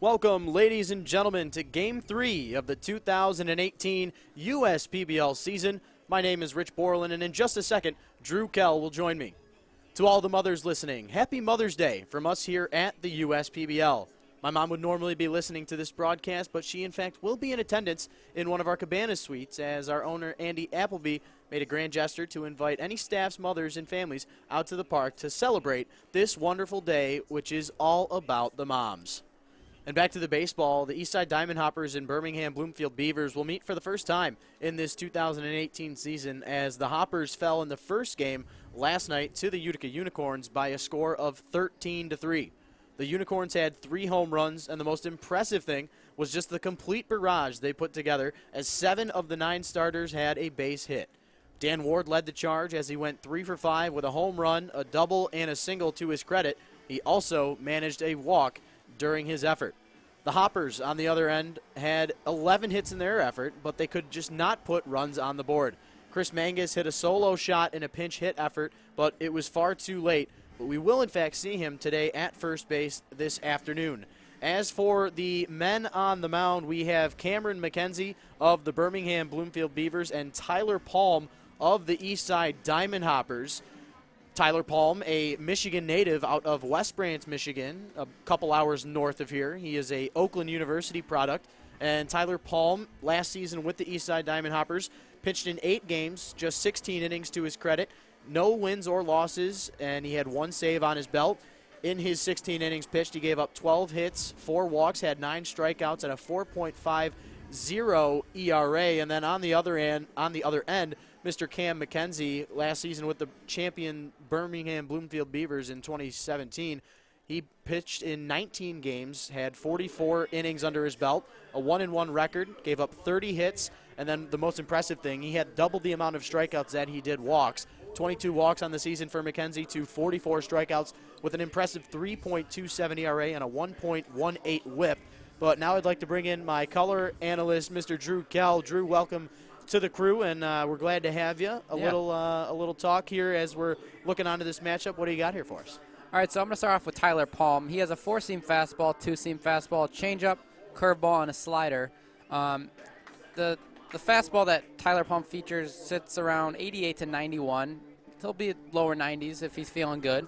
Welcome, ladies and gentlemen, to Game 3 of the 2018 USPBL season. My name is Rich Borland, and in just a second, Drew Kell will join me. To all the mothers listening, happy Mother's Day from us here at the USPBL. My mom would normally be listening to this broadcast, but she, in fact, will be in attendance in one of our cabana suites as our owner, Andy Appleby, made a grand gesture to invite any staff's mothers and families out to the park to celebrate this wonderful day, which is all about the moms. And back to the baseball, the Eastside Diamond Hoppers and Birmingham Bloomfield Beavers will meet for the first time in this 2018 season as the Hoppers fell in the first game last night to the Utica Unicorns by a score of 13-3. The Unicorns had 3 home runs, and the most impressive thing was just the complete barrage they put together as 7 of the 9 starters had a base hit. Dan Ward led the charge as he went 3 for 5 with a home run, a double, and a single to his credit. He also managed a walk during his effort. The Hoppers, on the other end, had 11 hits in their effort, but they could just not put runs on the board. Chris Mangus hit a solo shot in a pinch hit effort, but it was far too late. But we will, in fact, see him today at first base this afternoon. As for the men on the mound, we have Cameron McKenzie of the Birmingham Bloomfield Beavers and Tyler Palm of the Eastside Diamond Hoppers. Tyler Palm, a Michigan native out of West Branch, Michigan, a couple hours north of here. He is a Oakland University product. And Tyler Palm, last season with the Eastside Diamond Hoppers, pitched in 8 games, just 16 innings to his credit. No wins or losses, and he had 1 save on his belt. In his 16 innings pitched, he gave up 12 hits, 4 walks, had 9 strikeouts, and a 4.50 ERA. And then on the other end, Mr. Cam McKenzie, last season with the champion Birmingham Bloomfield Beavers in 2017, he pitched in 19 games, had 44 innings under his belt, a 1-1 record, gave up 30 hits, and then the most impressive thing, he had double the amount of strikeouts that he did walks. 22 walks on the season for McKenzie to 44 strikeouts with an impressive 3.27 ERA and a 1.18 whip. But now I'd like to bring in my color analyst, Mr. Drew Kell. Drew, welcome to the crew, and we're glad to have you. A little talk here as we're looking onto this matchup. What do you got here for us? All right, so I'm going to start off with Tyler Palm. He has a 4-seam fastball, 2-seam fastball, changeup, curveball, and a slider. The fastball that Tyler Palm features sits around 88 to 91. He'll be lower 90s if he's feeling good.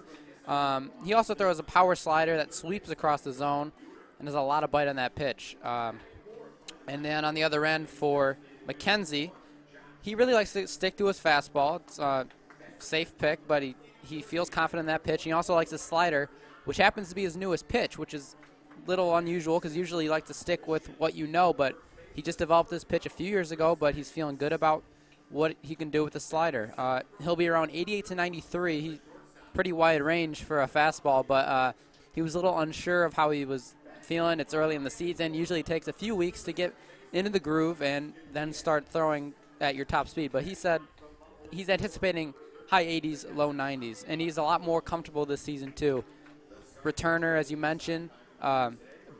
He also throws a power slider that sweeps across the zone, and there's a lot of bite on that pitch. And then on the other end for McKenzie, he really likes to stick to his fastball. It's a safe pick, but he feels confident in that pitch. He also likes his slider, which happens to be his newest pitch, which is a little unusual because usually you like to stick with what you know, but he just developed this pitch a few years ago, but he's feeling good about what he can do with the slider. He'll be around 88 to 93. He's pretty wide range for a fastball, but he was a little unsure of how he was feeling. It's early in the season. Usually it takes a few weeks to get into the groove and then start throwing at your top speed. But he said he's anticipating high 80s, low 90s, and he's a lot more comfortable this season too. Returner, as you mentioned,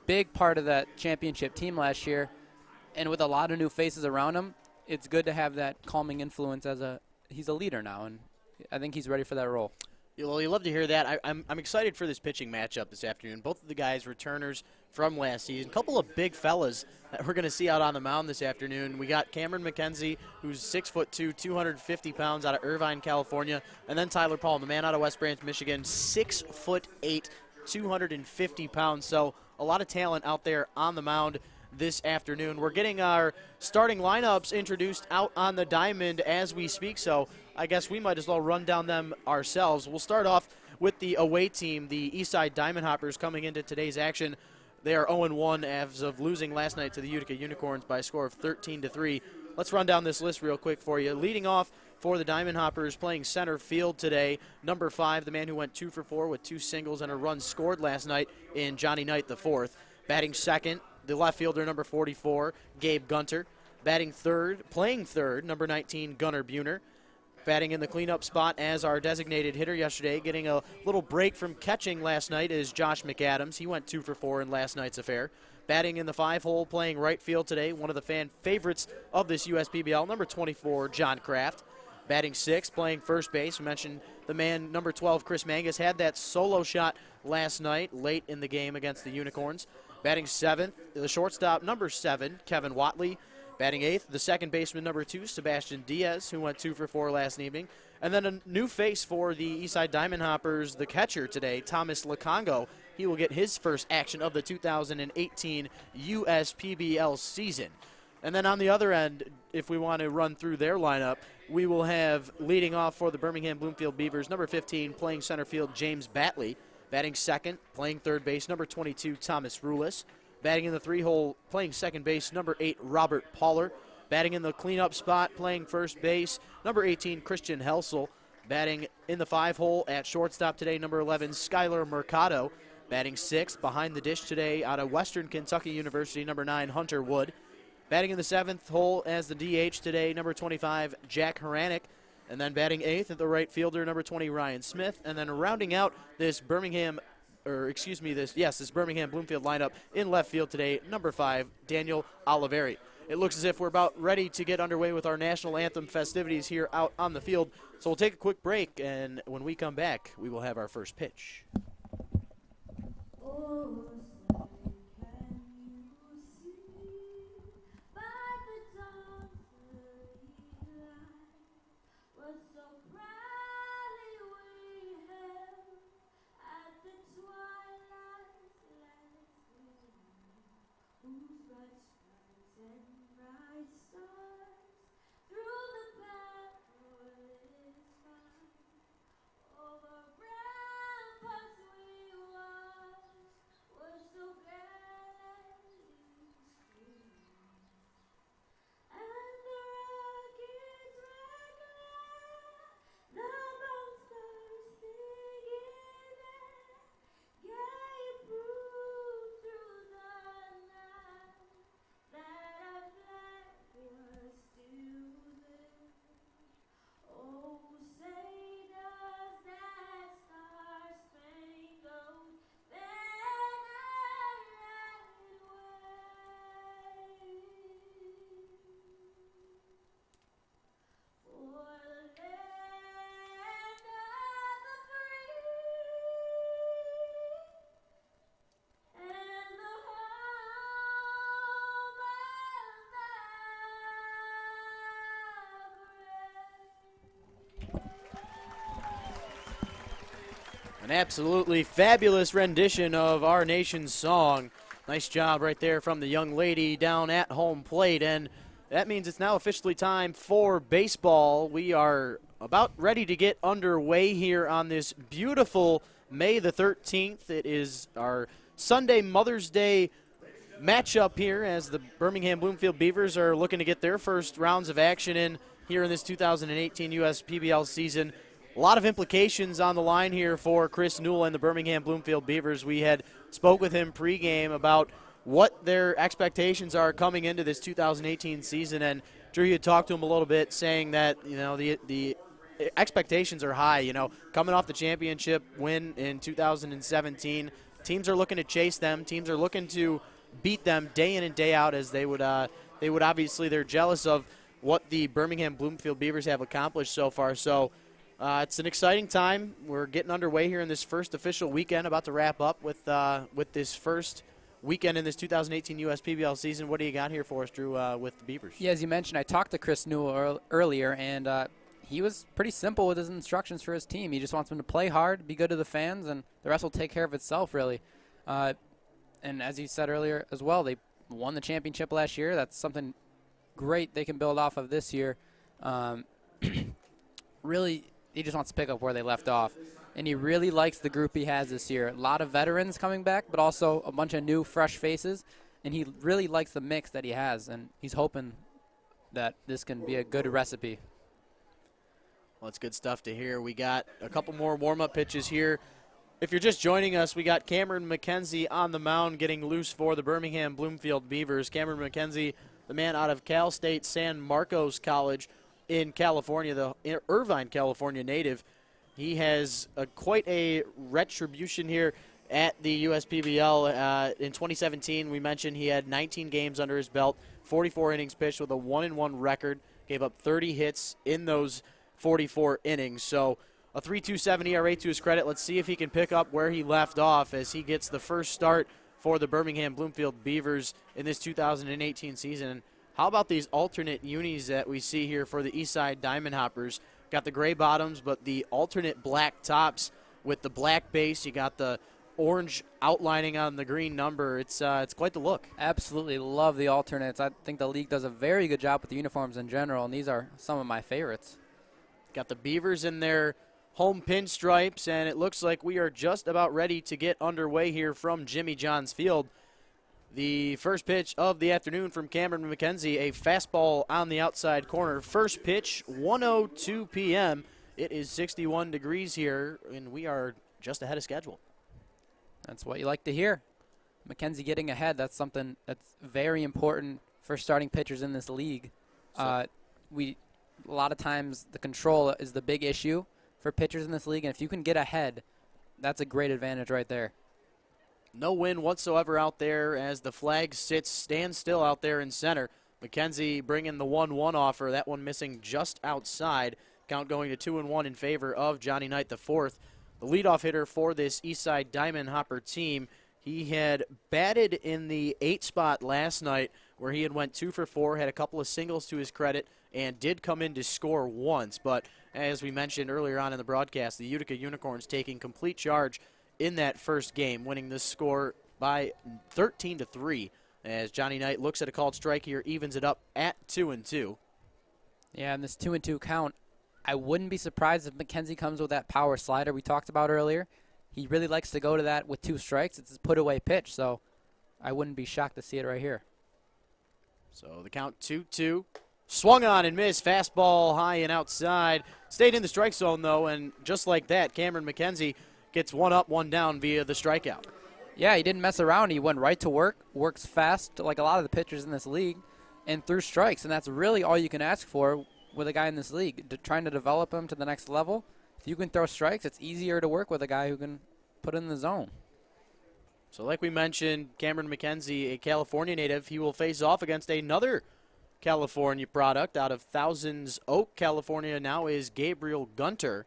big part of that championship team last year, and with a lot of new faces around him, it's good to have that calming influence he's a leader now, and I think he's ready for that role. Well, you love to hear that. I'm excited for this pitching matchup this afternoon. Both of the guys returners from last season. A couple of big fellas that we're going to see out on the mound this afternoon. We got Cameron McKenzie, who's 6'2", 250 pounds out of Irvine, California. And then Tyler Palm, the man out of West Branch, Michigan, 6'8", 250 pounds. So a lot of talent out there on the mound this afternoon. We're getting our starting lineups introduced out on the diamond as we speak, so I guess we might as well run down them ourselves. We'll start off with the away team, the Eastside Diamond Hoppers, coming into today's action. They are 0-1 as of losing last night to the Utica Unicorns by a score of 13-3. Let's run down this list real quick for you. Leading off for the Diamond Hoppers, playing center field today, number 5, the man who went 2 for 4 with 2 singles and a run scored last night in Johnny Knight IV. Batting second, the left fielder, number 44, Gabe Gunter. Batting third, playing third, number 19, Gunnar Buhner. Batting in the cleanup spot as our designated hitter yesterday, getting a little break from catching last night, is Josh McAdams. He went 2 for 4 in last night's affair. Batting in the 5-hole, playing right field today, one of the fan favorites of this USPBL, number 24, John Kraft. Batting 6, playing first base. We mentioned the man, number 12, Chris Mangus, had that solo shot last night, late in the game against the Unicorns. Batting 7th, the shortstop, number 7, Kevin Watley. Batting 8th, the second baseman, number 2, Sebastian Diaz, who went 2 for 4 last evening. And then a new face for the Eastside Diamond Hoppers, the catcher today, Thomas Lacongo. He will get his first action of the 2018 USPBL season. And then on the other end, if we want to run through their lineup, we will have leading off for the Birmingham Bloomfield Beavers, number 15, playing center field, James Batley. Batting second, playing third base, number 22, Thomas Rulis. Batting in the 3-hole, playing second base, number 8, Robert Pauler. Batting in the cleanup spot, playing first base, number 18, Christian Helsel. Batting in the 5-hole at shortstop today, number 11, Skylar Mercado. Batting 6th, behind the dish today, out of Western Kentucky University, number 9, Hunter Wood. Batting in the 7th hole as the DH today, number 25, Jack Haranek. And then batting 8th at the right fielder, number 20, Ryan Smith. And then rounding out this Birmingham Bloomfield lineup in left field today, number 5, Daniel Oliveri. It looks as if we're about ready to get underway with our national anthem festivities here out on the field. So we'll take a quick break, and when we come back, we will have our first pitch. Oh. An absolutely fabulous rendition of our nation's song. Nice job right there from the young lady down at home plate. And that means it's now officially time for baseball. We are about ready to get underway here on this beautiful May the 13th. It is our Sunday Mother's Day matchup here as the Birmingham Bloomfield Beavers are looking to get their first rounds of action in here in this 2018 USPBL season. A lot of implications on the line here for Chris Newell and the Birmingham Bloomfield Beavers. We had spoke with him pregame about what their expectations are coming into this 2018 season, and Drew, you talked to him a little bit, saying that the expectations are high. Coming off the championship win in 2017, teams are looking to chase them. Teams are looking to beat them day in and day out, as they would obviously, they're jealous of what the Birmingham Bloomfield Beavers have accomplished so far. So. It's an exciting time. We're getting underway here in this first official weekend, about to wrap up with this first weekend in this 2018 USPBL season. What do you got here for us, Drew, with the Beavers? Yeah, as you mentioned, I talked to Chris Newell earlier, and he was pretty simple with his instructions for his team. He just wants them to play hard, be good to the fans, and the rest will take care of itself, really. And as you said earlier as well, they won the championship last year. That's something great they can build off of this year. Really, he just wants to pick up where they left off. And he really likes the group he has this year. A lot of veterans coming back, but also a bunch of new, fresh faces. And he really likes the mix that he has, and he's hoping that this can be a good recipe. Well, it's good stuff to hear. We got a couple more warm-up pitches here. If you're just joining us, we got Cameron McKenzie on the mound getting loose for the Birmingham Bloomfield Beavers. Cameron McKenzie, the man out of Cal State San Marcos College in California, the Irvine, California native. He has quite a retribution here at the USPBL. In 2017, we mentioned he had 19 games under his belt, 44 innings pitched with a 1-1 record, gave up 30 hits in those 44 innings. So a 3.27 ERA to his credit. Let's see if he can pick up where he left off as he gets the first start for the Birmingham Bloomfield Beavers in this 2018 season. And how about these alternate unis that we see here for the Eastside Diamond Hoppers? Got the gray bottoms, but the alternate black tops with the black base. You got the orange outlining on the green number. It's quite the look. Absolutely love the alternates. I think the league does a very good job with the uniforms in general, and these are some of my favorites. Got the Beavers in their home pinstripes, and it looks like we are just about ready to get underway here from Jimmy John's Field. The first pitch of the afternoon from Cameron McKenzie, a fastball on the outside corner. First pitch, 1:02 p.m. It is 61 degrees here, and we are just ahead of schedule. That's what you like to hear. McKenzie getting ahead, that's something that's very important for starting pitchers in this league. A lot of times the control is the big issue for pitchers in this league, and if you can get ahead, that's a great advantage right there. No win whatsoever out there as the flag stands still out there in center. McKenzie bringing the 1-1 offer, that one missing just outside. Count going to 2-1 in favor of Johnny Knight the fourth. The leadoff hitter for this Eastside Diamond Hopper team. He had batted in the 8 spot last night where he had went 2 for 4, had a couple of singles to his credit, and did come in to score once. But as we mentioned earlier on in the broadcast, the Utica Unicorns taking complete charge in that first game, winning this score by 13-3 as Johnny Knight looks at a called strike here, evens it up at 2-2. Yeah, and this 2-2 count, I wouldn't be surprised if McKenzie comes with that power slider we talked about earlier. He really likes to go to that with 2 strikes. It's his put-away pitch, so I wouldn't be shocked to see it right here. So the count 2-2. Swung on and missed. Fastball high and outside. Stayed in the strike zone, though, and just like that, Cameron McKenzie gets 1 up, 1 down via the strikeout. Yeah, he didn't mess around. He went right to work, works fast like a lot of the pitchers in this league, and threw strikes. And that's really all you can ask for with a guy in this league, trying to develop him to the next level. If you can throw strikes, it's easier to work with a guy who can put in the zone. So like we mentioned, Cameron McKenzie, a California native, he will face off against another California product out of Thousands Oak, California. Now is Gabriel Gunter.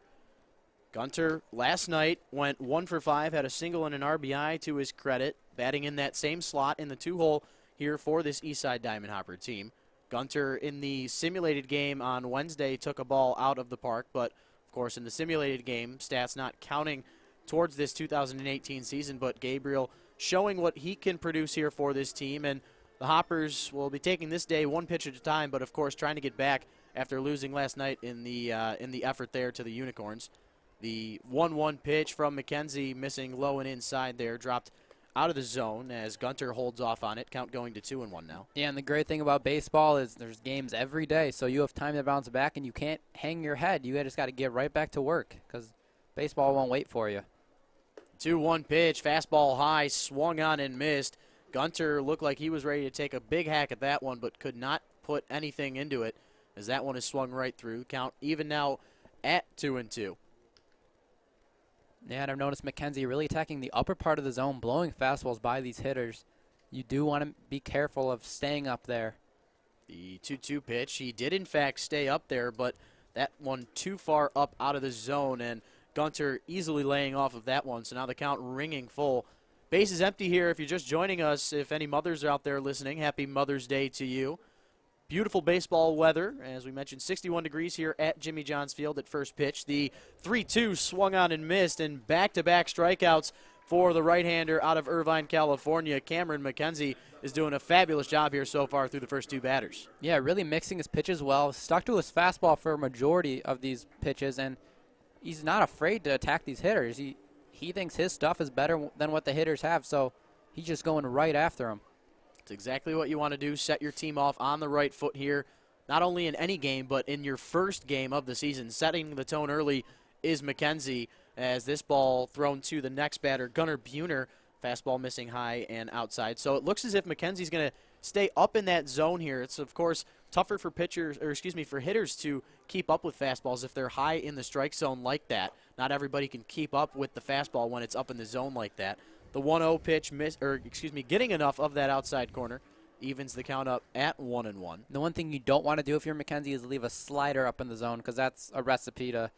Gunter last night went 1 for 5, had a single and an RBI to his credit, batting in that same slot in the 2-hole here for this Eastside Diamond Hopper team. Gunter in the simulated game on Wednesday took a ball out of the park, but of course in the simulated game, stats not counting towards this 2018 season, but Gabriel showing what he can produce here for this team, and the Hoppers will be taking this day 1 pitch at a time, but of course trying to get back after losing last night in the effort there to the Unicorns. The 1-1 pitch from McKenzie missing low and inside there, dropped out of the zone as Gunter holds off on it. Count going to 2-1 now. Yeah, and the great thing about baseball is there's games every day, so you have time to bounce back, and you can't hang your head. You just got to get right back to work because baseball won't wait for you. 2-1 pitch, fastball high, swung on and missed. Gunter looked like he was ready to take a big hack at that one, but could not put anything into it as that one is swung right through. Count even now at 2-2. Yeah, and I've noticed McKenzie really attacking the upper part of the zone, blowing fastballs by these hitters. You do want to be careful of staying up there. The 2-2 pitch, he did in fact stay up there, but that one too far up out of the zone, and Gunter easily laying off of that one, so now the count ringing full. Base is empty here if you're just joining us. If any mothers are out there listening, happy Mother's Day to you. Beautiful baseball weather. As we mentioned, 61 degrees here at Jimmy John's Field at first pitch. The 3-2 swung on and missed, and back-to-back strikeouts for the right-hander out of Irvine, California. Cameron McKenzie is doing a fabulous job here so far through the first 2 batters. Yeah, really mixing his pitches well. Stuck to his fastball for a majority of these pitches, and he's not afraid to attack these hitters. He thinks his stuff is better than what the hitters have, so he's just going right after them. It's exactly what you want to do. Set your team off on the right foot here, not only in any game, but in your first game of the season. Setting the tone early is McKenzie as this ball thrown to the next batter, Gunnar Buhner. Fastball missing high and outside. So it looks as if McKenzie's going to stay up in that zone here. It's, of course, tougher for for hitters to keep up with fastballs if they're high in the strike zone like that. Not everybody can keep up with the fastball when it's up in the zone like that. The 1-0 pitch getting enough of that outside corner evens the count up at 1-1. The one thing you don't want to do if you're McKenzie is leave a slider up in the zone because that's a recipe to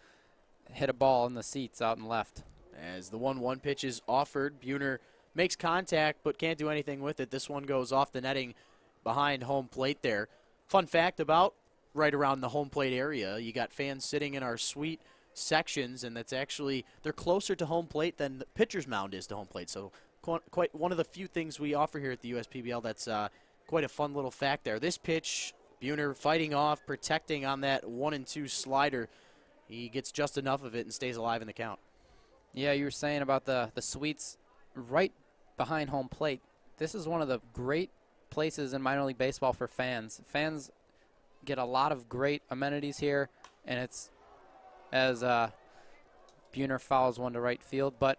hit a ball in the seats out and left. As the 1-1 pitch is offered, Buhner makes contact but can't do anything with it. This one goes off the netting behind home plate there. Fun fact about right around the home plate area, you got fans sitting in our suite sections, and that's actually, they're closer to home plate than the pitcher's mound is to home plate. So quite one of the few things we offer here at the USPBL that's quite a fun little fact there. This pitch, Buhner fighting off, protecting on that 1-2 slider. He gets just enough of it and stays alive in the count. Yeah, you were saying about the suites right behind home plate. This is one of the great places in minor league baseball for fans. Fans get a lot of great amenities here, and it's as Buhner fouls one to right field. But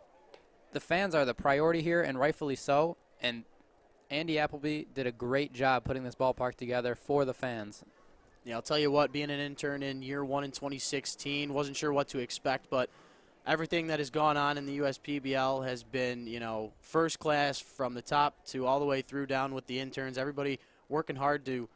the fans are the priority here, and rightfully so. And Andy Appleby did a great job putting this ballpark together for the fans. Yeah, I'll tell you what, being an intern in year 1 in 2016, wasn't sure what to expect, but everything that has gone on in the USPBL has been, you know, first class from the top to all the way through down with the interns. Everybody working hard to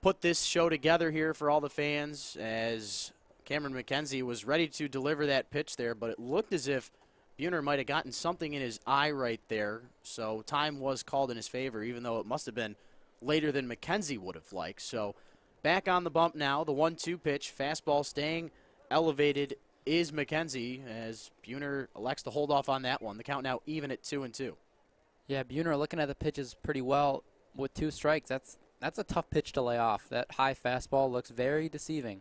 put this show together here for all the fans, as Cameron McKenzie was ready to deliver that pitch there, but it looked as if Buhner might have gotten something in his eye right there, so time was called in his favor, even though it must have been later than McKenzie would have liked. So back on the bump now, the 1-2 pitch, fastball staying elevated is McKenzie, as Buhner elects to hold off on that one. The count now even at 2-2. Yeah, Buhner looking at the pitches pretty well with 2 strikes. That's a tough pitch to lay off. That high fastball looks very deceiving.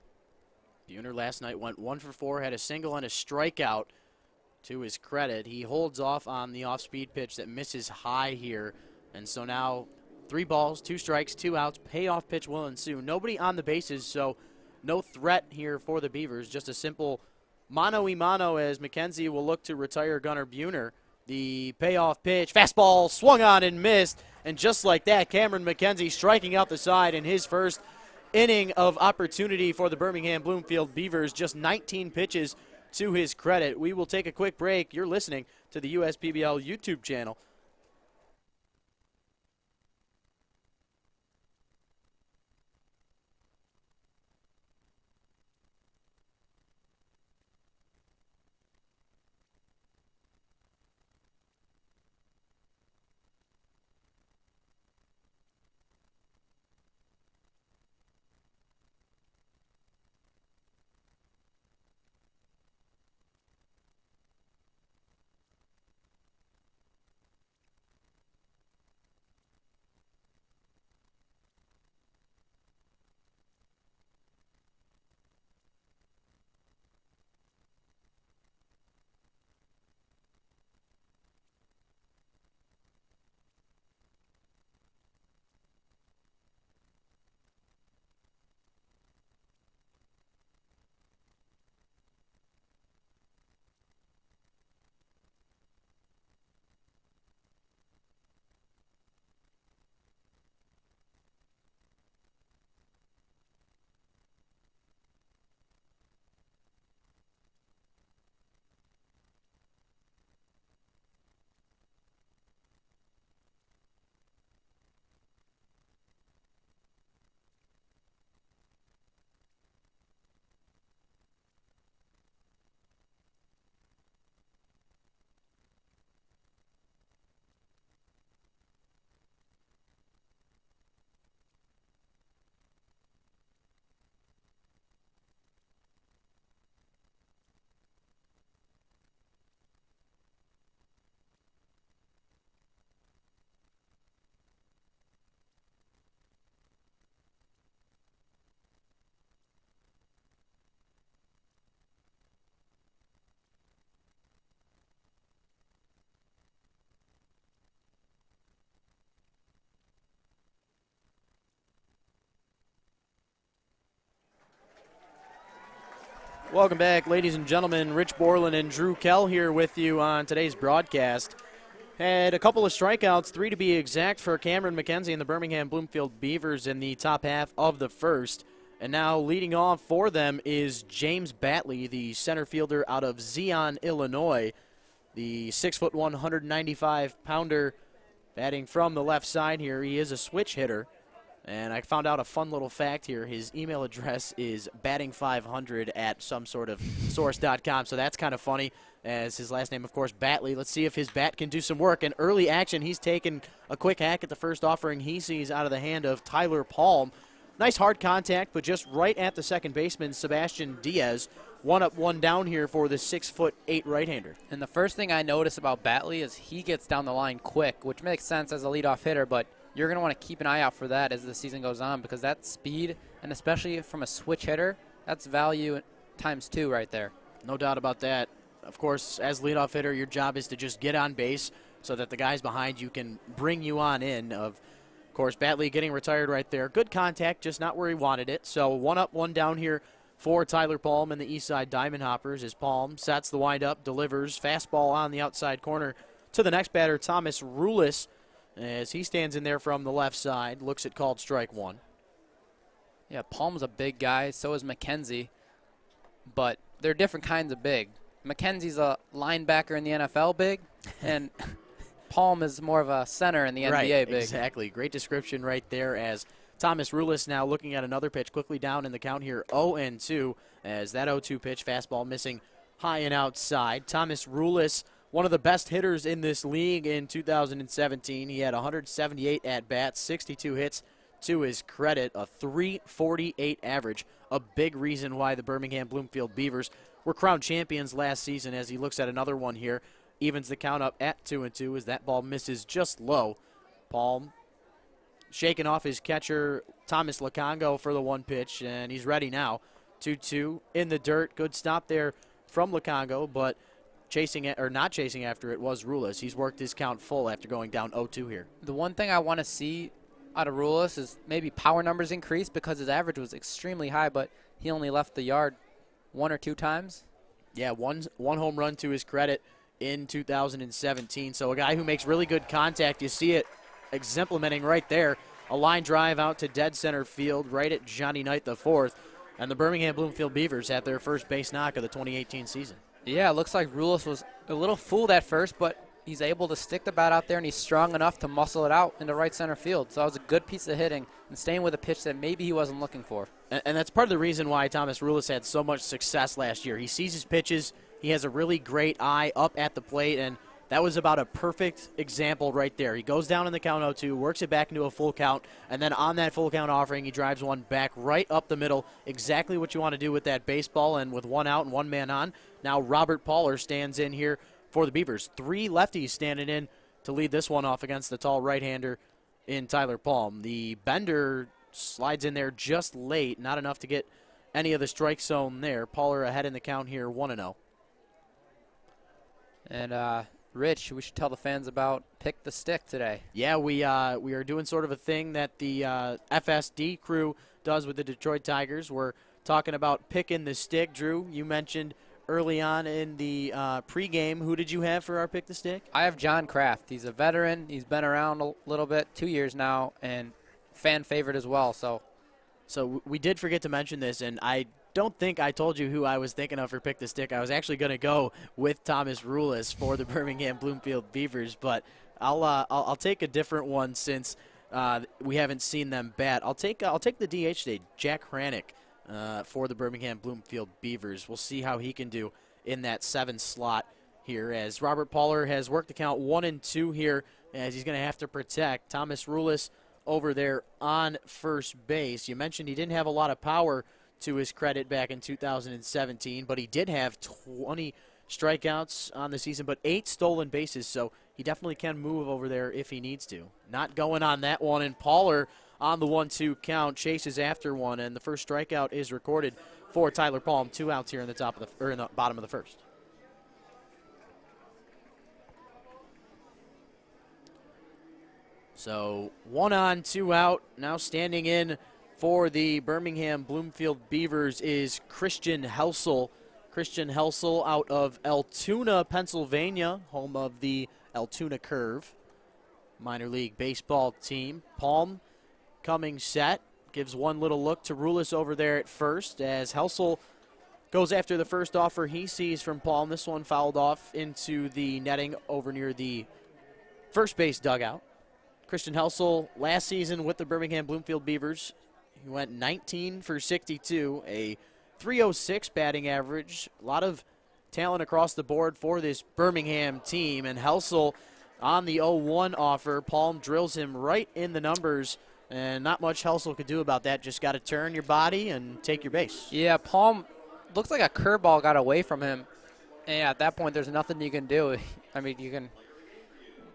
Buhner last night went 1 for 4, had a single and a strikeout. To his credit, he holds off on the off-speed pitch that misses high here, and so now 3 balls, 2 strikes, 2 outs. Payoff pitch will ensue. Nobody on the bases, so no threat here for the Beavers. Just a simple mano-y-mano as McKenzie will look to retire Gunnar Buhner. The payoff pitch, fastball swung on and missed, and just like that, Cameron McKenzie striking out the side in his first inning of opportunity for the Birmingham Bloomfield Beavers. Just 19 pitches to his credit. We will take a quick break. You're listening to the USPBL YouTube channel. Welcome back, ladies and gentlemen. Rich Borland and Drew Kell here with you on today's broadcast. Had a couple of strikeouts, 3 to be exact, for Cameron McKenzie and the Birmingham Bloomfield Beavers in the top half of the first. And now leading off for them is James Batley, the center fielder out of Zion, Illinois. The 6'1", 195-pounder batting from the left side here. He is a switch hitter. And I found out a fun little fact here. His email address is batting500 at some sort of source.com, so that's kind of funny, as his last name, of course, Batley. Let's see if his bat can do some work. In early action, he's taken a quick hack at the first offering he sees out of the hand of Tyler Palm. Nice hard contact, but just right at the second baseman, Sebastian Diaz. 1 up, 1 down here for the 6'8" right-hander. And the first thing I notice about Batley is he gets down the line quick, which makes sense as a leadoff hitter, but you're going to want to keep an eye out for that as the season goes on, because that speed, and especially from a switch hitter, that's value ×2 right there. No doubt about that. Of course, as leadoff hitter, your job is to just get on base so that the guys behind you can bring you on in. Of course, Batley getting retired right there. Good contact, just not where he wanted it. So 1 up, 1 down here for Tyler Palm and the Eastside Diamond Hoppers as Palm sets the windup, delivers fastball on the outside corner to the next batter, Thomas Rulis, as he stands in there from the left side, looks at called strike 1. Yeah, Palm's a big guy, so is McKenzie, but they're different kinds of big. McKenzie's a linebacker in the NFL big, and Palm is more of a center in the NBA big. Exactly. Great description right there, as Thomas Rulis now looking at another pitch quickly down in the count here, 0-2, as that 0-2 pitch, fastball missing high and outside. Thomas Rulis, one of the best hitters in this league in 2017. He had 178 at-bats, 62 hits to his credit, a .348 average, a big reason why the Birmingham Bloomfield Beavers were crowned champions last season, as he looks at another one here. Evens the count up at 2-2 as that ball misses just low. Palm shaking off his catcher, Thomas Lacongo, for the 1 pitch, and he's ready now. 2-2 in the dirt. Good stop there from Lacongo, but not chasing after it was Rulis. He's worked his count full after going down 0-2 here. The one thing I want to see out of Rulis is maybe power numbers increase, because his average was extremely high, but he only left the yard 1 or 2 times. Yeah, one home run to his credit in 2017. So a guy who makes really good contact. You see it exemplimenting right there. A line drive out to dead center field right at Johnny Knight IV. And the Birmingham Bloomfield Beavers had their first base knock of the 2018 season. Yeah, it looks like Rulis was a little fooled at first, but he's able to stick the bat out there, and he's strong enough to muscle it out into right center field. So that was a good piece of hitting and staying with a pitch that maybe he wasn't looking for. And that's part of the reason why Thomas Rulis had so much success last year. He sees his pitches. He has a really great eye up at the plate, and that was about a perfect example right there. He goes down in the count 0-2, works it back into a full count, and then on that full count offering, he drives one back right up the middle. Exactly what you want to do with that baseball, and with 1 out and 1 man on. Now Robert Poller stands in here for the Beavers. 3 lefties standing in to lead this one off against the tall right-hander in Tyler Palm. The bender slides in there just late, not enough to get any of the strike zone there. Poller ahead in the count here, 1-0. And Rich, we should tell the fans about Pick the Stick today. Yeah, we are doing sort of a thing that the FSD crew does with the Detroit Tigers. We're talking about picking the stick. Drew, you mentioned early on in the pregame. Who did you have for our Pick the Stick? I have John Kraft. He's a veteran. He's been around a little bit, 2 years now, and fan favorite as well. So we did forget to mention this, and I don't think I told you who I was thinking of for Pick the Stick. I was actually going to go with Thomas Rulis for the Birmingham Bloomfield Beavers, but I'll take a different one since we haven't seen them bat. I'll take the DH today, Jack Hranick, for the Birmingham Bloomfield Beavers. We'll see how he can do in that 7 slot here, as Robert Poller has worked the count 1-2 here, as he's going to have to protect Thomas Rulis over there on first base. You mentioned he didn't have a lot of power to his credit back in 2017, but he did have 20 strikeouts on the season, but 8 stolen bases, so he definitely can move over there if he needs to. Not going on that one, and Poller on the 1-2 count chases after one, and the first strikeout is recorded for Tyler Palm. 2 outs here in the bottom of the first. So 1 on, 2 out. Now standing in for the Birmingham Bloomfield Beavers is Christian Helsel. Christian Helsel out of Altoona, Pennsylvania, home of the Altoona Curve minor league baseball team. Palm coming set, gives one little look to Rulis over there at first, as Helsel goes after the first offer he sees from Palm. This one fouled off into the netting over near the first base dugout. Christian Helsel last season with the Birmingham Bloomfield Beavers. He went 19 for 62, a 306 batting average. A lot of talent across the board for this Birmingham team. And Helsel on the 0-1 offer. Palm drills him right in the numbers. And not much Helsel could do about that. Just got to turn your body and take your base. Yeah, Palm looks like a curveball got away from him. And at that point, there's nothing you can do. I mean,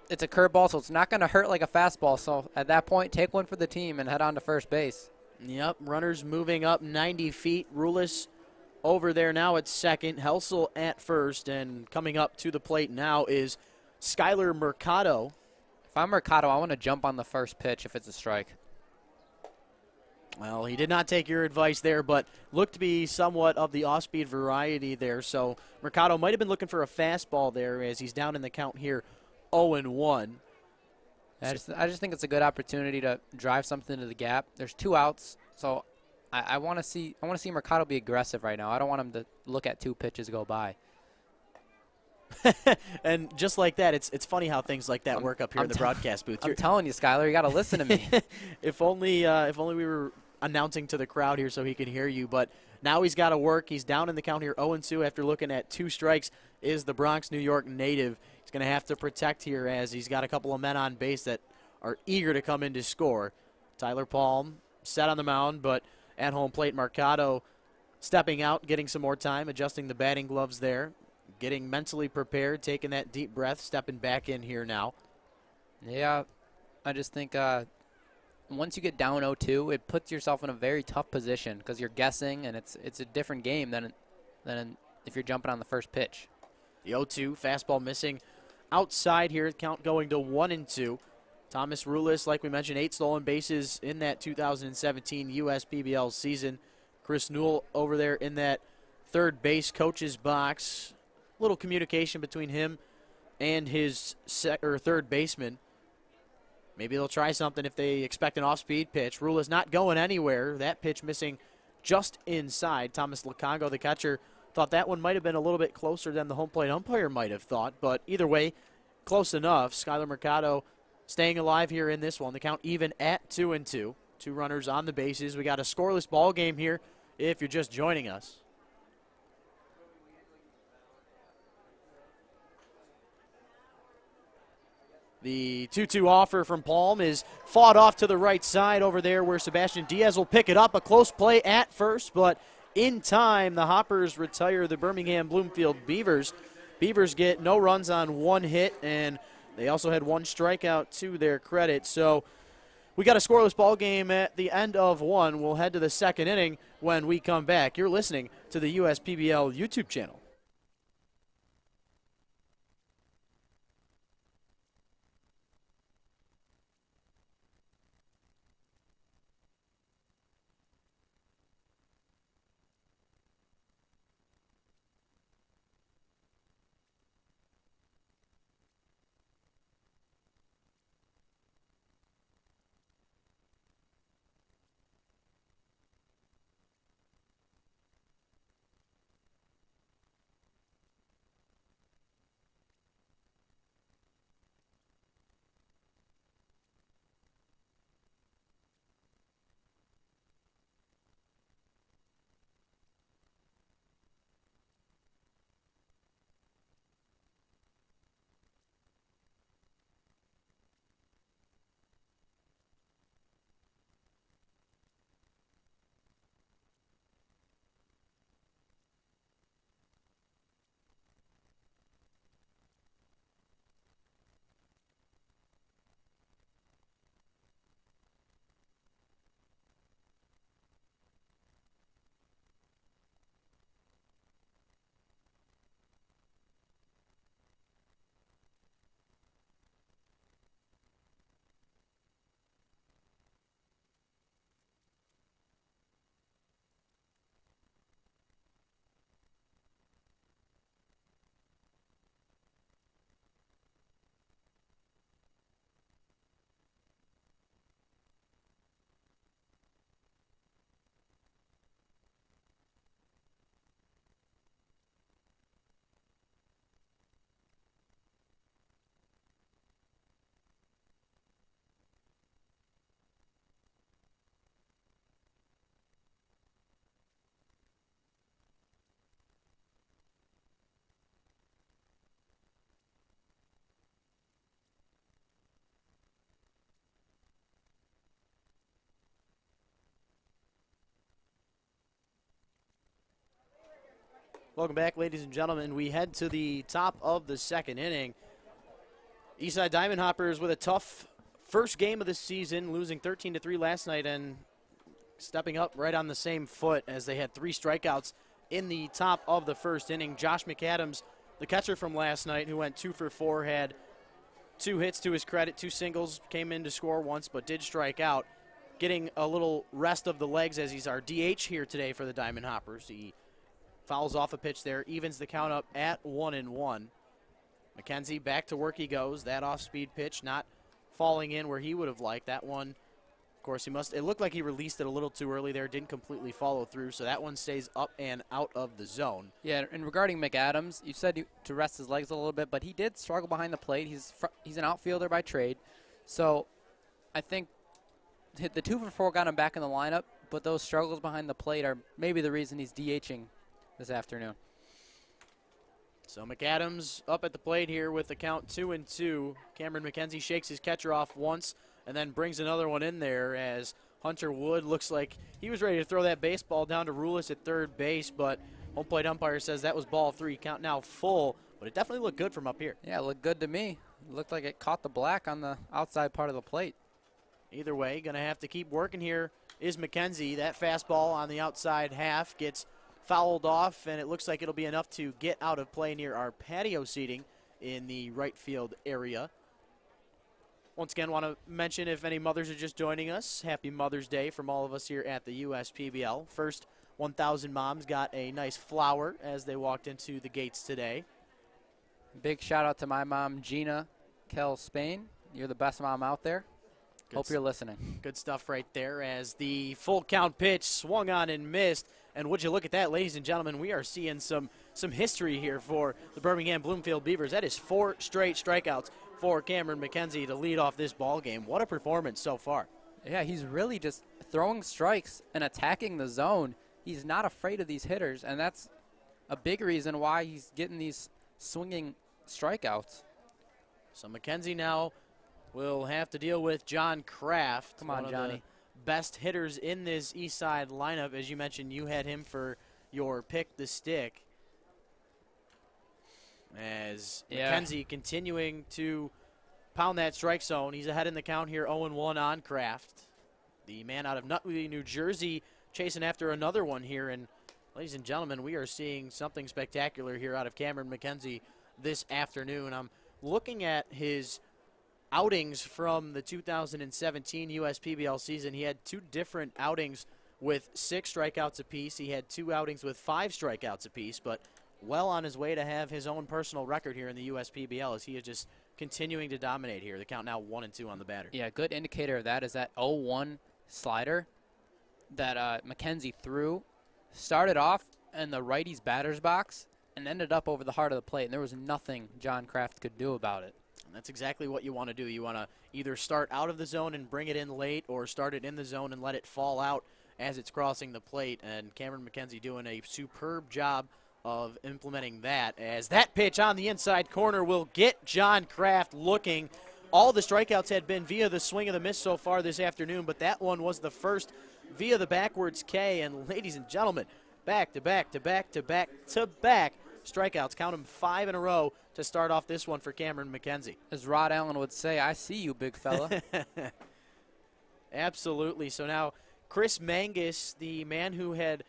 it's a curveball, so it's not going to hurt like a fastball. So at that point, take one for the team and head on to first base. Yep, runners moving up 90 feet. Rulis over there now at second. Helsel at first. And coming up to the plate now is Skylar Mercado. If I'm Mercado, I want to jump on the first pitch if it's a strike. Well, he did not take your advice there, but looked to be somewhat of the off-speed variety there. So Mercado might have been looking for a fastball there as he's down in the count here 0-1. I just think it's a good opportunity to drive something to the gap. There's 2 outs, so I want to see Mercado be aggressive right now. I don't want him to look at 2 pitches go by. And just like that, it's funny how things like that work up here in the broadcast booth. I'm telling you, Skylar, you got to listen to me. If only we were announcing to the crowd here so he could hear you. But now he's got to work. He's down in the count here 0-2 after looking at 2 strikes. Is the Bronx, New York native. He's going to have to protect here as he's got a couple of men on base that are eager to come in to score. Tyler Palm set on the mound, but at home plate, Mercado stepping out, getting some more time, adjusting the batting gloves there, getting mentally prepared, taking that deep breath, stepping back in here now. Yeah, I just think once you get down 0-2, it puts yourself in a very tough position because you're guessing, and it's a different game than if you're jumping on the first pitch. The 0-2, fastball missing outside here, count going to 1-2. Thomas Rulis, like we mentioned, 8 stolen bases in that 2017 USPBL season. Chris Newell over there in that third base coach's box. Little communication between him and his third baseman. Maybe they'll try something if they expect an off-speed pitch. Rulis not going anywhere. That pitch missing just inside. Thomas Lukongo, the catcher, thought that one might have been a little bit closer than the home plate umpire might have thought, but either way, close enough. Skylar Mercado staying alive here in this one. The count even at 2-2. 2 runners on the bases. We got a scoreless ball game here if you're just joining us. The 2-2 offer from Palm is fought off to the right side over there where Sebastian Diaz will pick it up. A close play at first, but in time, the Hoppers retire the Birmingham Bloomfield Beavers. Beavers get no runs on 1 hit, and they also had 1 strikeout to their credit. So we got a scoreless ball game at the end of 1. We'll head to the second inning when we come back. You're listening to the USPBL YouTube channel. Welcome back, ladies and gentlemen. We head to the top of the second inning. Eastside Diamond Hoppers with a tough first game of the season, losing 13-3 last night and stepping up right on the same foot as they had 3 strikeouts in the top of the first inning. Josh McAdams, the catcher from last night, who went 2 for 4, had 2 hits to his credit, 2 singles, came in to score once but did strike out, getting a little rest of the legs as he's our DH here today for the Diamond Hoppers. He fouls off a pitch there, evens the count up at 1-1. McKenzie back to work he goes. That off-speed pitch not falling in where he would have liked. That one, of course, it looked like he released it a little too early there, didn't completely follow through, so that one stays up and out of the zone. Yeah, and regarding McAdams, you said to rest his legs a little bit, but he did struggle behind the plate. He's an outfielder by trade, so I think the 2 for 4 got him back in the lineup, but those struggles behind the plate are maybe the reason he's DHing this afternoon. So McAdams up at the plate here with the count 2-2. Cameron McKenzie shakes his catcher off once and then brings another one in there as Hunter Wood looks like he was ready to throw that baseball down to Rulis at third base, but home plate umpire says that was ball 3. Count now full, but it definitely looked good from up here. Yeah, it looked good to me. It looked like it caught the black on the outside part of the plate. Either way, going to have to keep working here is McKenzie. That fastball on the outside half gets fouled off, and it looks like it'll be enough to get out of play near our patio seating in the right field area. Once again, want to mention if any mothers are just joining us, happy Mother's Day from all of us here at the USPBL. First 1,000 moms got a nice flower as they walked into the gates today. Big shout out to my mom, Gina Kell Spain. You're the best mom out there. Hope you're listening. Good stuff right there as the full count pitch swung on and missed. And would you look at that, ladies and gentlemen, we are seeing some history here for the Birmingham Bloomfield Beavers. That is 4 straight strikeouts for Cameron McKenzie to lead off this ball game. What a performance so far. Yeah, he's really just throwing strikes and attacking the zone. He's not afraid of these hitters, and that's a big reason why he's getting these swinging strikeouts. So McKenzie now will have to deal with John Kraft. Come on, Johnny. Best hitters in this Eastside lineup. As you mentioned, you had him for your pick the stick. As McKenzie continuing to pound that strike zone. He's ahead in the count here, 0-1 on Kraft. The man out of Nutley, New Jersey, chasing after another one here. And ladies and gentlemen, we are seeing something spectacular here out of Cameron McKenzie this afternoon. I'm looking at his outings from the 2017 USPBL season. He had 2 different outings with 6 strikeouts apiece. He had 2 outings with 5 strikeouts apiece, but well on his way to have his own personal record here in the USPBL as he is just continuing to dominate here. The count now 1-2 on the batter. Yeah, good indicator of that is that 0-1 slider that McKenzie threw. Started off in the righty's batter's box and ended up over the heart of the plate, and there was nothing John Kraft could do about it. And that's exactly what you want to do. You want to either start out of the zone and bring it in late or start it in the zone and let it fall out as it's crossing the plate. And Cameron McKenzie doing a superb job of implementing that, as that pitch on the inside corner will get John Kraft looking. All the strikeouts had been via the swing of the miss so far this afternoon, but that one was the first via the backwards K. And ladies and gentlemen, back to back to back to back to back strikeouts. Count them 5 in a row to start off this one for Cameron McKenzie. As Rod Allen would say, I see you, big fella. Absolutely. So now Chris Mangus, the man who had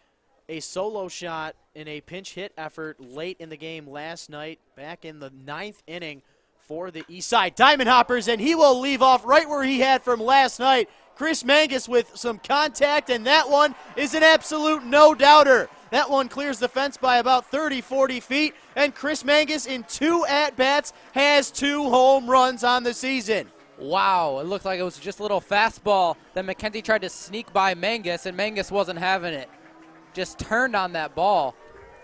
a solo shot in a pinch hit effort late in the game last night, back in the 9th inning for the Eastside Diamond Hoppers, and he will leave off right where he had from last night. Chris Mangus with some contact, and that one is an absolute no-doubter. That one clears the fence by about 30, 40 feet, and Chris Mangus in 2 at-bats has 2 home runs on the season. Wow, it looked like it was just a little fastball that McKenzie tried to sneak by Mangus, and Mangus wasn't having it. Just turned on that ball,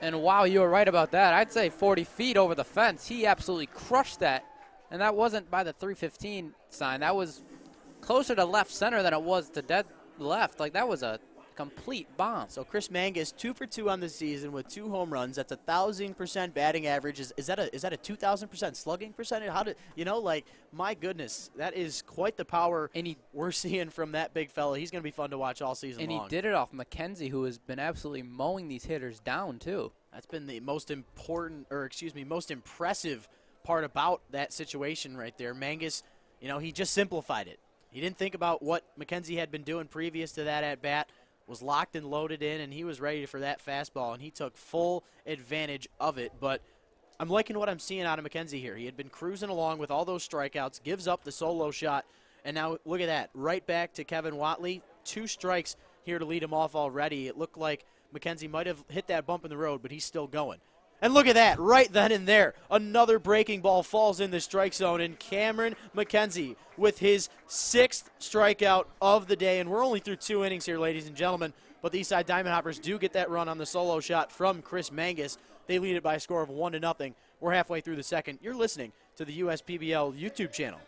and wow, you were right about that. I'd say 40 feet over the fence. He absolutely crushed that, and that wasn't by the 315 sign. That was closer to left center than it was to dead left. Like, that was a complete bomb. So Chris Mangus, 2 for 2 on the season with 2 home runs. That's 1,000% batting average. Is that a 2,000% slugging percentage? How did my goodness, that is quite the power we're seeing from that big fella. He's going to be fun to watch all season long. And he did it off McKenzie, who has been absolutely mowing these hitters down too. That's been the most impressive part about that situation right there. Mangus, he just simplified it. He didn't think about what McKenzie had been doing previous to that at bat. Was locked and loaded in, and he was ready for that fastball, and he took full advantage of it. But I'm liking what I'm seeing out of McKenzie here. He had been cruising along with all those strikeouts, gives up the solo shot, and now look at that. Right back to Kevin Watley. 2 strikes here to lead him off already. It looked like McKenzie might have hit that bump in the road, but he's still going. And look at that, right then and there. Another breaking ball falls in the strike zone, and Cameron McKenzie with his 6th strikeout of the day. And we're only through 2 innings here, ladies and gentlemen, but the Eastside Diamond Hoppers do get that run on the solo shot from Chris Mangus. They lead it by a score of 1-0. We're halfway through the second. You're listening to the USPBL YouTube channel.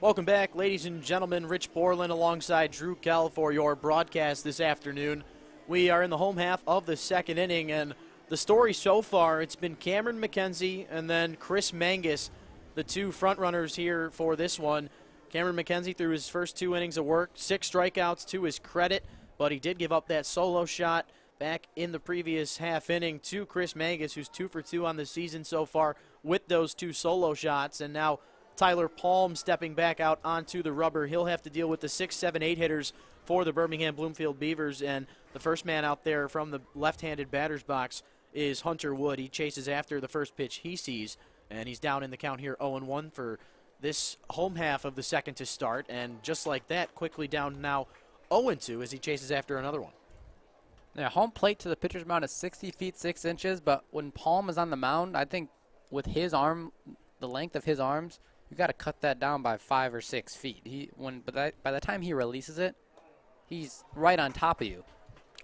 Welcome back, ladies and gentlemen. Rich Borland alongside Drew Kell for your broadcast this afternoon. We are in the home half of the second inning, and the story so far, it's been Cameron McKenzie and then Chris Mangus, the 2 front runners here for this one. Cameron McKenzie through his first 2 innings of work, 6 strikeouts to his credit, but he did give up that solo shot back in the previous half inning to Chris Mangus, who's 2 for 2 on the season so far with those 2 solo shots. And now Tyler Palm stepping back out onto the rubber. He'll have to deal with the 6, 7, 8 hitters for the Birmingham Bloomfield Beavers, and the first man out there from the left-handed batter's box is Hunter Wood. He chases after the first pitch he sees, and he's down in the count here 0-1 for this home half of the second to start, and just like that, quickly down now 0-2 as he chases after another one. Yeah, home plate to the pitcher's mound is 60 feet 6 inches, but when Palm is on the mound, I think with his arm, the length of his arms, you got to cut that down by 5 or 6 feet. By the time he releases it, he's right on top of you.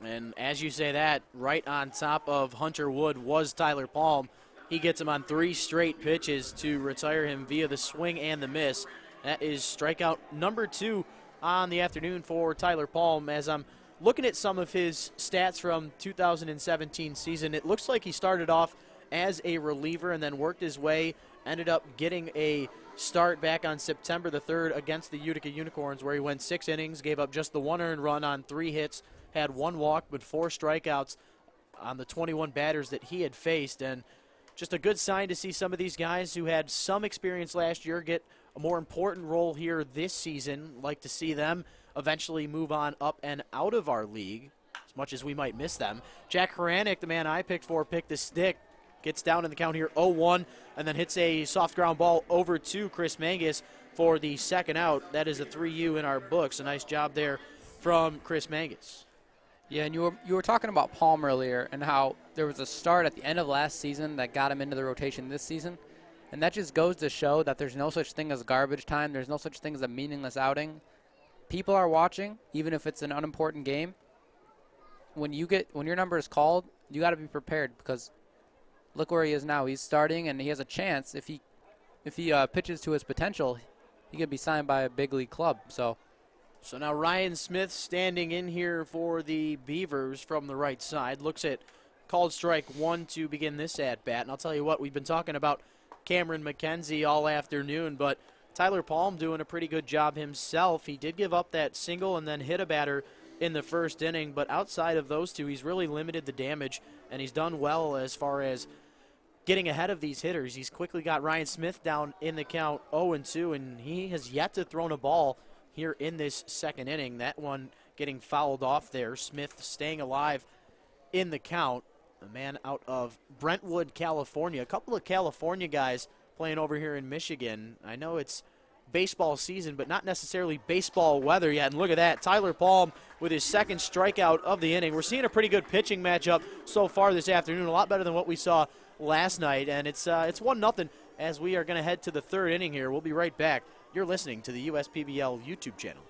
And as you say that, right on top of Hunter Wood was Tyler Palm. He gets him on 3 straight pitches to retire him via the swing and the miss. That is strikeout number 2 on the afternoon for Tyler Palm. As I'm looking at some of his stats from 2017 season, it looks like he started off as a reliever and then worked his way, ended up getting a start back on September the 3rd against the Utica Unicorns, where he went 6 innings, gave up just the 1 earned run on 3 hits, had 1 walk, but 4 strikeouts on the 21 batters that he had faced. And just a good sign to see some of these guys who had some experience last year get a more important role here this season. Like to see them eventually move on up and out of our league, as much as we might miss them. Jack Haranek, the man I picked for, picked the stick. Gets down in the count here 0-1, and then hits a soft ground ball over to Chris Mangus for the second out. That is a 3U in our books. A nice job there from Chris Mangus. Yeah, and you were talking about Palm earlier and how there was a start at the end of last season that got him into the rotation this season. And that just goes to show that there's no such thing as garbage time. There's no such thing as a meaningless outing. People are watching, even if it's an unimportant game. When your number is called, you got to be prepared, because look where he is now. He's starting, and he has a chance. If he pitches to his potential, he could be signed by a big league club. So now Ryan Smith standing in here for the Beavers from the right side. Looks at called strike 1 to begin this at-bat. And I'll tell you what, we've been talking about Cameron McKenzie all afternoon, but Tyler Palm doing a pretty good job himself. He did give up that single and then hit a batter in the first inning, but outside of those two, he's really limited the damage, and he's done well as far as getting ahead of these hitters. He's quickly got Ryan Smith down in the count 0-2, and he has yet to throw a ball here in this second inning. That one getting fouled off there. Smith staying alive in the count. A man out of Brentwood, California. A couple of California guys playing over here in Michigan. I know it's baseball season, but not necessarily baseball weather yet. And look at that, Tyler Palm with his second strikeout of the inning. We're seeing a pretty good pitching matchup so far this afternoon, a lot better than what we saw last night. And it's 1-0 as we are going to head to the third inning here. We'll be right back. You're listening to the USPBL YouTube channel.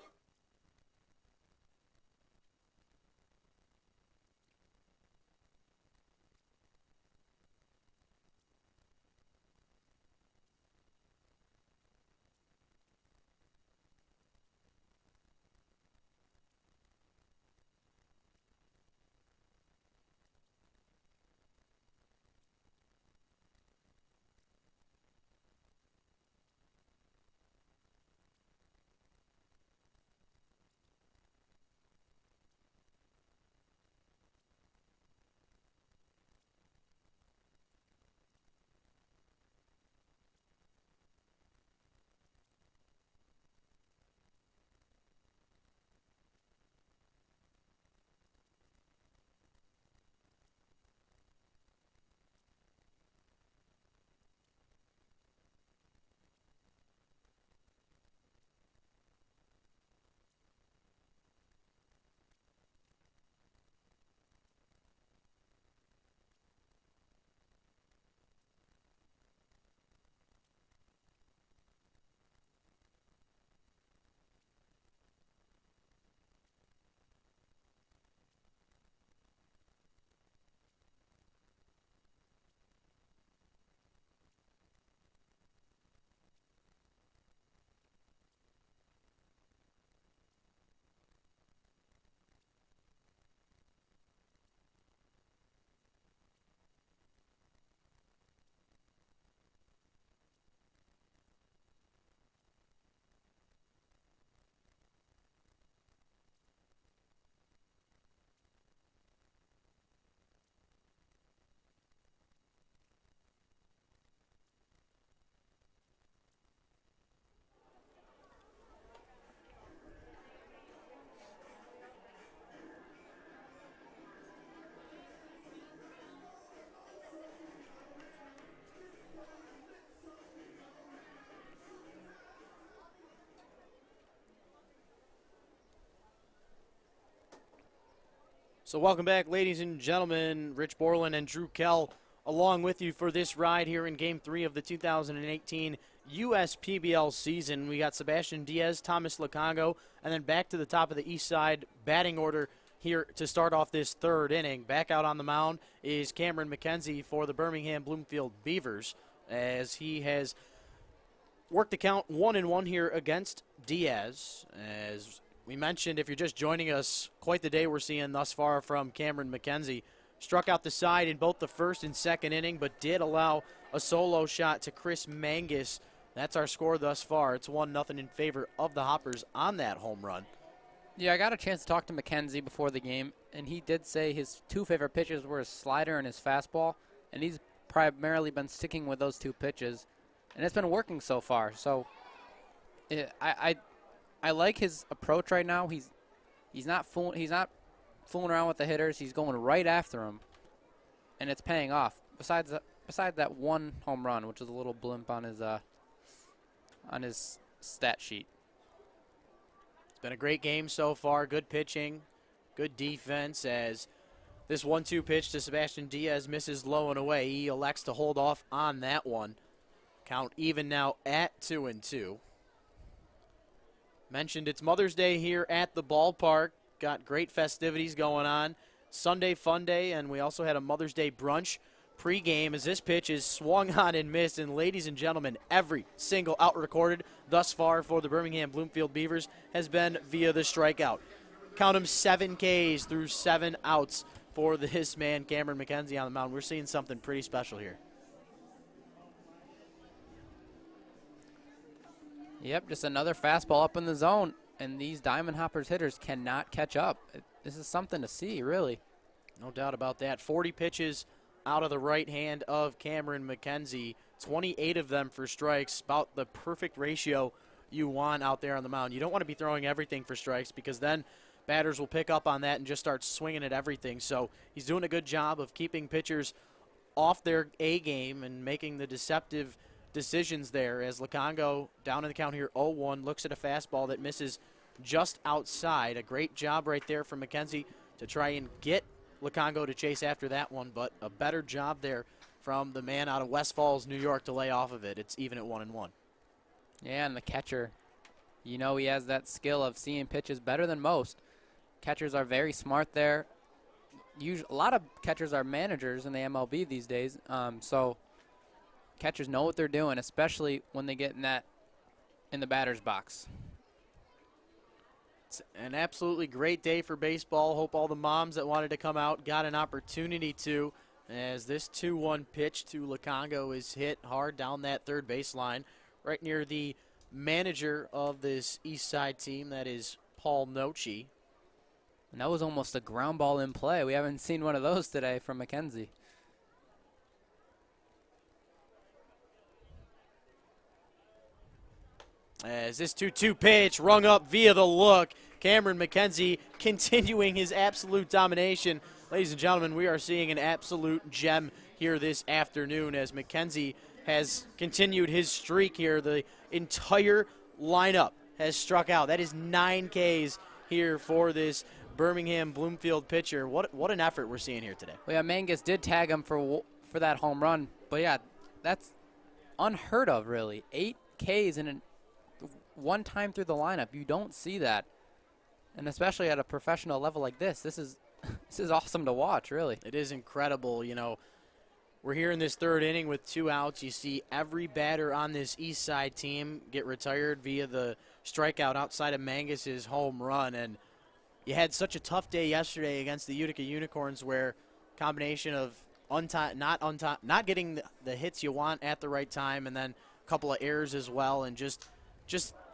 So welcome back, ladies and gentlemen. Rich Borland and Drew Kell along with you for this ride here in Game 3 of the 2018 USPBL season. We got Sebastian Diaz, Thomas Lukongo, and then back to the top of the Eastside batting order here to start off this third inning. Back out on the mound is Cameron McKenzie for the Birmingham Bloomfield Beavers, as he has worked the count 1-1 here against Diaz. As we mentioned, if you're just joining us, quite the day we're seeing thus far from Cameron McKenzie. Struck out the side in both the first and second inning, but did allow a solo shot to Chris Mangus That's our score thus far. It's 1-0 in favor of the Hoppers on that home run. Yeah, I got a chance to talk to McKenzie before the game, and he did say his two favorite pitches were his slider and his fastball, and he's primarily been sticking with those two pitches, and it's been working so far. So I like his approach right now. He's not fooling around with the hitters. He's going right after them, and it's paying off. Besides that one home run, which is a little blimp on his stat sheet. It's been a great game so far. Good pitching, good defense as this 1-2 pitch to Sebastian Diaz misses low and away. He elects to hold off on that one. Count even now at 2-2. Mentioned it's Mother's Day here at the ballpark. Got great festivities going on. Sunday fun day, and we also had a Mother's Day brunch pregame as this pitch is swung on and missed. And ladies and gentlemen, every single out recorded thus far for the Birmingham Bloomfield Beavers has been via the strikeout. Count them 7 Ks through 7 outs for this man, Cameron McKenzie, on the mound. We're seeing something pretty special here. Yep, just another fastball up in the zone, and these Diamond Hoppers hitters cannot catch up. This is something to see, really. No doubt about that. 40 pitches out of the right hand of Cameron McKenzie. 28 of them for strikes, about the perfect ratio you want out there on the mound. You don't want to be throwing everything for strikes because then batters will pick up on that and just start swinging at everything. So he's doing a good job of keeping pitchers off their A game and making the deceptive decisions there as Lukongo down in the count here 0-1 looks at a fastball that misses just outside. A great job right there from McKenzie to try and get Lukongo to chase after that one, but a better job there from the man out of West Falls, New York to lay off of it. It's even at 1-1. Yeah, and the catcher, you know, he has that skill of seeing pitches better than most. Catchers are very smart there. A lot of catchers are managers in the MLB these days, so catchers know what they're doing, especially when they get in the batter's box. It's an absolutely great day for baseball. Hope all the moms that wanted to come out got an opportunity to, as this 2-1 pitch to Lukongo is hit hard down that third baseline, right near the manager of this Eastside team, that is Paul Nochi. And that was almost a ground ball in play. We haven't seen one of those today from McKenzie. As this 2-2 pitch rung up via the look, Cameron McKenzie continuing his absolute domination. Ladies and gentlemen, we are seeing an absolute gem here this afternoon as McKenzie has continued his streak here. The entire lineup has struck out. That is 9 Ks here for this Birmingham Bloomfield pitcher. What an effort we're seeing here today. Well, yeah, Mangus did tag him for that home run. But, yeah, that's unheard of, really. 8 Ks in one time through the lineup. You don't see that. And especially at a professional level like this, this is awesome to watch, really. It is incredible. You know, we're here in this third inning with 2 outs. You see every batter on this East Side team get retired via the strikeout outside of Mangus's home run. And you had such a tough day yesterday against the Utica Unicorns where combination of not getting the hits you want at the right time and then a couple of errors as well, and just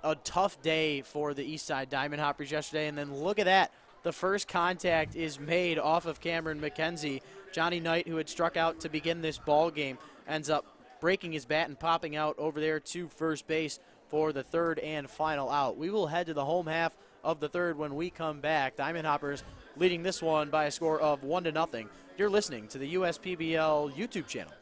a tough day for the Eastside Diamond Hoppers yesterday. And then look at that. The first contact is made off of Cameron McKenzie. Johnny Knight, who had struck out to begin this ball game, ends up breaking his bat and popping out over there to first base for the third and final out. We will head to the home half of the third when we come back. Diamond Hoppers leading this one by a score of 1-0. You're listening to the USPBL YouTube channel.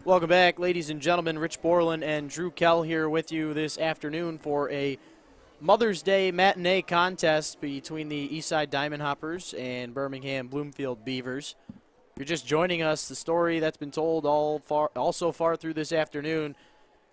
Welcome back, ladies and gentlemen. Rich Borland and Drew Kell here with you this afternoon for a Mother's Day matinee contest between the Eastside Diamond Hoppers and Birmingham Bloomfield Beavers. If you're just joining us, the story that's been told all so far through this afternoon,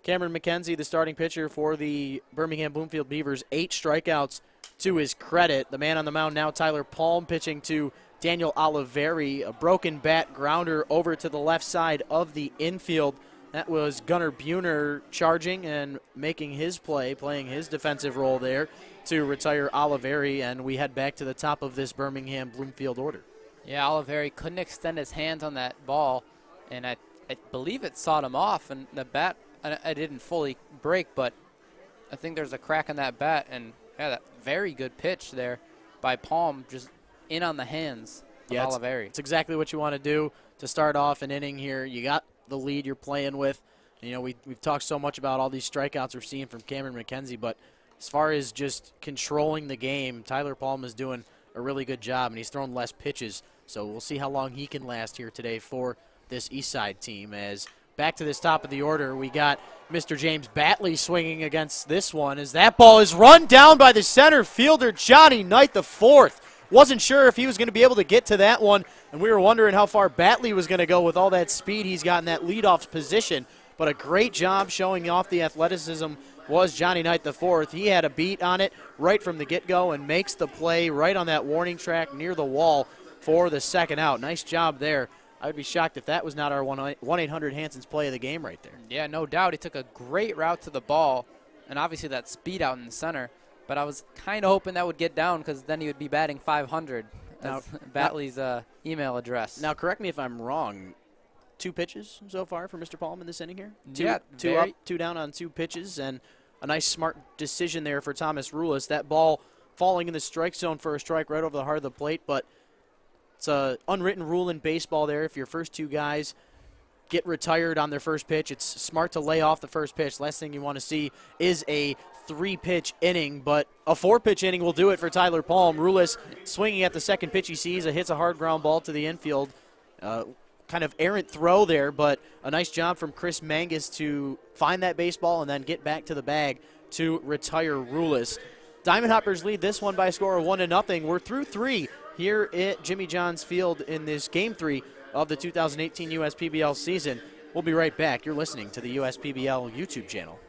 Cameron McKenzie, the starting pitcher for the Birmingham Bloomfield Beavers, 8 strikeouts to his credit. The man on the mound now, Tyler Palm, pitching to Daniel Oliveri, a broken bat grounder over to the left side of the infield. That was Gunnar Buhner charging and making his play, playing his defensive role there to retire Oliveri, and we head back to the top of this Birmingham Bloomfield order. Yeah, Oliveri couldn't extend his hands on that ball, and I believe it sawed him off, and the bat, I didn't fully break, but I think there's a crack in that bat, and yeah, that very good pitch there by Palm, just in on the hands of Oliveri. It's exactly what you want to do to start off an inning here. You got the lead you're playing with. You know, we've talked so much about all these strikeouts we're seeing from Cameron McKenzie, but as far as just controlling the game, Tyler Palm is doing a really good job, and he's thrown less pitches, so we'll see how long he can last here today for this Eastside team. As back to this top of the order, we got Mr. James Batley swinging against this one as that ball is run down by the center fielder, Johnny Knight IV. Wasn't sure if he was going to be able to get to that one, and we were wondering how far Batley was going to go with all that speed he's got in that leadoff position. But a great job showing off the athleticism was Johnny Knight IV. He had a beat on it right from the get-go and makes the play right on that warning track near the wall for the second out. Nice job there. I would be shocked if that was not our 1-800-Hanson's play of the game right there. Yeah, no doubt. He took a great route to the ball, and obviously that speed out in the center. But I was kind of hoping that would get down because then he would be batting 500. That's Batley's email address. Now, correct me if I'm wrong. 2 pitches so far for Mr. Palm in this inning here? Two up, 2 down on 2 pitches, and a nice smart decision there for Thomas Rulis. That ball falling in the strike zone for a strike right over the heart of the plate, but it's an unwritten rule in baseball there. If your first 2 guys get retired on their first pitch, it's smart to lay off the first pitch. Last thing you want to see is a 3-pitch inning, but a 4-pitch inning will do it for Tyler Palm. Rulis swinging at the second pitch he sees, hits a hard ground ball to the infield. Kind of errant throw there, but a nice job from Chris Mangus to find that baseball and then get back to the bag to retire Rulis. Diamond Hoppers lead this one by a score of 1-0. We're through 3 here at Jimmy John's Field in this Game 3 of the 2018 USPBL season. We'll be right back. You're listening to the USPBL YouTube channel.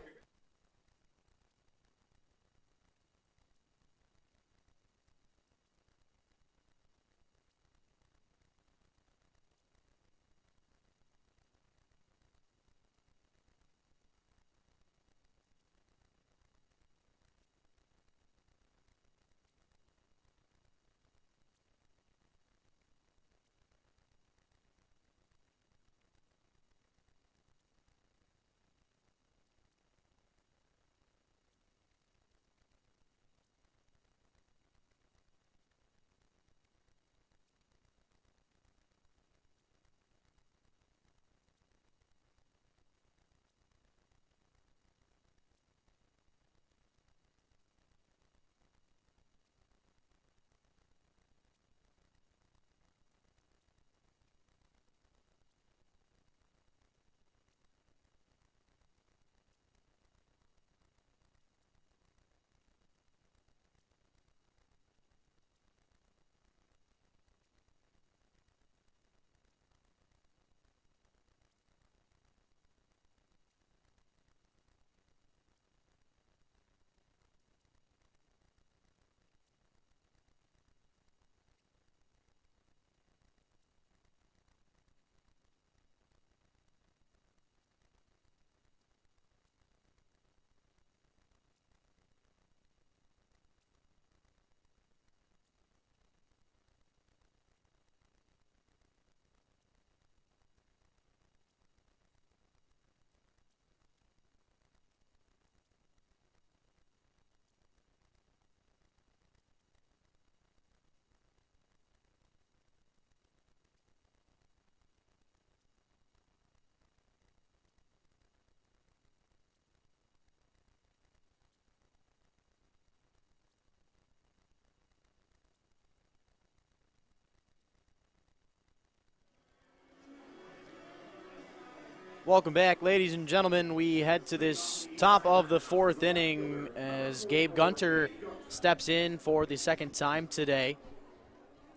Welcome back, ladies and gentlemen. We head to this top of the fourth inning as Gabe Gunter steps in for the second time today.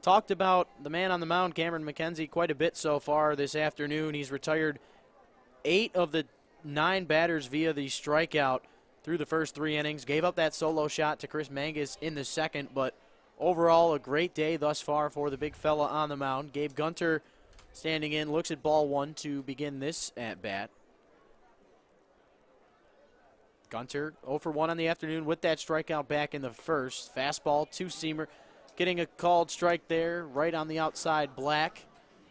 Talked about the man on the mound, Cameron McKenzie, quite a bit so far this afternoon. He's retired 8 of the 9 batters via the strikeout through the first 3 innings. Gave up that solo shot to Chris Mangus in the second, but overall a great day thus far for the big fella on the mound. Gabe Gunter standing in, looks at ball 1 to begin this at-bat. Gunter 0 for 1 on the afternoon with that strikeout back in the first. Fastball, 2-seamer, getting a called strike there right on the outside black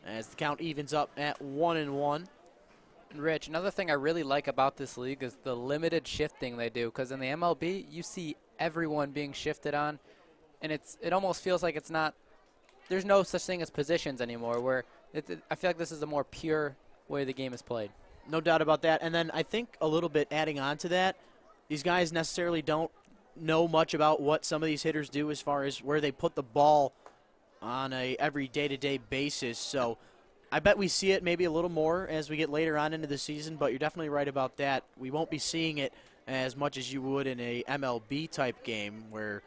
as the count evens up at 1-1. And Rich, another thing I really like about this league is the limited shifting they do, because in the MLB, you see everyone being shifted on, and it almost feels like it's not, there's no such thing as positions anymore, where I feel like this is a more pure way the game is played. No doubt about that. And then I think a little bit adding on to that, these guys necessarily don't know much about what some of these hitters do as far as where they put the ball on a every day-to-day basis. So I bet we see it maybe a little more as we get later on into the season, but you're definitely right about that. We won't be seeing it as much as you would in a MLB-type game where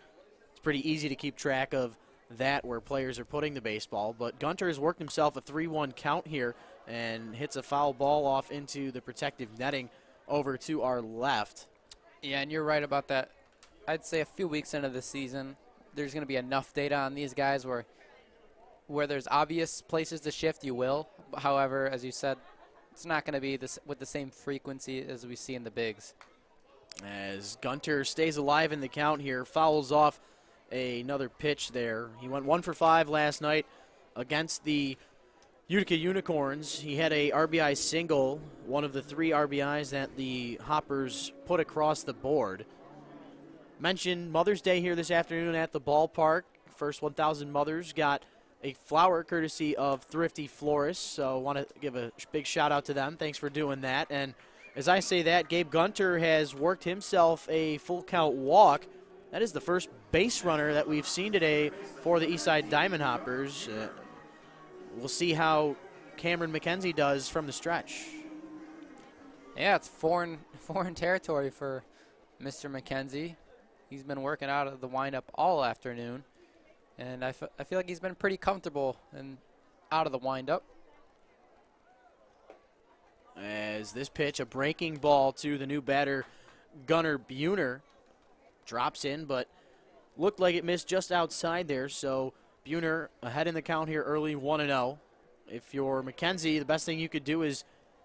it's pretty easy to keep track of that where players are putting the baseball. But Gunter has worked himself a 3-1 count here and hits a foul ball off into the protective netting over to our left. Yeah, and you're right about that. I'd say a few weeks into the season, there's going to be enough data on these guys where there's obvious places to shift, you will. However, as you said, it's not going to be with the same frequency as we see in the bigs. As Gunter stays alive in the count here, fouls off another pitch there. He went 1 for 5 last night against the Utica Unicorns. He had a RBI single, one of the 3 RBIs that the Hoppers put across the board. Mentioned Mother's Day here this afternoon at the ballpark. First 1,000 mothers got a flower courtesy of Thrifty Florists, so want to give a big shout out to them. Thanks for doing that. And as I say that, Gabe Gunter has worked himself a full count walk. That is the first base runner that we've seen today for the Eastside Diamond Hoppers. We'll see how Cameron McKenzie does from the stretch. Yeah, it's foreign territory for Mr. McKenzie. He's been working out of the windup all afternoon, and I feel like he's been pretty comfortable and out of the windup. As this pitch, a breaking ball to the new batter, Gunnar Buhner, drops in, but looked like it missed just outside there, so Buhner ahead in the count here early, 1-0. If you're McKenzie, the best thing you could do is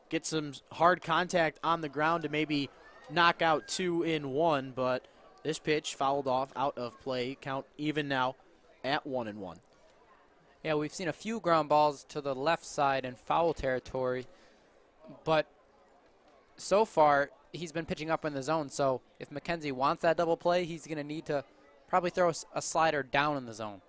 get some hard contact on the ground to maybe knock out 2 in 1, but this pitch fouled off out of play. Count even now at 1-1. Yeah, we've seen a few ground balls to the left side in foul territory, but so far he's been pitching up in the zone, so if McKenzie wants that double play, he's going to need to probably throw a slider down in the zone.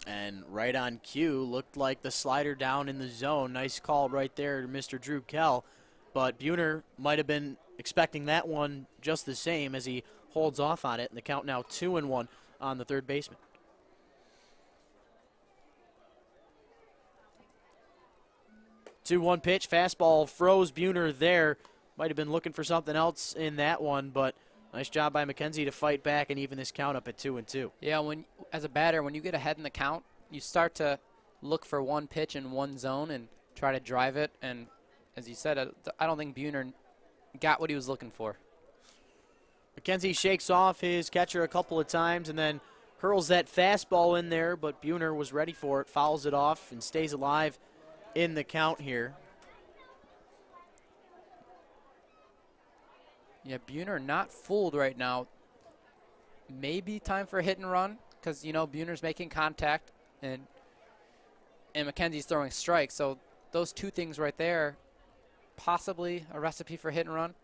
And right on cue, looked like the slider down in the zone. Nice call right there to Mr. Drew Kell. But Buhner might have been expecting that one just the same as he holds off on it. And the count now 2-1 on the third baseman. 2-1 pitch, fastball froze Buhner there. Might have been looking for something else in that one, but nice job by McKenzie to fight back and even this count up at 2-2. Yeah, as a batter, when you get ahead in the count, you start to look for one pitch in one zone and try to drive it. And as you said, I don't think Buhner got what he was looking for. McKenzie shakes off his catcher a couple of times and then hurls that fastball in there, but Buhner was ready for it, fouls it off, and stays alive in the count here. Yeah, Buhner not fooled right now. Maybe time for a hit and run because, you know, Buhner's making contact and McKenzie's throwing strikes. So those two things right there, possibly a recipe for hit and run.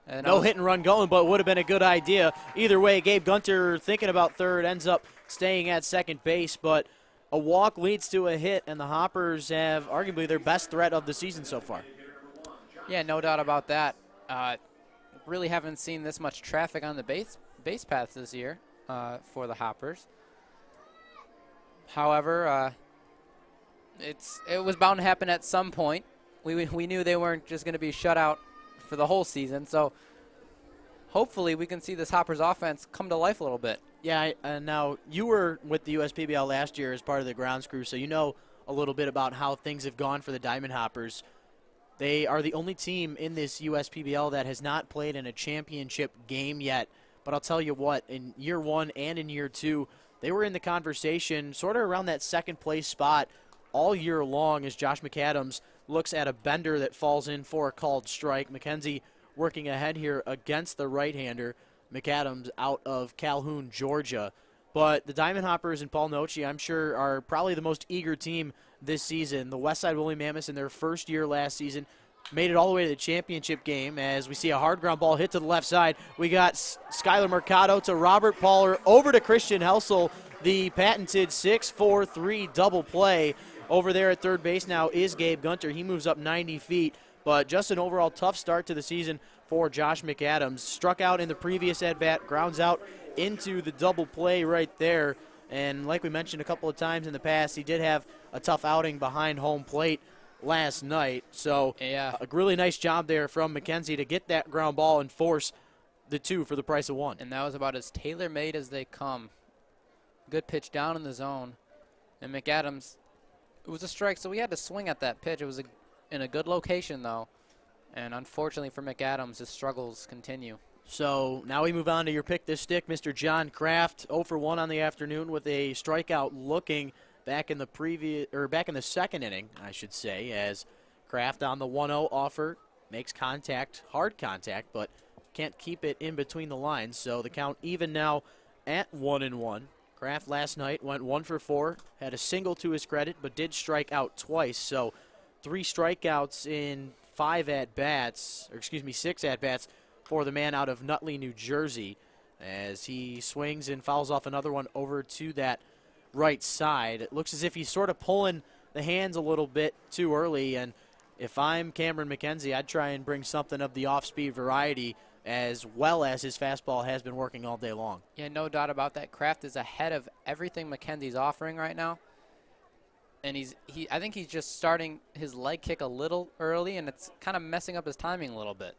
And no hit and run going, but would have been a good idea. Either way, Gabe Gunter thinking about third, ends up staying at second base, but a walk leads to a hit, and the Hoppers have arguably their best threat of the season so far. Yeah, no doubt about that. Really haven't seen this much traffic on the base paths this year for the Hoppers. However, it was bound to happen at some point, we knew they weren't just going to be shut out for the whole season. So hopefully we can see this Hoppers offense come to life a little bit. Yeah, now you were with the USPBL last year as part of the grounds crew, so you know a little bit about how things have gone for the Diamond Hoppers. They are the only team in this USPBL that has not played in a championship game yet. But I'll tell you what, in year one and in year two, they were in the conversation sort of around that second place spot all year long as Josh McAdams looks at a bender that falls in for a called strike. McKenzie working ahead here against the right-hander. McAdams out of Calhoun, Georgia. But the Diamond Hoppers and Paul Noce, I'm sure, are probably the most eager team this season. The Westside Woolly Mammoths in their first year last season made it all the way to the championship game as we see a hard ground ball hit to the left side. We got Skylar Mercado to Robert Paller over to Christian Helsel, the patented 6-4-3 double play. Over there at third base now is Gabe Gunter. He moves up 90 feet, but just an overall tough start to the season for Josh McAdams. Struck out in the previous at-bat, grounds out into the double play right there. And like we mentioned a couple of times in the past, he did have a tough outing behind home plate last night. So yeah, a really nice job there from McKenzie to get that ground ball and force the two for the price of one. And that was about as tailor-made as they come. Good pitch down in the zone. And McAdams, it was a strike, so we had to swing at that pitch. It was in a good location, though. And unfortunately for McAdams, his struggles continue. So now we move on to your pick this stick, Mr. John Kraft, 0 for 1 on the afternoon with a strikeout looking back in the second inning, I should say, as Kraft on the 1-0 offer makes contact, hard contact, but can't keep it in between the lines. So the count even now at 1-1. Kraft last night went 1 for 4, had a single to his credit, but did strike out twice. So 3 strikeouts in 6 at-bats for the man out of Nutley, New Jersey, as he swings and fouls off another one over to that right side. It looks as if he's sort of pulling the hands a little bit too early, and if I'm Cameron McKenzie, I'd try and bring something of the off-speed variety as well as his fastball has been working all day long. Yeah, no doubt about that. Kraft is ahead of everything McKenzie's offering right now. And I think he's just starting his leg kick a little early, and it's kind of messing up his timing a little bit.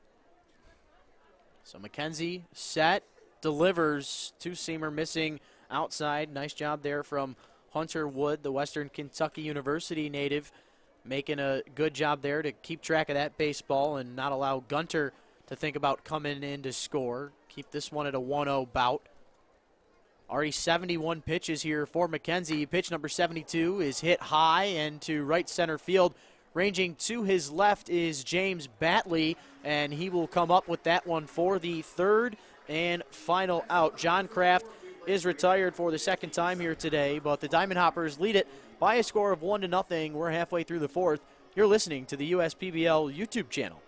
So McKenzie set, delivers, two-seamer missing outside. Nice job there from Hunter Wood, the Western Kentucky University native, making a good job there to keep track of that baseball and not allow Gunter to think about coming in to score. Keep this one at a 1-0 bout. Already 71 pitches here for McKenzie. Pitch number 72 is hit high and to right center field. Ranging to his left is James Batley, and he will come up with that one for the third and final out. John Kraft is retired for the second time here today, but the Diamond Hoppers lead it by a score of 1-0. We're halfway through the fourth. You're listening to the USPBL YouTube channel.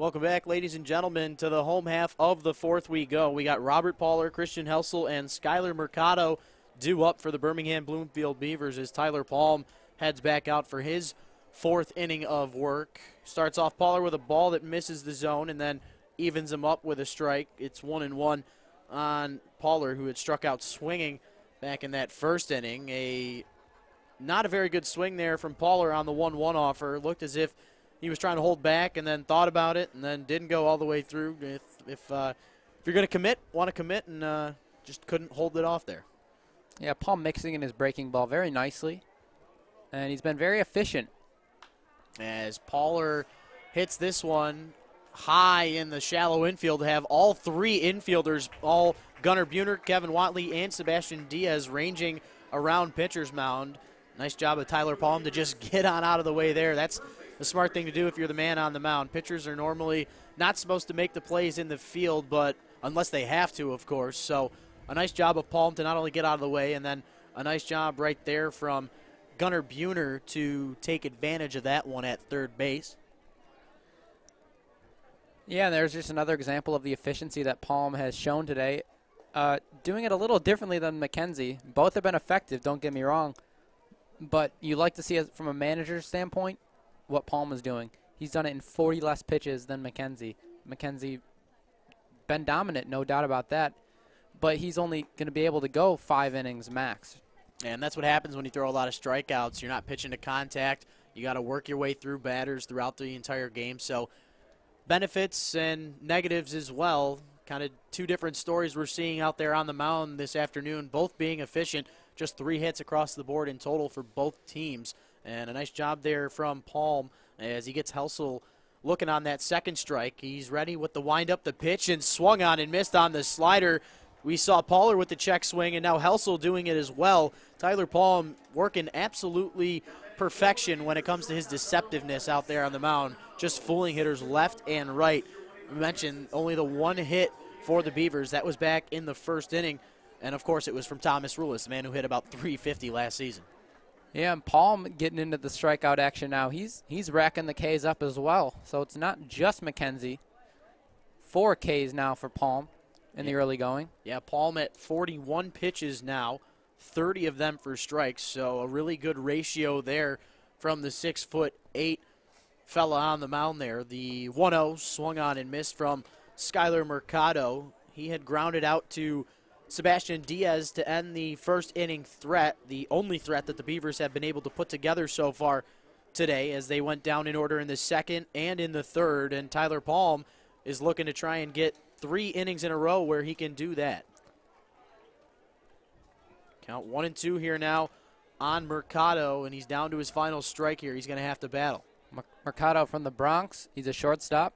Welcome back, ladies and gentlemen, to the home half of the fourth we go. We got Robert Poller, Christian Helsel, and Skylar Mercado due up for the Birmingham Bloomfield Beavers as Tyler Palm heads back out for his fourth inning of work. Starts off Poller with a ball that misses the zone and then evens him up with a strike. It's 1-1 on Poller, who had struck out swinging back in that first inning. Not a very good swing there from Poller on the 1-1 offer. Looked as if he was trying to hold back and then thought about it and then didn't go all the way through. If you're going to commit, want to commit, and just couldn't hold it off there. Yeah, Palm mixing in his breaking ball very nicely, and he's been very efficient. As Poller hits this one high in the shallow infield to have all three infielders, all Gunnar Buhner, Kevin Watley, and Sebastian Diaz ranging around pitcher's mound. Nice job of Tyler Palm to just get on out of the way there. That's the smart thing to do if you're the man on the mound. Pitchers are normally not supposed to make the plays in the field, but unless they have to, of course. So a nice job of Palm to not only get out of the way, and then a nice job right there from Gunnar Buhner to take advantage of that one at third base. Yeah, there's just another example of the efficiency that Palm has shown today. Doing it a little differently than McKenzie. Both have been effective, don't get me wrong. But you like to see it from a manager's standpoint what Palm is doing. He's done it in 40 less pitches than McKenzie. McKenzie been dominant, no doubt about that. But he's only going to be able to go 5 innings max. And that's what happens when you throw a lot of strikeouts. You're not pitching to contact. You got to work your way through batters throughout the entire game. So benefits and negatives as well. Kind of two different stories we're seeing out there on the mound this afternoon, both being efficient. Just 3 hits across the board in total for both teams. And a nice job there from Palm as he gets Helsel looking on that second strike. He's ready with the windup, the pitch, and swung on and missed on the slider. We saw Poller with the check swing, and now Helsel doing it as well. Tyler Palm working absolutely perfection when it comes to his deceptiveness out there on the mound, just fooling hitters left and right. We mentioned only the 1 hit for the Beavers. That was back in the first inning. And, of course, it was from Thomas Rulis, the man who hit about .350 last season. Yeah, and Palm getting into the strikeout action now. He's racking the Ks up as well. So it's not just McKenzie. 4 Ks now for Palm in the early going. Yeah, Palm at 41 pitches now, 30 of them for strikes. So a really good ratio there from the 6'8" fella on the mound there. The 1-0 swung on and missed from Skylar Mercado. He had grounded out to Sebastian Diaz to end the first inning threat, the only threat that the Beavers have been able to put together so far today, as they went down in order in the second and in the third. And Tyler Palm is looking to try and get 3 innings in a row where he can do that. Count 1-2 here now on Mercado, and he's down to his final strike here. He's going to have to battle. Mercado from the Bronx. He's a shortstop.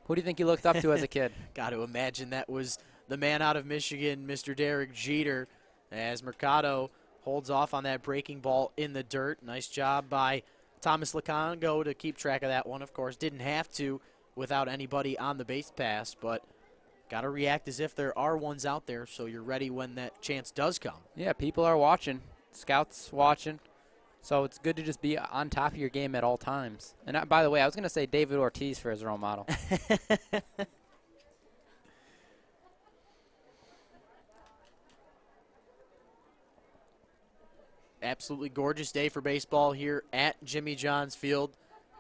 Who do you think you looked up to as a kid? Got to imagine that was the man out of Michigan, Mr. Derek Jeter, as Mercado holds off on that breaking ball in the dirt. Nice job by Thomas Lacongo to keep track of that one. Of course, didn't have to without anybody on the base pass, but got to react as if there are ones out there so you're ready when that chance does come. Yeah, people are watching. Scouts watching. So it's good to just be on top of your game at all times. And by the way, I was going to say David Ortiz for his role model. Absolutely gorgeous day for baseball here at Jimmy John's Field.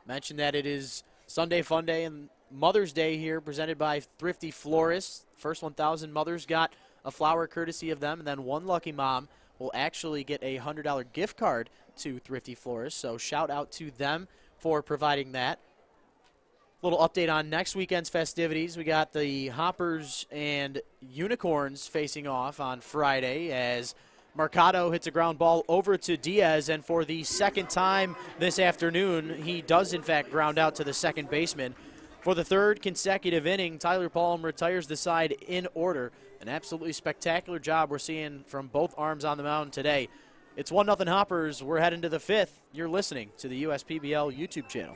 Mentioned that it is Sunday Fun Day and Mother's Day here, presented by Thrifty Florists. First 1,000 mothers got a flower courtesy of them, and then one lucky mom will actually get a $100 gift card to Thrifty Florists. So shout out to them for providing that. Little update on next weekend's festivities. We got the Hoppers and Unicorns facing off on Friday as Mercado hits a ground ball over to Diaz, and for the second time this afternoon, he does in fact ground out to the second baseman. For the third consecutive inning, Tyler Palm retires the side in order. An absolutely spectacular job we're seeing from both arms on the mound today. It's 1-0 Hoppers. We're heading to the fifth. You're listening to the USPBL YouTube channel.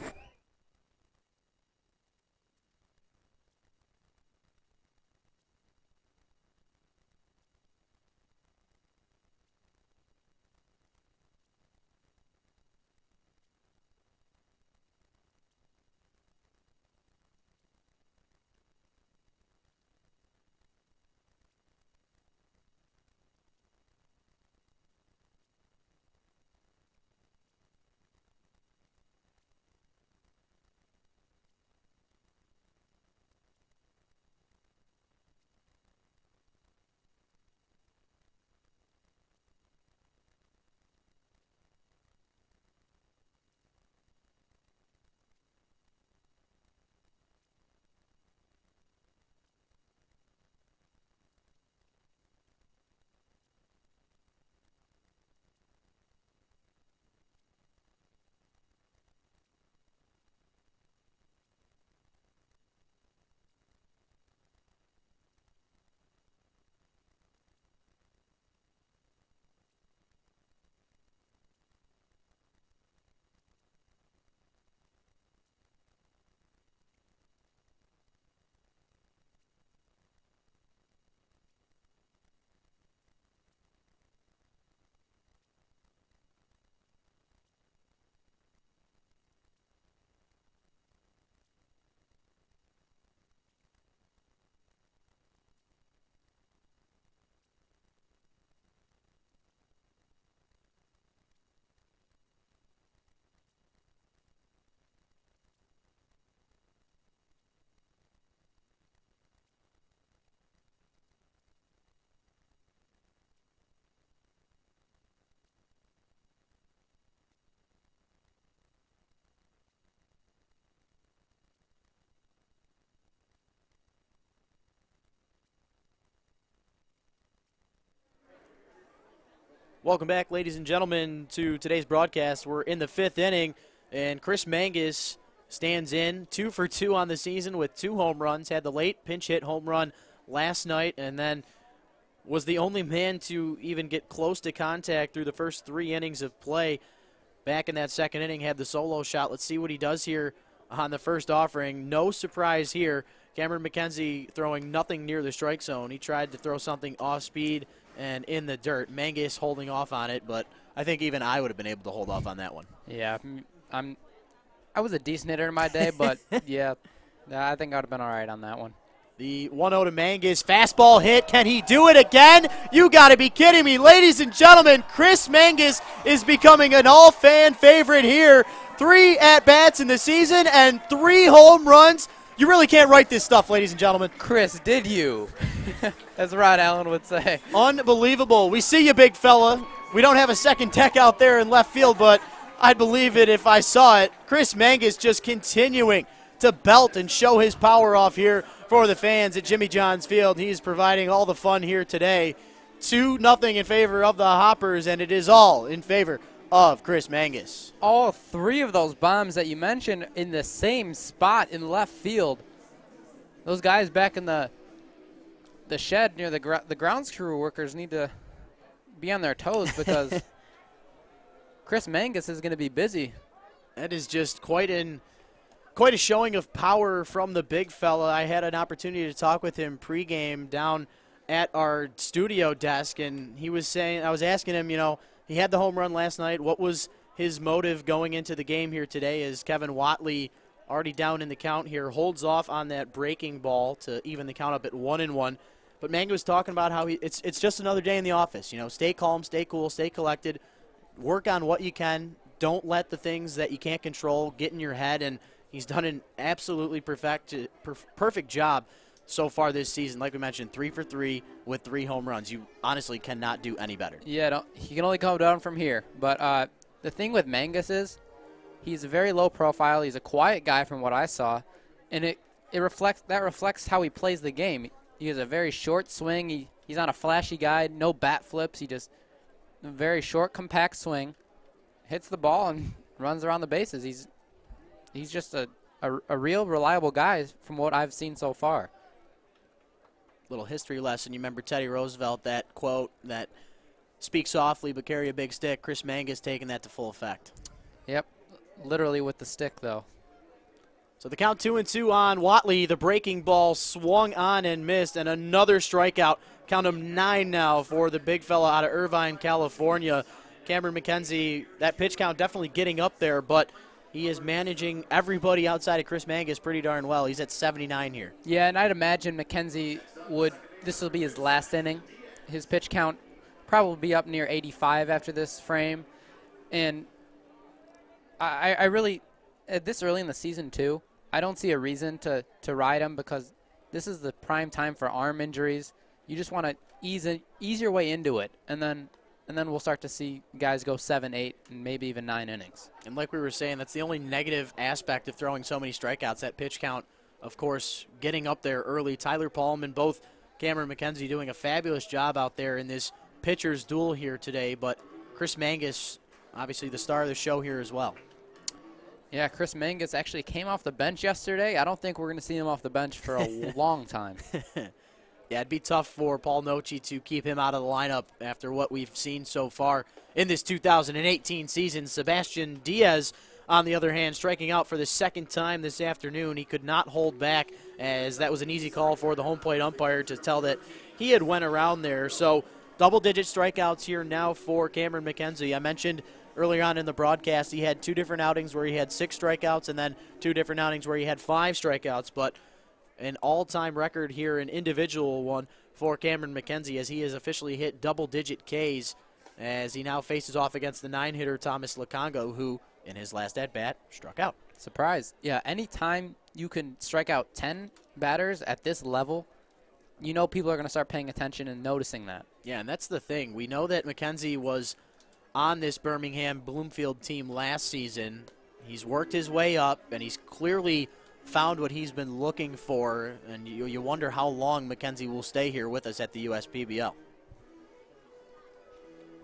Welcome back, ladies and gentlemen, to today's broadcast. We're in the 5th inning, and Chris Mangus stands in 2 for 2 on the season with 2 home runs. Had the late pinch hit home run last night, and then was the only man to even get close to contact through the first 3 innings of play. Back in that 2nd inning, had the solo shot. Let's see what he does here on the first offering. No surprise here. Cameron McKenzie throwing nothing near the strike zone. He tried to throw something off speed and in the dirt. Mangus holding off on it, but I think even I would have been able to hold off on that one. Yeah, I was a decent hitter in my day, but yeah, I think I would have been all right on that one. The 1-0 to Mangus. Fastball hit. Can he do it again? You got to be kidding me. Ladies and gentlemen, Chris Mangus is becoming an all-fan favorite here. 3 at-bats in the season and 3 home runs. You really can't write this stuff, ladies and gentlemen. Chris, did you? As Rod Allen would say. Unbelievable. We see you, big fella. We don't have a second deck out there in left field, but I'd believe it if I saw it. Chris Mangus just continuing to belt and show his power off here for the fans at Jimmy John's Field. He's providing all the fun here today. 2-0 in favor of the Hoppers, and it is all in favor of Chris Mangus. All 3 of those bombs that you mentioned in the same spot in left field. Those guys back in the shed near the grounds crew workers need to be on their toes because Chris Mangus is going to be busy. That is just quite a showing of power from the big fella. I had an opportunity to talk with him pregame down at our studio desk, and he was saying, I was asking him, you know, he had the home run last night. What was his motive going into the game here today? As Kevin Watley, already down in the count here, holds off on that breaking ball to even the count up at 1-1. But Mangus was talking about how it's just another day in the office. You know, stay calm, stay cool, stay collected, work on what you can. Don't let the things that you can't control get in your head. And he's done an absolutely perfect job so far this season. Like we mentioned, 3 for 3 with 3 home runs. You honestly cannot do any better. Yeah, he can only come down from here. But the thing with Mangus is he's a very low profile. He's a quiet guy from what I saw, and it reflects how he plays the game. He has a very short swing. He's not a flashy guy. No bat flips. He just a very short, compact swing, hits the ball and runs around the bases. He's just a real reliable guy from what I've seen so far. Little history lesson. You remember Teddy Roosevelt, that quote that speak softly but carry a big stick. Chris Mangus taking that to full effect. Yep, literally with the stick though. So the count 2-2 on Watley. The breaking ball swung on and missed, and another strikeout. Count him 9 now for the big fella out of Irvine, California. Cameron McKenzie, that pitch count definitely getting up there, but he is managing everybody outside of Chris Mangus pretty darn well. He's at 79 here. Yeah, and I'd imagine McKenzie this will be his last inning. His pitch count probably be up near 85 after this frame. And I really, at this early in the season too, I don't see a reason to ride him because this is the prime time for arm injuries. You just want to ease your way into it, and then we'll start to see guys go 7, 8, and maybe even 9 innings. And like we were saying, that's the only negative aspect of throwing so many strikeouts, that pitch count, of course, getting up there early. Tyler Palm and both Cameron McKenzie doing a fabulous job out there in this pitcher's duel here today, but Chris Mangus, obviously the star of the show here as well. Yeah, Chris Mangus actually came off the bench yesterday. I don't think we're going to see him off the bench for a long time. Yeah, it'd be tough for Paul Noce to keep him out of the lineup after what we've seen so far in this 2018 season. Sebastian Diaz, on the other hand, striking out for the 2nd time this afternoon. He could not hold back, as that was an easy call for the home plate umpire to tell that he had went around there. So double-digit strikeouts here now for Cameron McKenzie. I mentioned earlier on in the broadcast he had 2 different outings where he had 6 strikeouts and then 2 different outings where he had 5 strikeouts, but an all-time record here, an individual one for Cameron McKenzie, as he has officially hit double-digit Ks as he now faces off against the 9-hitter Thomas Lukongo, who in his last at-bat struck out. Surprise. Yeah, anytime you can strike out 10 batters at this level, you know people are going to start paying attention and noticing that. Yeah, and that's the thing. We know that McKenzie was on this Birmingham Bloomfield team last season. He's worked his way up, and he's clearly found what he's been looking for, and you wonder how long McKenzie will stay here with us at the USPBL.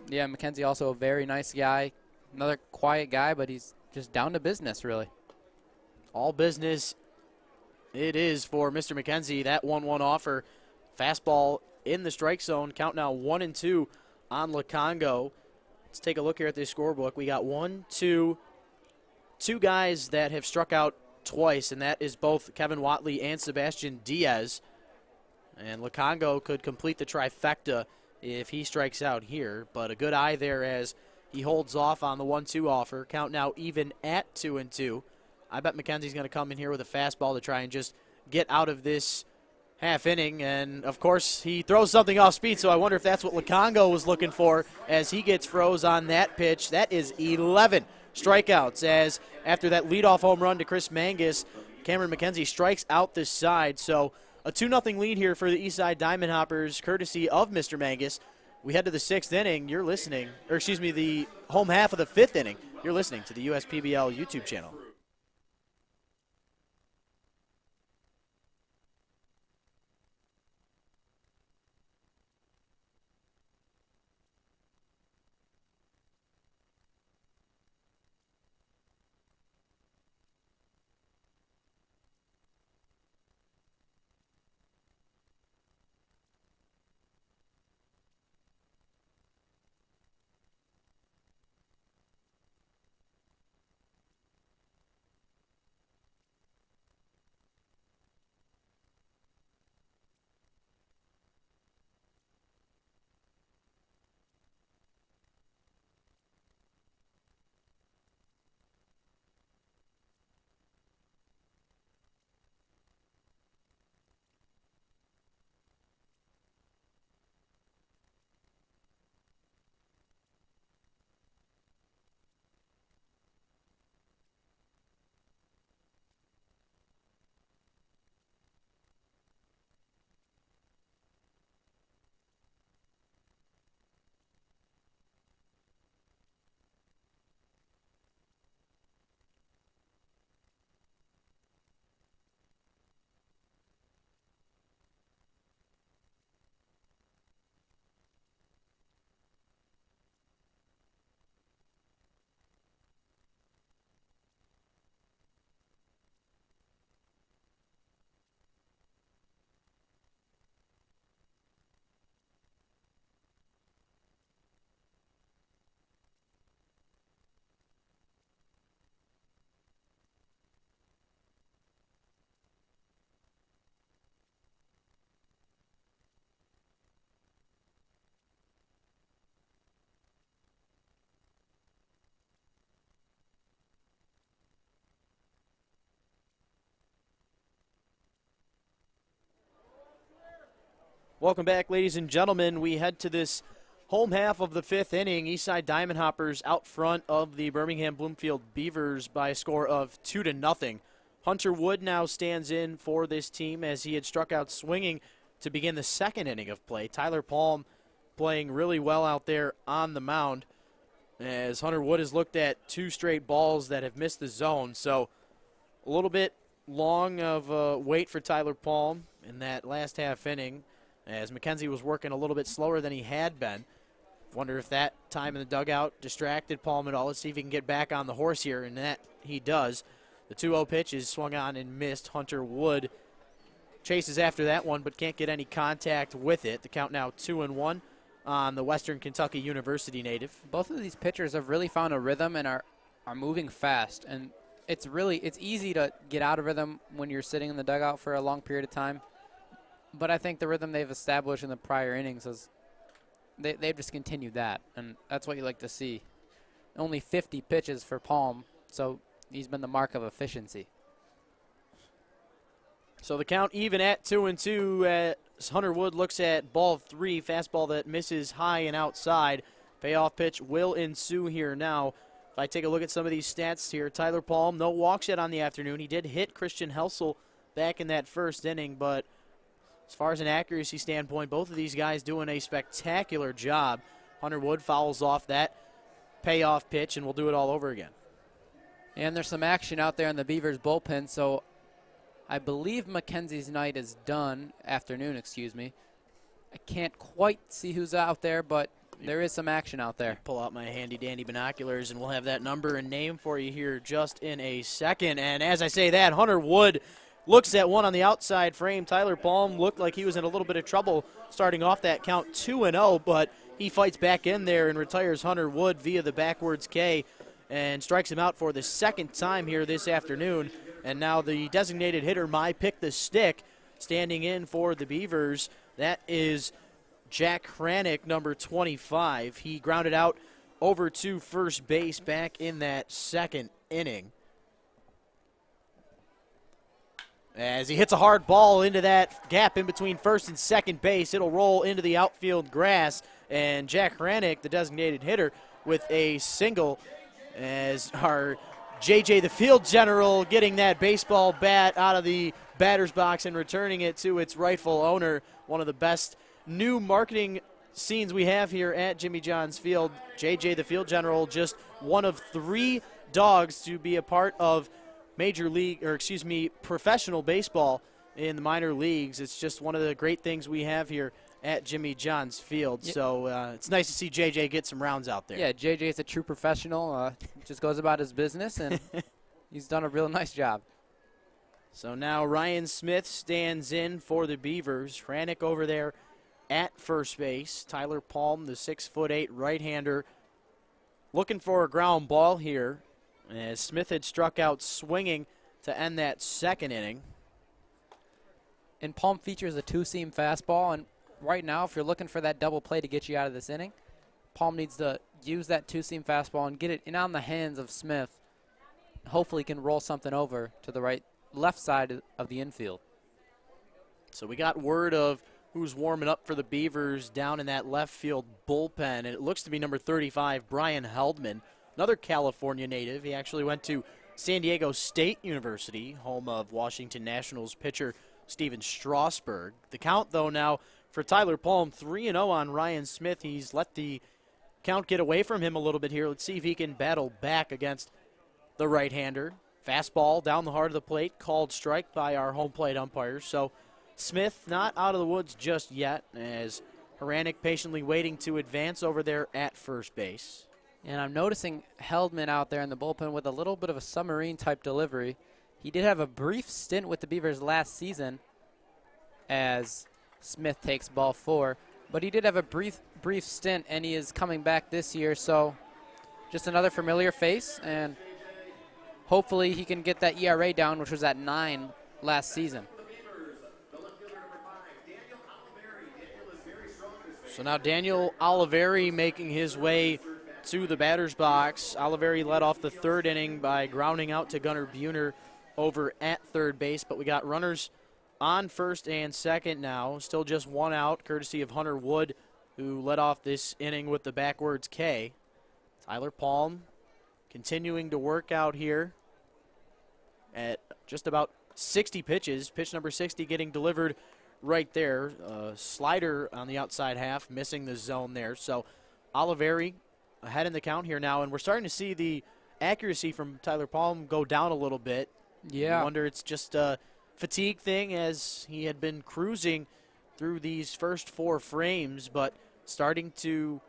Yeah, McKenzie also a very nice guy. Another quiet guy, but he's just down to business, really. All business it is for Mr. McKenzie. That 1-1 offer. Fastball in the strike zone. Count now 1-2 on Lukongo. Let's take a look here at this scorebook. We got two guys that have struck out twice, and that is both Kevin Watley and Sebastian Diaz. And Lukongo could complete the trifecta if he strikes out here, but a good eye there as he holds off on the 1-2 offer. Count now even at 2-2. I bet McKenzie's going to come in here with a fastball to try and just get out of this half inning, and of course he throws something off speed, so I wonder if that's what Lukongo was looking for as he gets froze on that pitch. That is 11 strikeouts, as after that leadoff home run to Chris Mangus, Cameron McKenzie strikes out this side. So a 2-0 lead here for the Eastside Diamond Hoppers, courtesy of Mr. Mangus. We head to the 6th inning. You're listening, or excuse me, the home half of the 5th inning. You're listening to the USPBL YouTube channel. Welcome back, ladies and gentlemen. We head to this home half of the 5th inning. Eastside Diamond Hoppers out front of the Birmingham Bloomfield Beavers by a score of 2-0. Hunter Wood now stands in for this team as he had struck out swinging to begin the 2nd inning of play. Tyler Palm playing really well out there on the mound as Hunter Wood has looked at 2 straight balls that have missed the zone. So a little bit long of a wait for Tyler Palm in that last half inning, as McKenzie was working a little bit slower than he had been. Wonder if that time in the dugout distracted Palm at all. Let's see if he can get back on the horse here, and that he does. The 2-0 pitch is swung on and missed. Hunter Wood chases after that one, but can't get any contact with it. The count now 2-1 on the Western Kentucky University native. Both of these pitchers have really found a rhythm and are moving fast, and it's easy to get out of rhythm when you're sitting in the dugout for a long period of time. But I think the rhythm they've established in the prior innings is they've just continued that, and that's what you like to see. Only 50 pitches for Palm, so he's been the mark of efficiency. So the count even at 2-2 as Hunter Wood looks at ball 3, fastball that misses high and outside. Payoff pitch will ensue here now. If I take a look at some of these stats here, Tyler Palm, no walks yet on the afternoon. He did hit Christian Helsel back in that 1st inning, but as far as an accuracy standpoint, both of these guys doing a spectacular job. Hunter Wood fouls off that payoff pitch, and we'll do it all over again. And there's some action out there in the Beavers bullpen, so I believe McKenzie's night is done, afternoon, excuse me. I can't quite see who's out there, but There is some action out there. Pull out my handy-dandy binoculars, and we'll have that number and name for you here just in a second. And as I say that, Hunter Wood looks at one on the outside frame. Tyler Palm looked like he was in a little bit of trouble starting off that count 2-0, but he fights back in there and retires Hunter Wood via the backwards K and strikes him out for the second time here this afternoon. And now the designated hitter, My Pick the Stick, standing in for the Beavers. That is Jack Hranick, number 25. He grounded out over to first base back in that second inning. As he hits a hard ball into that gap in between first and second base, it'll roll into the outfield grass. And Jack Hranick, the designated hitter, with a single, as our JJ the field general getting that baseball bat out of the batter's box and returning it to its rightful owner. One of the best new marketing scenes we have here at Jimmy John's Field. JJ the field general, just one of 3 dogs to be a part of professional baseball in the minor leagues. It's just one of the great things we have here at Jimmy John's Field. Yep. So it's nice to see JJ get some rounds out there. Yeah, JJ is a true professional. Just goes about his business, and he's done a real nice job. So now Ryan Smith stands in for the Beavers. Hranick over there at first base. Tyler Palm, the 6'8" right-hander, looking for a ground ball here, as Smith had struck out swinging to end that second inning. And Palm features a 2-seam fastball, and right now, if you're looking for that double play to get you out of this inning, Palm needs to use that 2-seam fastball and get it in on the hands of Smith. Hopefully he can roll something over to the left side of the infield. So we got word of who's warming up for the Beavers down in that left field bullpen, and it looks to be number 35, Brian Heldman, another California native. He actually went to San Diego State University, home of Washington Nationals pitcher Steven Strasburg. The count, though, now for Tyler Palm, 3-0 on Ryan Smith. He's let the count get away from him a little bit here. Let's see if he can battle back against the right-hander. Fastball down the heart of the plate, called strike by our home plate umpires. So Smith not out of the woods just yet, as Hranick patiently waiting to advance over there at first base. And I'm noticing Heldman out there in the bullpen with a little bit of a submarine-type delivery. He did have a brief stint with the Beavers last season as Smith takes ball 4. But he did have a brief stint, and he is coming back this year. So just another familiar face, and hopefully he can get that ERA down, which was at 9 last season. So now Daniel Oliveri making his way to the batter's box. Oliveri led off the third inning by grounding out to Gunnar Buhner over at third base, but we got runners on first and second now. Still just 1 out, courtesy of Hunter Wood, who led off this inning with the backwards K. Tyler Palm continuing to work out here at just about 60 pitches. Pitch number 60 getting delivered right there. Slider on the outside half, missing the zone there. So Oliveri ahead in the count here now, and we're starting to see the accuracy from Tyler Palm go down a little bit. Yeah. I wonder it's just a fatigue thing, as he had been cruising through these first 4 frames, but starting to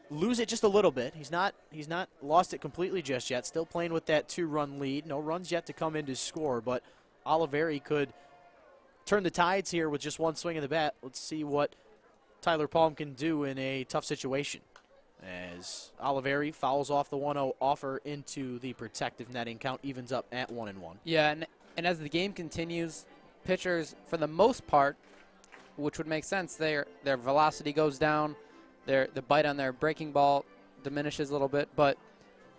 lose it just a little bit. He's not lost it completely just yet. Still playing with that 2-run lead. No runs yet to come in to score, but Oliveri could turn the tides here with just 1 swing of the bat. Let's see what Tyler Palm can do in a tough situation, as Oliveri fouls off the 1-0 offer into the protective netting. Count evens up at 1-1. Yeah, and as the game continues, pitchers, for the most part, which would make sense, their velocity goes down, the bite on their breaking ball diminishes a little bit,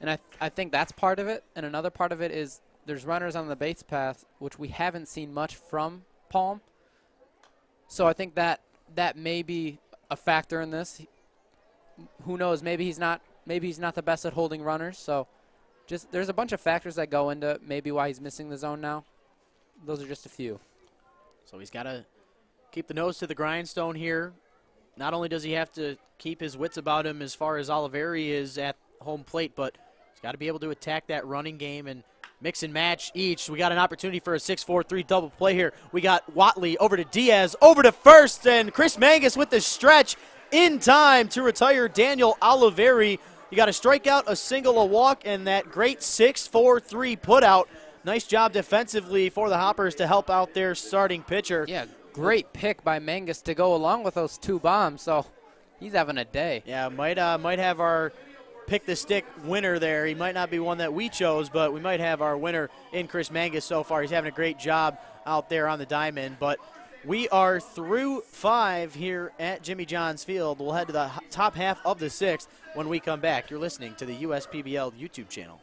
and I think that's part of it. And another part of it is there's runners on the base path, which we haven't seen much from Palm. So I think that may be a factor in this. Who knows? Maybe he's not the best at holding runners. So just there's a bunch of factors that go into maybe why he's missing the zone now. Those are just a few. So he's got to keep the nose to the grindstone here. Not only does he have to keep his wits about him as far as Oliveri is at home plate, but he's got to be able to attack that running game and mix and match each. We got an opportunity for a 6-4-3 double play here. We got Watley over to Diaz, over to first, and Chris Mangus with the stretch in time to retire Daniel Oliveri. You got a strikeout, a single, a walk, and that great 6-4-3 putout. Nice job defensively for the Hoppers to help out their starting pitcher. Yeah, great pick by Mangus to go along with those 2 bombs, so he's having a day. Yeah, might have our pick-the-stick winner there. He might not be one that we chose, but we might have our winner in Chris Mangus so far. He's having a great job out there on the diamond, but we are through 5 here at Jimmy John's Field. We'll head to the top half of the 6th when we come back. You're listening to the USPBL YouTube channel.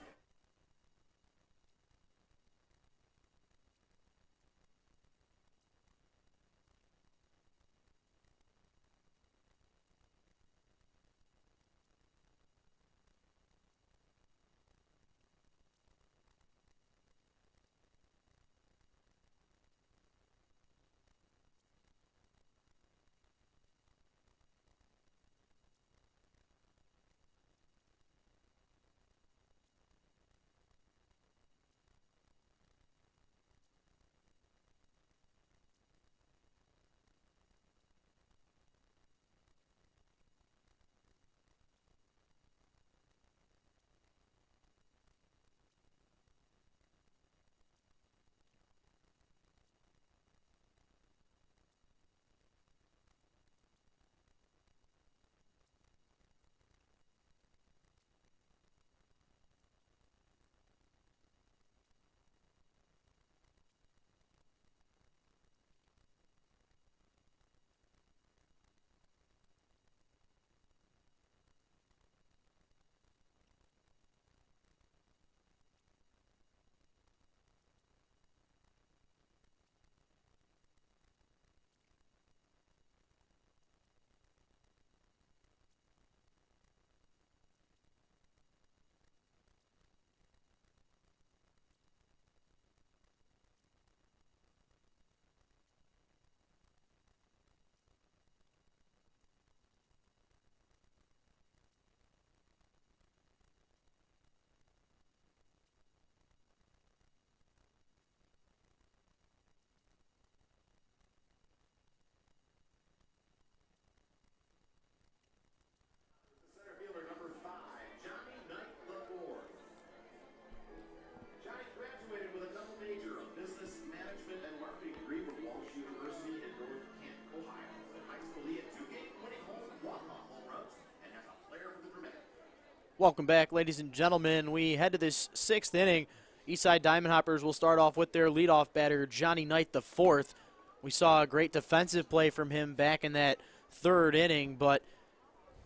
Welcome back, ladies and gentlemen. We head to this 6th inning. Eastside Diamond Hoppers will start off with their leadoff batter, Johnny Knight IV. We saw a great defensive play from him back in that 3rd inning, but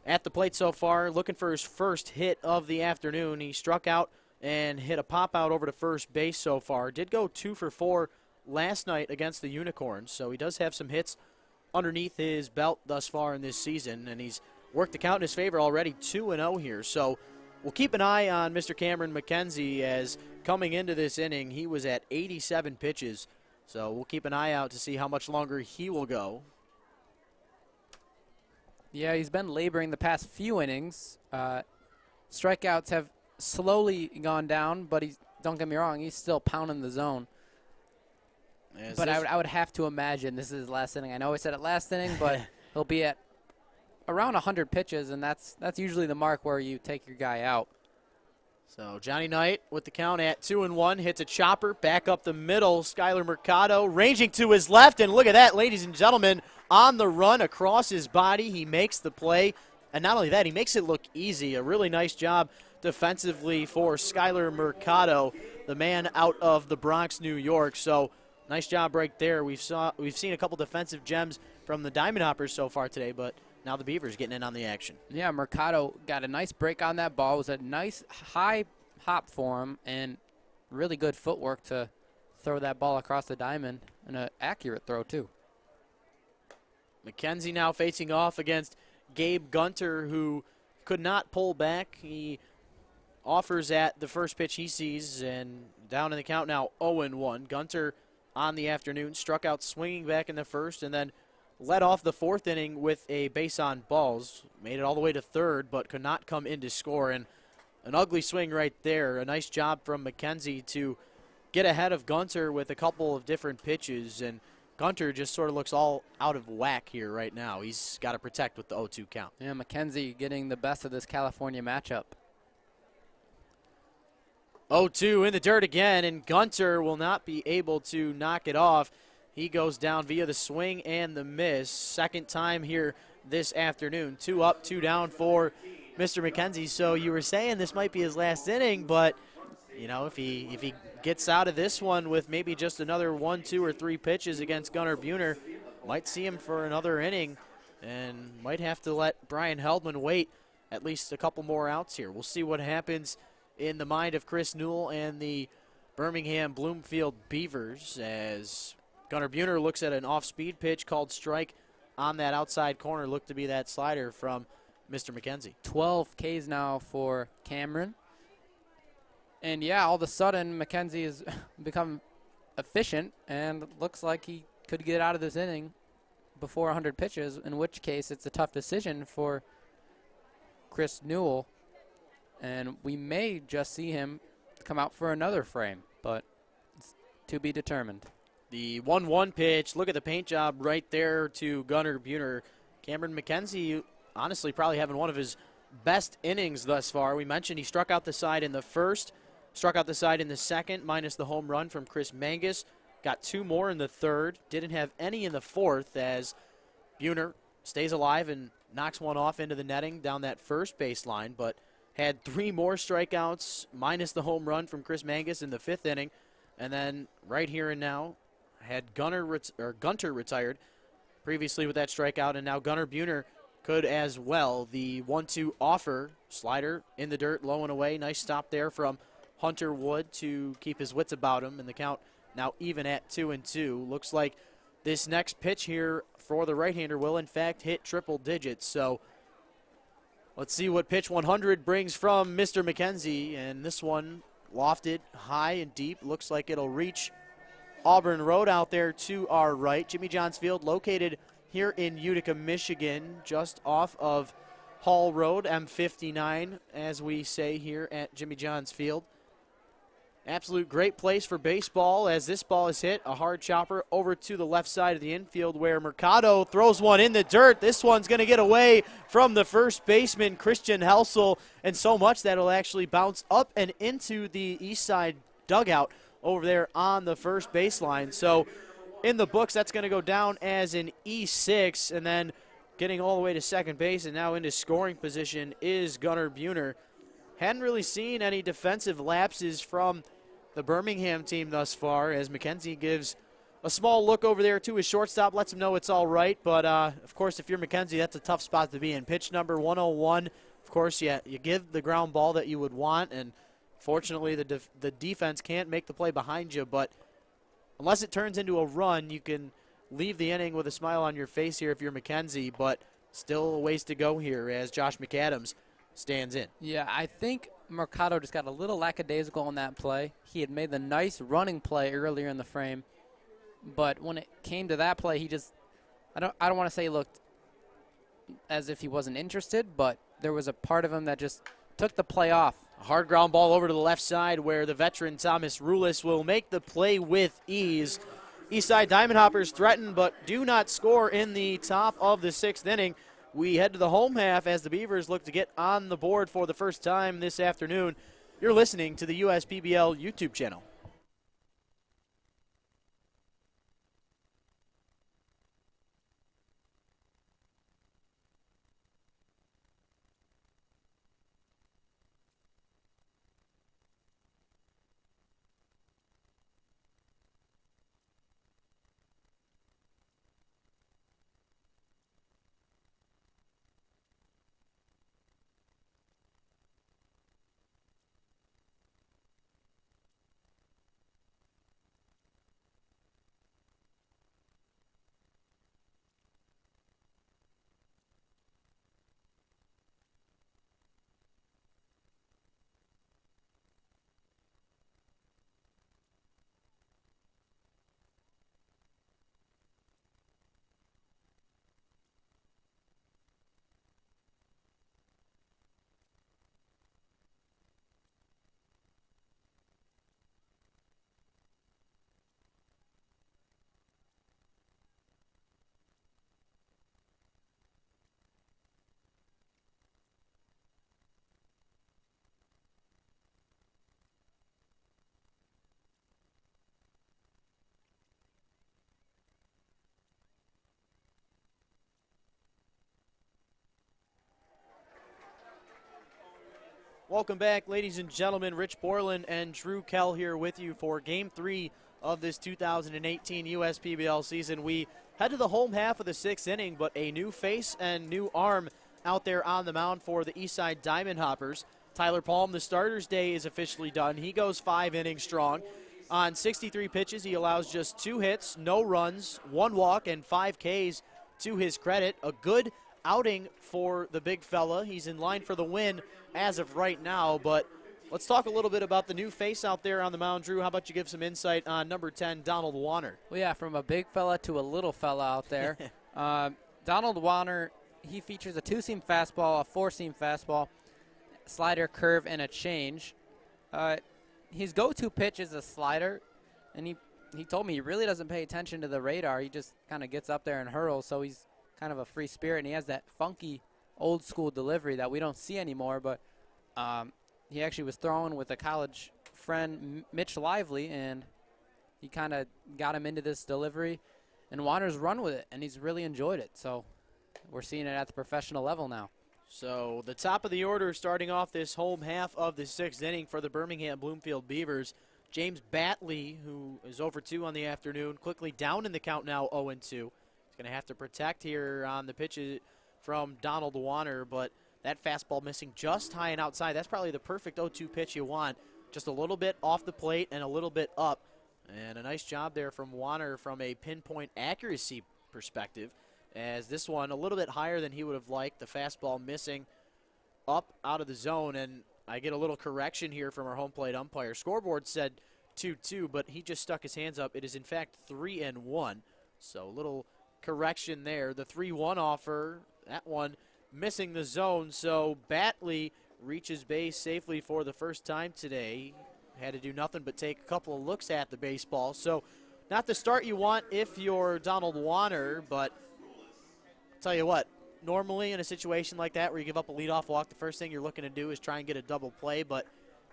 at the plate so far, looking for his first hit of the afternoon. He struck out and hit a pop-out over to first base so far. Did go 2 for 4 last night against the Unicorns, so he does have some hits underneath his belt thus far in this season, and he's worked the count in his favor already, 2-0 here. So we'll keep an eye on Mr. Cameron McKenzie, as coming into this inning, he was at 87 pitches. So we'll keep an eye out to see how much longer he will go. Yeah, he's been laboring the past few innings. Strikeouts have slowly gone down, but don't get me wrong, he's still pounding the zone. But I would have to imagine this is his last inning. I know I said it last inning, but he'll be at around 100 pitches, and that's usually the mark where you take your guy out. So Johnny Knight with the count at 2-1, hits a chopper back up the middle. Skylar Mercado ranging to his left, and look at that, ladies and gentlemen, on the run across his body. He makes the play, and not only that, he makes it look easy. A really nice job defensively for Skylar Mercado, the man out of the Bronx, New York. So nice job right there. We've seen a couple defensive gems from the Diamond Hoppers so far today, but now the Beavers getting in on the action. Yeah, Mercado got a nice break on that ball. It was a nice high hop for him and really good footwork to throw that ball across the diamond, and an accurate throw too. McKenzie now facing off against Gabe Gunter, who could not pull back. He offers at the first pitch he sees, and down in the count now 0-1. Gunter on the afternoon struck out swinging back in the first, and then led off the 4th inning with a base on balls. Made it all the way to 3rd, but could not come in to score. And an ugly swing right there. A nice job from McKenzie to get ahead of Gunter with a couple of different pitches. And Gunter just sort of looks all out of whack here right now. He's got to protect with the 0-2 count. Yeah, McKenzie getting the best of this California matchup. 0-2 in the dirt again, and Gunter will not be able to knock it off. He goes down via the swing and the miss. Second time here this afternoon. 2 up, 2 down for Mr. McKenzie. So you were saying this might be his last inning, but you know, if he gets out of this one with maybe just another 1, 2, or 3 pitches against Gunnar Buhner, might see him for another inning and might have to let Brian Heldman wait at least a couple more outs here. We'll see what happens in the mind of Chris Newell and the Birmingham Bloomfield Beavers as Gunnar Buhner looks at an off-speed pitch called strike on that outside corner. Looked to be that slider from Mr. McKenzie. 12 Ks now for Cameron. And yeah, all of a sudden, McKenzie has become efficient and looks like he could get out of this inning before 100 pitches, in which case it's a tough decision for Chris Newell. And we may just see him come out for another frame, but it's to be determined. The 1-1 pitch, look at the paint job right there to Gunnar Buhner. Cameron McKenzie honestly probably having one of his best innings thus far. We mentioned he struck out the side in the first, struck out the side in the second, minus the home run from Chris Mangus. Got 2 more in the third. Didn't have any in the fourth as Buhner stays alive and knocks one off into the netting down that first baseline, but had 3 more strikeouts, minus the home run from Chris Mangus in the 5th inning. And then right here and now, had Gunter retired previously with that strikeout, and now Gunnar Buhner could as well. The 1-2 offer, slider in the dirt, low and away. Nice stop there from Hunter Wood to keep his wits about him, and the count now even at 2-2. Looks like this next pitch here for the right-hander will, in fact, hit triple digits. So let's see what pitch 100 brings from Mr. McKenzie, and this one lofted high and deep. Looks like it'll reach Auburn Road out there to our right. Jimmy John's Field located here in Utica, Michigan, just off of Hall Road, M59, as we say here at Jimmy John's Field. Absolute great place for baseball as this ball is hit, a hard chopper over to the left side of the infield where Mercado throws one in the dirt. This one's going to get away from the first baseman, Christian Helsel, and so much that it'll actually bounce up and into the Eastside dugout over there on the first baseline. So in the books, that's going to go down as an E6, and then getting all the way to second base and now into scoring position is Gunnar Buhner. Hadn't really seen any defensive lapses from the Birmingham team thus far as McKenzie gives a small look over there to his shortstop, lets him know it's all right. But, of course, if you're McKenzie, that's a tough spot to be in. Pitch number 101, of course, you give the ground ball that you would want, and fortunately the defense can't make the play behind you. But unless it turns into a run, you can leave the inning with a smile on your face here if you're McKenzie, but still a ways to go here as Josh McAdams stands in. Yeah, I think Mercado just got a little lackadaisical on that play. He had made the nice running play earlier in the frame, but when it came to that play, he just, I don't want to say he looked as if he wasn't interested, but there was a part of him that just took the play off. A hard ground ball over to the left side where the veteran Thomas Rulis will make the play with ease. Eastside Diamond Hoppers threaten but do not score in the top of the 6th inning. We head to the home half as the Beavers look to get on the board for the first time this afternoon. You're listening to the USPBL YouTube channel. Welcome back, ladies and gentlemen. Rich Borland and Drew Kell here with you for Game 3 of this 2018 USPBL season. We head to the home half of the 6th inning, but a new face and new arm out there on the mound for the Eastside Diamond Hoppers. Tyler Palm, the starter's day is officially done. He goes 5 innings strong. On 63 pitches, he allows just 2 hits, no runs, 1 walk, and 5 Ks to his credit. A good outing for the big fella. He's in line for the win as of right now, but let's talk a little bit about the new face out there on the mound. Drew, how about you give some insight on number 10, Donald Warner? Well, yeah, from a big fella to a little fella out there. Donald Warner, he features a 2-seam fastball, a 4-seam fastball, slider, curve, and a change. His go-to pitch is a slider, and he told me he really doesn't pay attention to the radar. He just kind of gets up there and hurls, so he's kind of a free spirit, and he has that funky old-school delivery that we don't see anymore, but he actually was throwing with a college friend, Mitch Lively, and he kind of got him into this delivery, and Warner's run with it, and he's really enjoyed it. So we're seeing it at the professional level now. So the top of the order starting off this home half of the 6th inning for the Birmingham Bloomfield Beavers. James Batley, who is over 2 on the afternoon, quickly down in the count now, 0-2. He's going to have to protect here on the pitches from Donald Warner, but that fastball missing just high and outside. That's probably the perfect 0-2 pitch you want. Just a little bit off the plate and a little bit up. And a nice job there from Warner from a pinpoint accuracy perspective, as this one a little bit higher than he would have liked. The fastball missing up out of the zone, and I get a little correction here from our home plate umpire. Scoreboard said 2-2, but he just stuck his hands up. It is in fact 3-1, so a little correction there. The 3-1 offer, that one missing the zone, so Batley reaches base safely for the first time today. Had to do nothing but take a couple of looks at the baseball, so not the start you want if you're Donald Warner, but I'll tell you what, normally in a situation like that where you give up a leadoff walk, the first thing you're looking to do is try and get a double play, but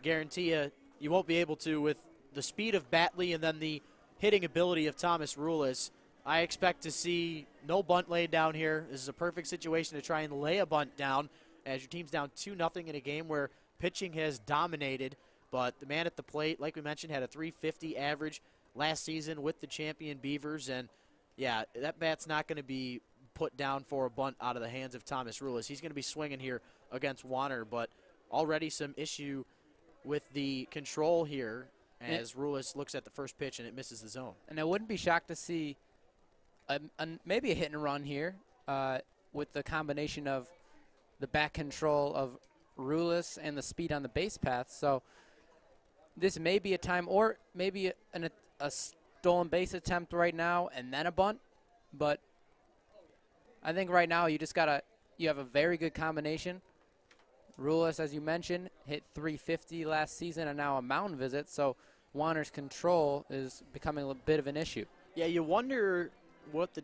guarantee you won't be able to with the speed of Batley and then the hitting ability of Thomas Rulis. I expect to see no bunt laid down here. This is a perfect situation to try and lay a bunt down as your team's down 2-0 in a game where pitching has dominated. But the man at the plate, like we mentioned, had a .350 average last season with the champion Beavers. And, yeah, that bat's not going to be put down for a bunt out of the hands of Thomas Rulis. He's going to be swinging here against Warner, but already some issue with the control here as Rulis looks at the first pitch and it misses the zone. And I wouldn't be shocked to see maybe a hit and run here with the combination of the back control of Rulis and the speed on the base path. So this may be a time, or maybe a stolen base attempt right now and then a bunt. But I think right now you have a very good combination. Rulis, as you mentioned, hit .350 last season and now a mound visit. So Warner's control is becoming a bit of an issue. Yeah, you wonder what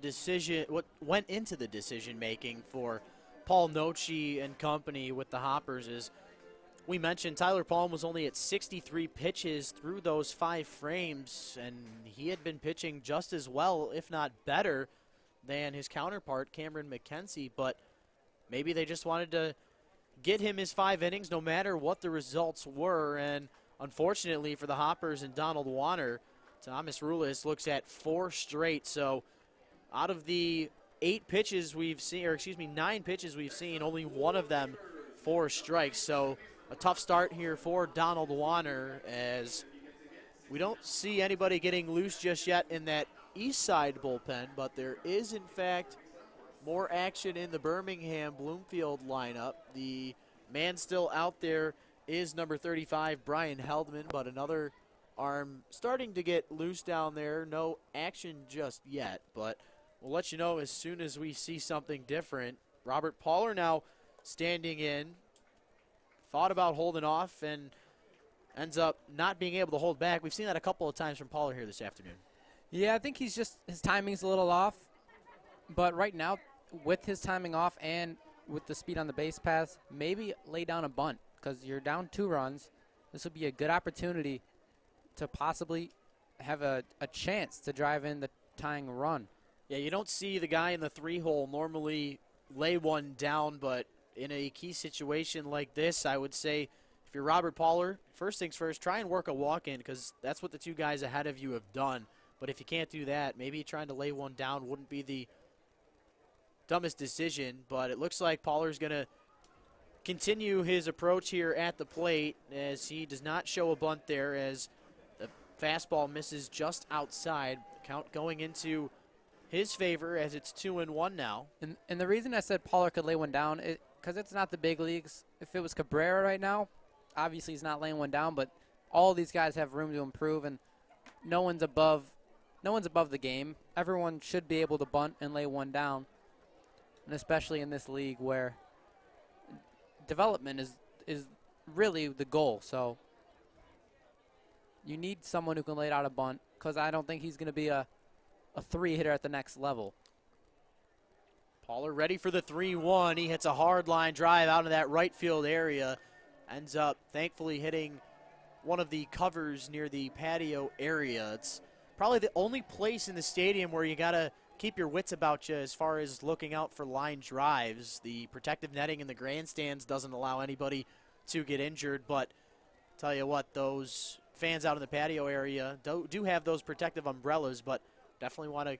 went into the decision making for Paul Nochi and company with the Hoppers. Is we mentioned Tyler Palm was only at 63 pitches through those 5 frames, and he had been pitching just as well, if not better, than his counterpart Cameron McKenzie. But maybe they just wanted to get him his 5 innings no matter what the results were. And unfortunately for the Hoppers and Donald Warner, Thomas Rulis looks at 4 straight. So out of the 9 pitches we've seen, only one of them 4 strikes. So a tough start here for Donald Warner, as we don't see anybody getting loose just yet in that Eastside bullpen, but there is in fact more action in the Birmingham Bloomfield lineup. The man still out there is number 35, Brian Heldman, but another arm starting to get loose down there. No action just yet, but we'll let you know as soon as we see something different. Robert Poller now standing in. Thought about holding off and ends up not being able to hold back. We've seen that a couple of times from Poller here this afternoon. Yeah, I think his timing's a little off. But right now, with his timing off and with the speed on the base paths, maybe lay down a bunt, because you're down 2 runs. This would be a good opportunity to possibly have a chance to drive in the tying run. Yeah, you don't see the guy in the 3-hole normally lay one down, but in a key situation like this, I would say if you're Robert Pollard, first things first, try and work a walk-in because that's what the two guys ahead of you have done. But if you can't do that, maybe trying to lay one down wouldn't be the dumbest decision. But it looks like Pollard's going to continue his approach here at the plate as he does not show a bunt there as the fastball misses just outside. Count going into his favor as it's 2-1 now. And the reason I said Pollard could lay one down is because it's not the big leagues. If it was Cabrera right now, obviously he's not laying one down, but all these guys have room to improve, and no one's above the game. Everyone should be able to bunt and lay one down, and especially in this league where development is really the goal. So you need someone who can lay out a bunt because I don't think he's going to be a 3-hitter at the next level. Pollard ready for the 3-1. He hits a hard line drive out of that right field area. Ends up thankfully hitting one of the covers near the patio area. It's probably the only place in the stadium where you got to keep your wits about you as far as looking out for line drives. The protective netting in the grandstands doesn't allow anybody to get injured, but tell you what, those fans out in the patio area do have those protective umbrellas, but definitely want to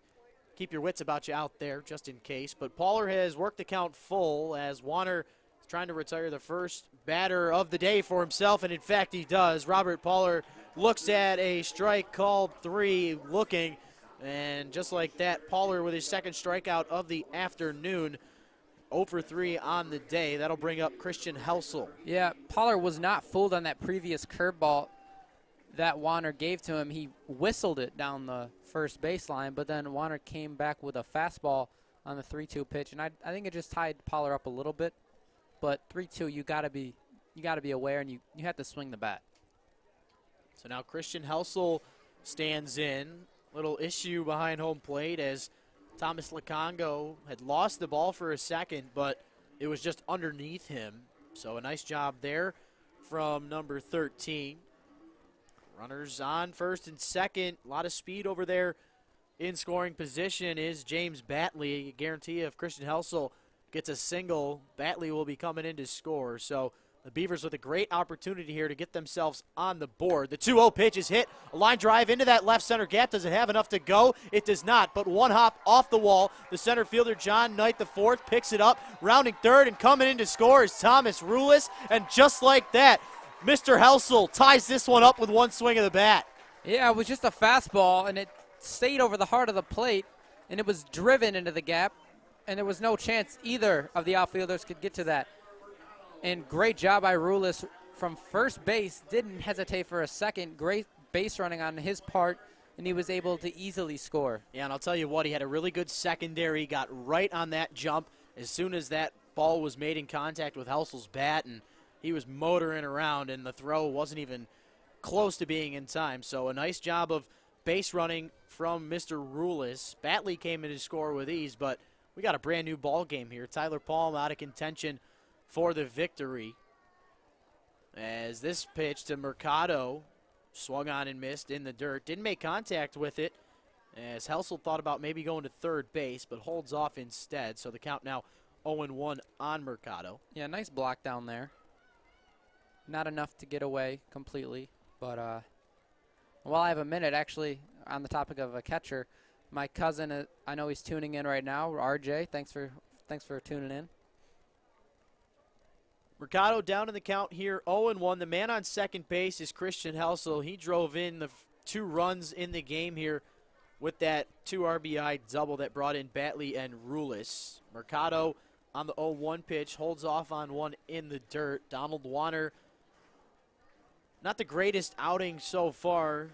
keep your wits about you out there just in case. But Pollard has worked the count full as Warner is trying to retire the first batter of the day for himself, and in fact he does. Robert Pollard looks at a strike called 3 looking, and just like that, Pollard with his second strikeout of the afternoon, 0 for 3 on the day. That'll bring up Christian Helsel. Yeah, Pollard was not fooled on that previous curveball that Warner gave to him. He whistled it down the first baseline, but then Warner came back with a fastball on the 3-2 pitch, and I think it just tied Pollard up a little bit. But 3-2, you gotta be aware, and you have to swing the bat. So now Christian Helsel stands in. Little issue behind home plate as Thomas Lacongo had lost the ball for a second, but it was just underneath him. So a nice job there from number 13. Runners on first and second. A lot of speed over there in scoring position is James Batley. A guarantee if Christian Helsel gets a single, Batley will be coming in to score. So the Beavers with a great opportunity here to get themselves on the board. The 2-0 pitch is hit. A line drive into that left center gap. Does it have enough to go? It does not, but one hop off the wall. The center fielder, John Knight, the fourth, picks it up. Rounding third and coming in to score is Thomas Rulis. And just like that, Mr. Helsel ties this one up with one swing of the bat. Yeah, it was just a fastball, and it stayed over the heart of the plate, and it was driven into the gap, and there was no chance either of the outfielders could get to that. And great job by Rulis from first base. Didn't hesitate for a second. Great base running on his part, and he was able to easily score. Yeah, and I'll tell you what, he had a really good secondary. Got right on that jump as soon as that ball was made in contact with Helsel's bat, and he was motoring around, and the throw wasn't even close to being in time. So a nice job of base running from Mr. Rulis. Batley came in to score with ease, but we got a brand new ball game here. Tyler Palm out of contention for the victory. As this pitch to Mercado swung on and missed in the dirt. Didn't make contact with it as Helsel thought about maybe going to third base, but holds off instead. So the count now 0-1 on Mercado. Yeah, nice block down there. Not enough to get away completely, but while I have a minute, actually, on the topic of a catcher, my cousin, I know he's tuning in right now, RJ. Thanks for tuning in. Mercado down in the count here, 0-1. The man on second base is Christian Helsel. He drove in the 2 runs in the game here with that 2 RBI double that brought in Batley and Rulis. Mercado on the 0-1 pitch holds off on one in the dirt. Donald Warner, not the greatest outing so far.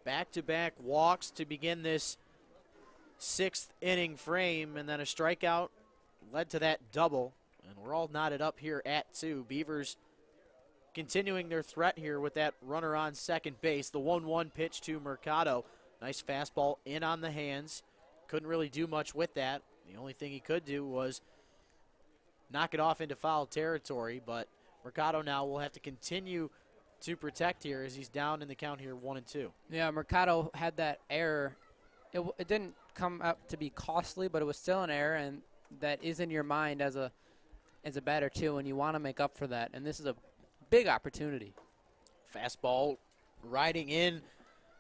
Back-to-back walks to begin this 6th inning frame, and then a strikeout led to that double. And we're all knotted up here at 2. Beavers continuing their threat here with that runner on second base. The 1-1 pitch to Mercado. Nice fastball in on the hands. Couldn't really do much with that. The only thing he could do was knock it off into foul territory, but Mercado now will have to continue to protect here as he's down in the count here 1-2. Yeah, Mercado had that error. It didn't come up to be costly, but it was still an error, and that is in your mind as a batter too, and you want to make up for that. And this is a big opportunity. Fastball riding in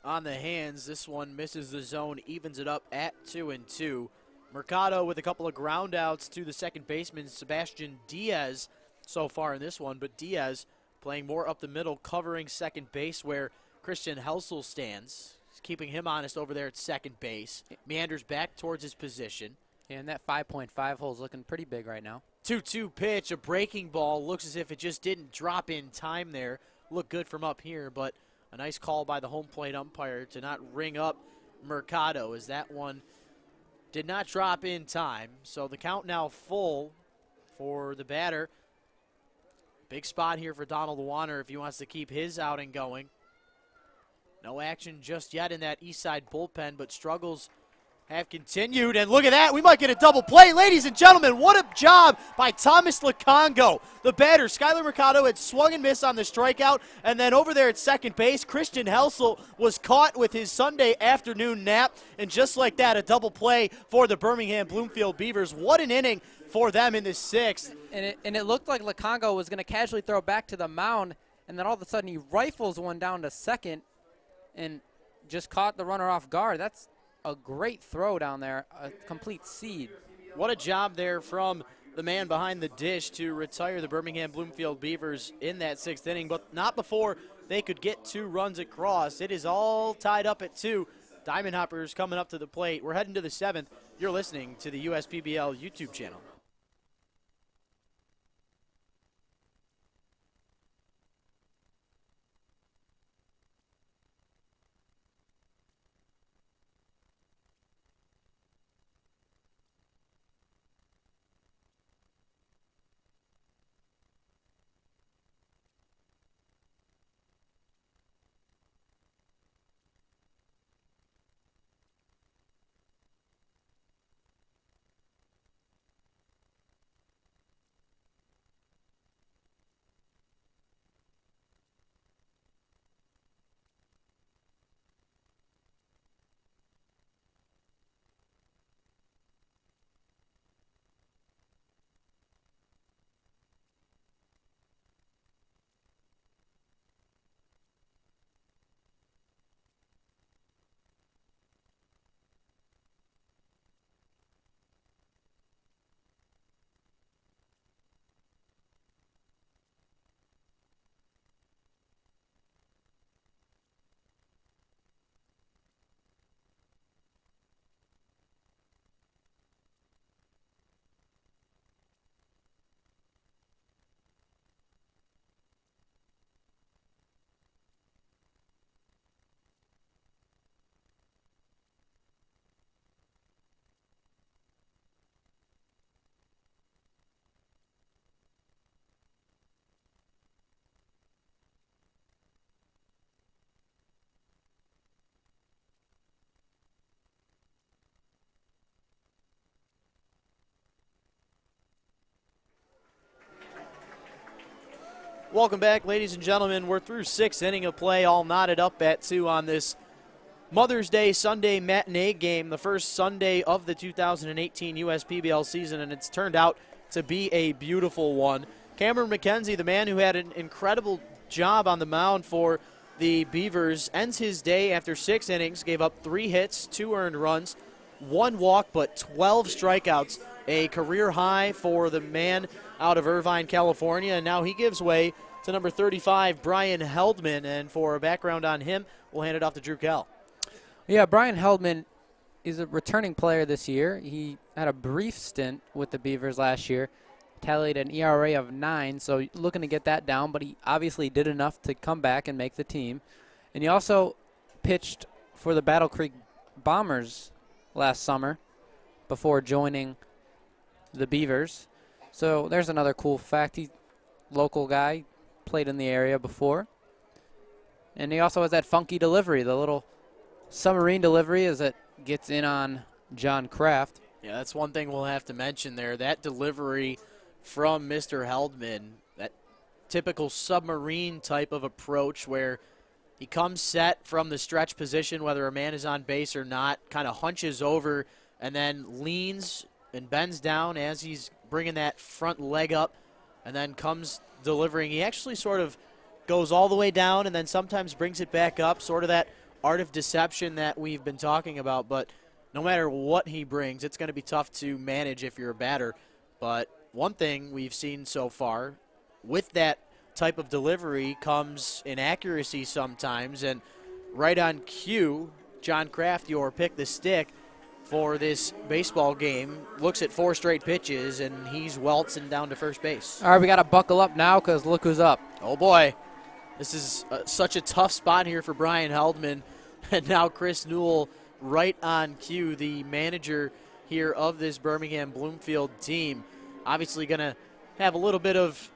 on the hands. This one misses the zone, evens it up at 2-2. Mercado with a couple of ground outs to the second baseman, Sebastian Diaz, so far in this one, but Diaz playing more up the middle, covering second base where Christian Helsel stands. He's keeping him honest over there at second base. Meanders back towards his position. And that 5.5 hole is looking pretty big right now. 2-2 pitch, a breaking ball. Looks as if it just didn't drop in time there. Looked good from up here, but a nice call by the home plate umpire to not ring up Mercado, as that one did not drop in time. So the count now full for the batter. Big spot here for Donald Warner if he wants to keep his outing going. No action just yet in that Eastside bullpen, but struggles have continued. And look at that, we might get a double play. Ladies and gentlemen, what a job by Thomas Lukongo. The batter, Skylar Mercado, had swung and missed on the strikeout, and then over there at second base, Christian Helsel was caught with his Sunday afternoon nap, and just like that, a double play for the Birmingham Bloomfield Beavers. What an inning for them in the sixth. And it looked like Lukongo was going to casually throw back to the mound, and then all of a sudden he rifles one down to second and just caught the runner off guard. That's a great throw down there, a complete seed. What a job there from the man behind the dish to retire the Birmingham Bloomfield Beavers in that sixth inning, but not before they could get 2 runs across. It is all tied up at 2. Diamond Hoppers coming up to the plate. We're heading to the 7th. You're listening to the USPBL YouTube channel. Welcome back, ladies and gentlemen. We're through 6th inning of play, all knotted up at 2 on this Mother's Day Sunday matinee game, the first Sunday of the 2018 USPBL season, and it's turned out to be a beautiful one. Cameron McKenzie, the man who had an incredible job on the mound for the Beavers, ends his day after 6 innings, gave up 3 hits, 2 earned runs, 1 walk, but 12 strikeouts, a career high for the man out of Irvine, California, and now he gives way to number 35, Brian Heldman, and for a background on him, we'll hand it off to Drew Kell. Yeah, Brian Heldman is a returning player this year. He had a brief stint with the Beavers last year, tallied an ERA of 9, so looking to get that down, but he obviously did enough to come back and make the team. And he also pitched for the Battle Creek Bombers last summer before joining the Beavers. So there's another cool fact. He's a local guy, played in the area before. And he also has that funky delivery, the little submarine delivery as it gets in on John Kraft. Yeah, that's one thing we'll have to mention there. That delivery from Mr. Heldman, that typical submarine type of approach where he comes set from the stretch position, whether a man is on base or not, kind of hunches over and then leans and bends down as he's bringing that front leg up, and then comes delivering. He actually sort of goes all the way down and then sometimes brings it back up, sort of that art of deception that we've been talking about. But no matter what he brings, it's going to be tough to manage if you're a batter. But one thing we've seen so far, with that type of delivery comes inaccuracy sometimes, and right on cue, John Kraft, your pick the stick for this baseball game, looks at 4 straight pitches, and he's weltzing down to first base. All right, we got to buckle up now because look who's up. Oh, boy. This is such a tough spot here for Brian Heldman. And now Chris Newell right on cue, the manager here of this Birmingham Bloomfield team. Obviously going to have a little bit of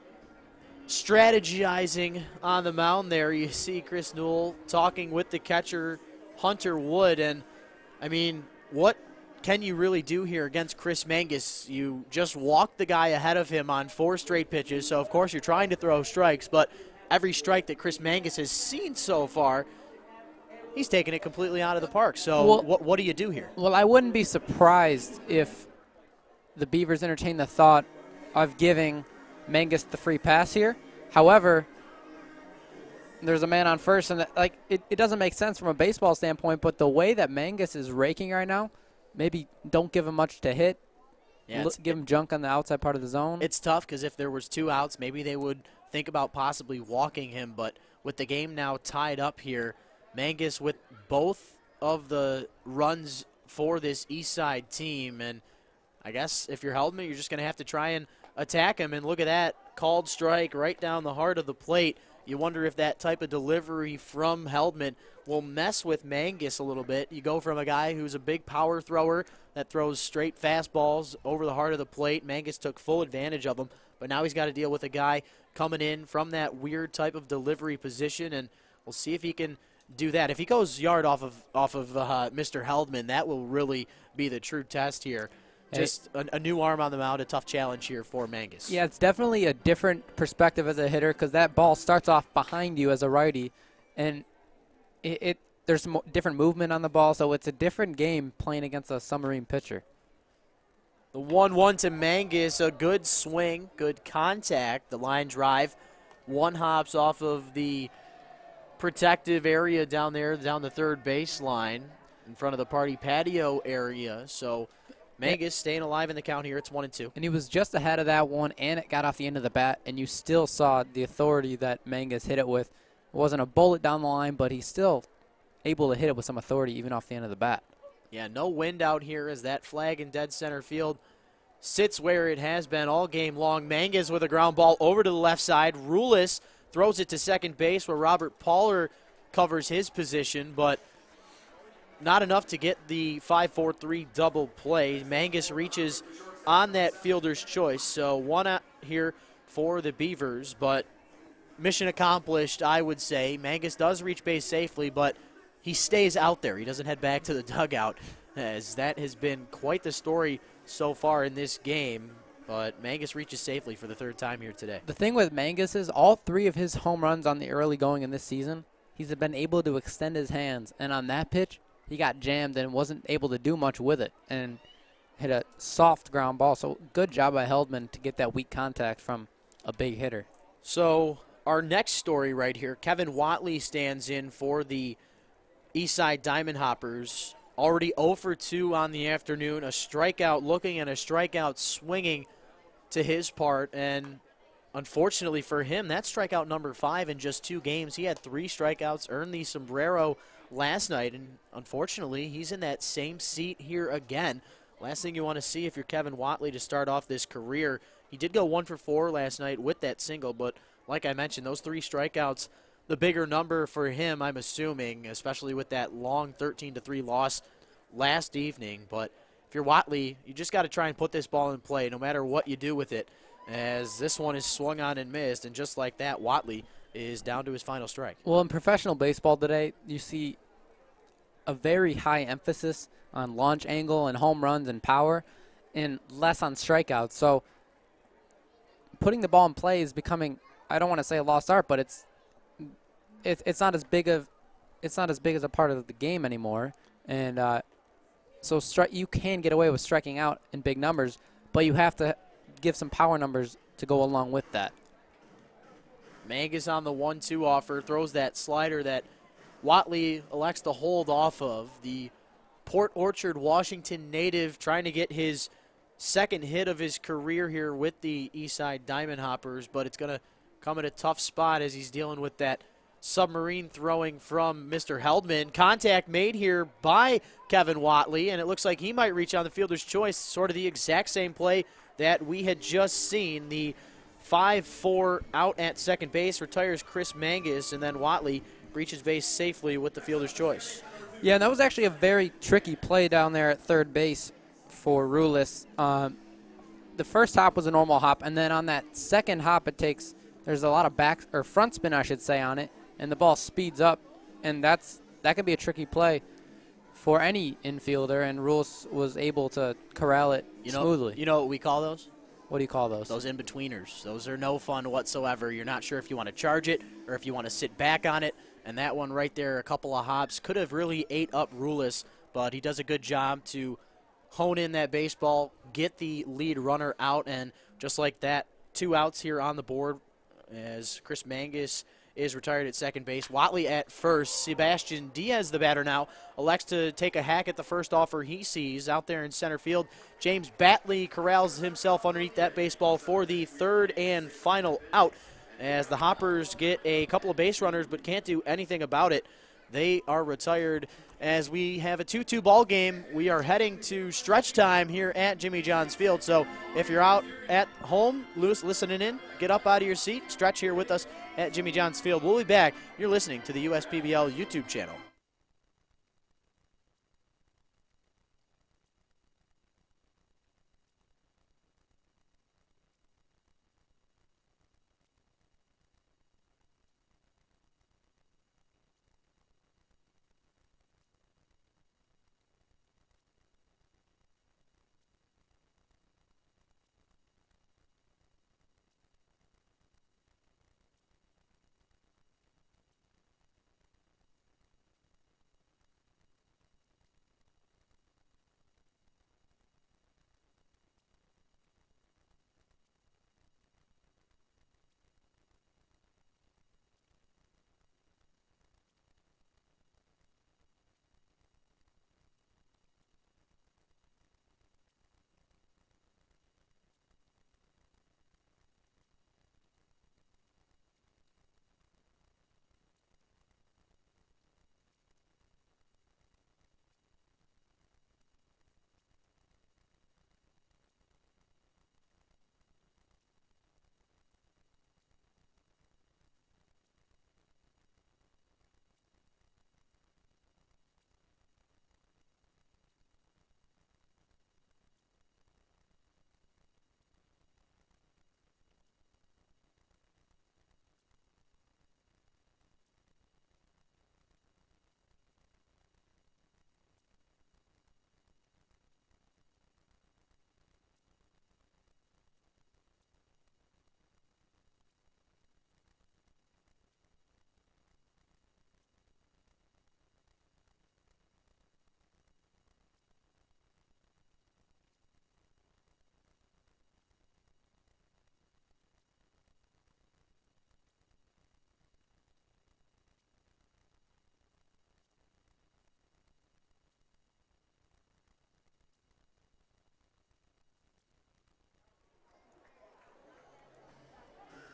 strategizing on the mound there. You see Chris Newell talking with the catcher, Hunter Wood. And, I mean, what can you really do here against Chris Mangus? You just walked the guy ahead of him on 4 straight pitches, so of course you're trying to throw strikes, but every strike that Chris Mangus has seen so far, he's taken it completely out of the park. So what do you do here? Well, I wouldn't be surprised if the Beavers entertain the thought of giving Mangus the free pass here. However, there's a man on first, and it doesn't make sense from a baseball standpoint, but the way that Mangus is raking right now, maybe don't give him much to hit. Yeah, give him junk on the outside part of the zone. It's tough because if there was 2 outs, maybe they would think about possibly walking him. But with the game now tied up here, Mangus with both of the runs for this Eastside team. And I guess if you're Heldman, you're just going to have to try and attack him. And look at that, called strike right down the heart of the plate. You wonder if that type of delivery from Heldman will mess with Mangus a little bit. You go from a guy who's a big power thrower that throws straight fastballs over the heart of the plate. Mangus took full advantage of him, but now he's got to deal with a guy coming in from that weird type of delivery position, and we'll see if he can do that. If he goes yard off of Mr. Heldman, that will really be the true test here. Just a new arm on the mound, a tough challenge here for Mangus. Yeah, it's definitely a different perspective as a hitter because that ball starts off behind you as a righty, and there's some different movement on the ball, so it's a different game playing against a submarine pitcher. The 1-1 to Mangus, a good swing, good contact. The line drive, 1 hops off of the protective area down there, down the third baseline in front of the party patio area. So Mangus staying alive in the count here. It's 1-2. And he was just ahead of that one, and it got off the end of the bat, and you still saw the authority that Mangus hit it with. It wasn't a bullet down the line, but he's still able to hit it with some authority even off the end of the bat. Yeah, no wind out here as that flag in dead center field sits where it has been all game long. Mangus with a ground ball over to the left side. Rulis throws it to second base where Robert Poller covers his position, but not enough to get the 5-4-3 double play. Mangus reaches on that fielder's choice, so 1 out here for the Beavers, but mission accomplished, I would say. Mangus does reach base safely, but he stays out there. He doesn't head back to the dugout, as that has been quite the story so far in this game. But Mangus reaches safely for the 3rd time here today. The thing with Mangus is all 3 of his home runs on the early going in this season, he's been able to extend his hands. And on that pitch, he got jammed and wasn't able to do much with it and hit a soft ground ball. So good job by Heldman to get that weak contact from a big hitter. So our next story right here, Kevin Watley stands in for the Eastside Diamond Hoppers. Already 0 for 2 on the afternoon. A strikeout looking and a strikeout swinging to his part. And unfortunately for him, that's strikeout number 5 in just 2 games. He had 3 strikeouts, earned the sombrero last night, and unfortunately he's in that same seat here again. Last thing you want to see if you're Kevin Watley to start off this career. He did go 1 for 4 last night with that single, but like I mentioned, those 3 strikeouts, the bigger number for him, I'm assuming, especially with that long 13-3 loss last evening. But if you're Watley, you just got to try and put this ball in play no matter what you do with it, as this one is swung on and missed, and just like that, Watley is down to his final strike. Well, in professional baseball today, you see a very high emphasis on launch angle and home runs and power and less on strikeouts. So putting the ball in play is becoming, I don't want to say a lost art, but it's not as big as a part of the game anymore. And so you can get away with striking out in big numbers, but you have to give some power numbers to go along with that. Mangus on the 1-2 offer, throws that slider that Watley elects to hold off of. The Port Orchard, Washington native trying to get his second hit of his career here with the Eastside Diamond Hoppers, but it's going to come in a tough spot as he's dealing with that submarine throwing from Mr. Heldman. Contact made here by Kevin Watley, and it looks like he might reach on the fielder's choice, sort of the exact same play that we had just seen. The 5-4 out at second base retires Chris Mangus, and then Watley reaches base safely with the fielder's choice. Yeah, and that was actually a very tricky play down there at third base for Rulis. The first hop was a normal hop, and then on that second hop there's a lot of front spin, I should say, on it, and the ball speeds up, and that can be a tricky play for any infielder, and Rulis was able to corral it smoothly. You know what we call those? What do you call those? Those in-betweeners. Those are no fun whatsoever. You're not sure if you want to charge it or if you want to sit back on it. And that one right there, a couple of hops, could have really ate up Rulis, but he does a good job to hone in that baseball, get the lead runner out, and just like that, 2 outs here on the board as Chris Mangus is retired at second base. Watley at first. Sebastian Diaz, the batter now, elects to take a hack at the first offer he sees out there in center field. James Batley corrals himself underneath that baseball for the third and final out as the Hoppers get a couple of base runners but can't do anything about it. They are retired as we have a 2-2 ball game. We are heading to stretch time here at Jimmy John's Field. So if you're out at home, listening in, get up out of your seat, stretch here with us at Jimmy John's Field. We'll be back. You're listening to the USPBL YouTube channel.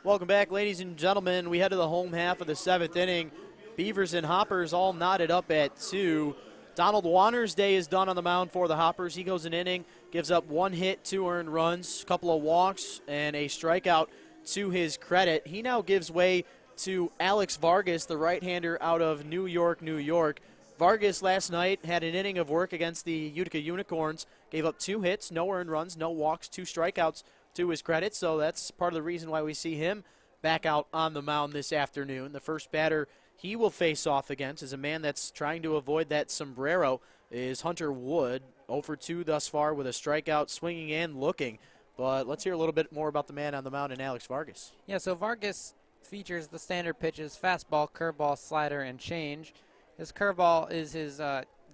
Welcome back, ladies and gentlemen. We head to the home half of the 7th inning. Beavers and Hoppers all knotted up at 2. Donald Wanner's day is done on the mound for the Hoppers. He goes an inning, gives up 1 hit, 2 earned runs, a couple of walks, and a strikeout to his credit. He now gives way to Alex Vargas, the right-hander out of New York, New York. Vargas last night had an inning of work against the Utica Unicorns, gave up 2 hits, no earned runs, no walks, 2 strikeouts to his credit, so that's part of the reason why we see him back out on the mound this afternoon. The first batter he will face off against is a man that's trying to avoid that sombrero, is Hunter Wood, 0 for 2 thus far with a strikeout, swinging and looking. But let's hear a little bit more about the man on the mound and Alex Vargas. Yeah, so Vargas features the standard pitches, fastball, curveball, slider, and change. His curveball is his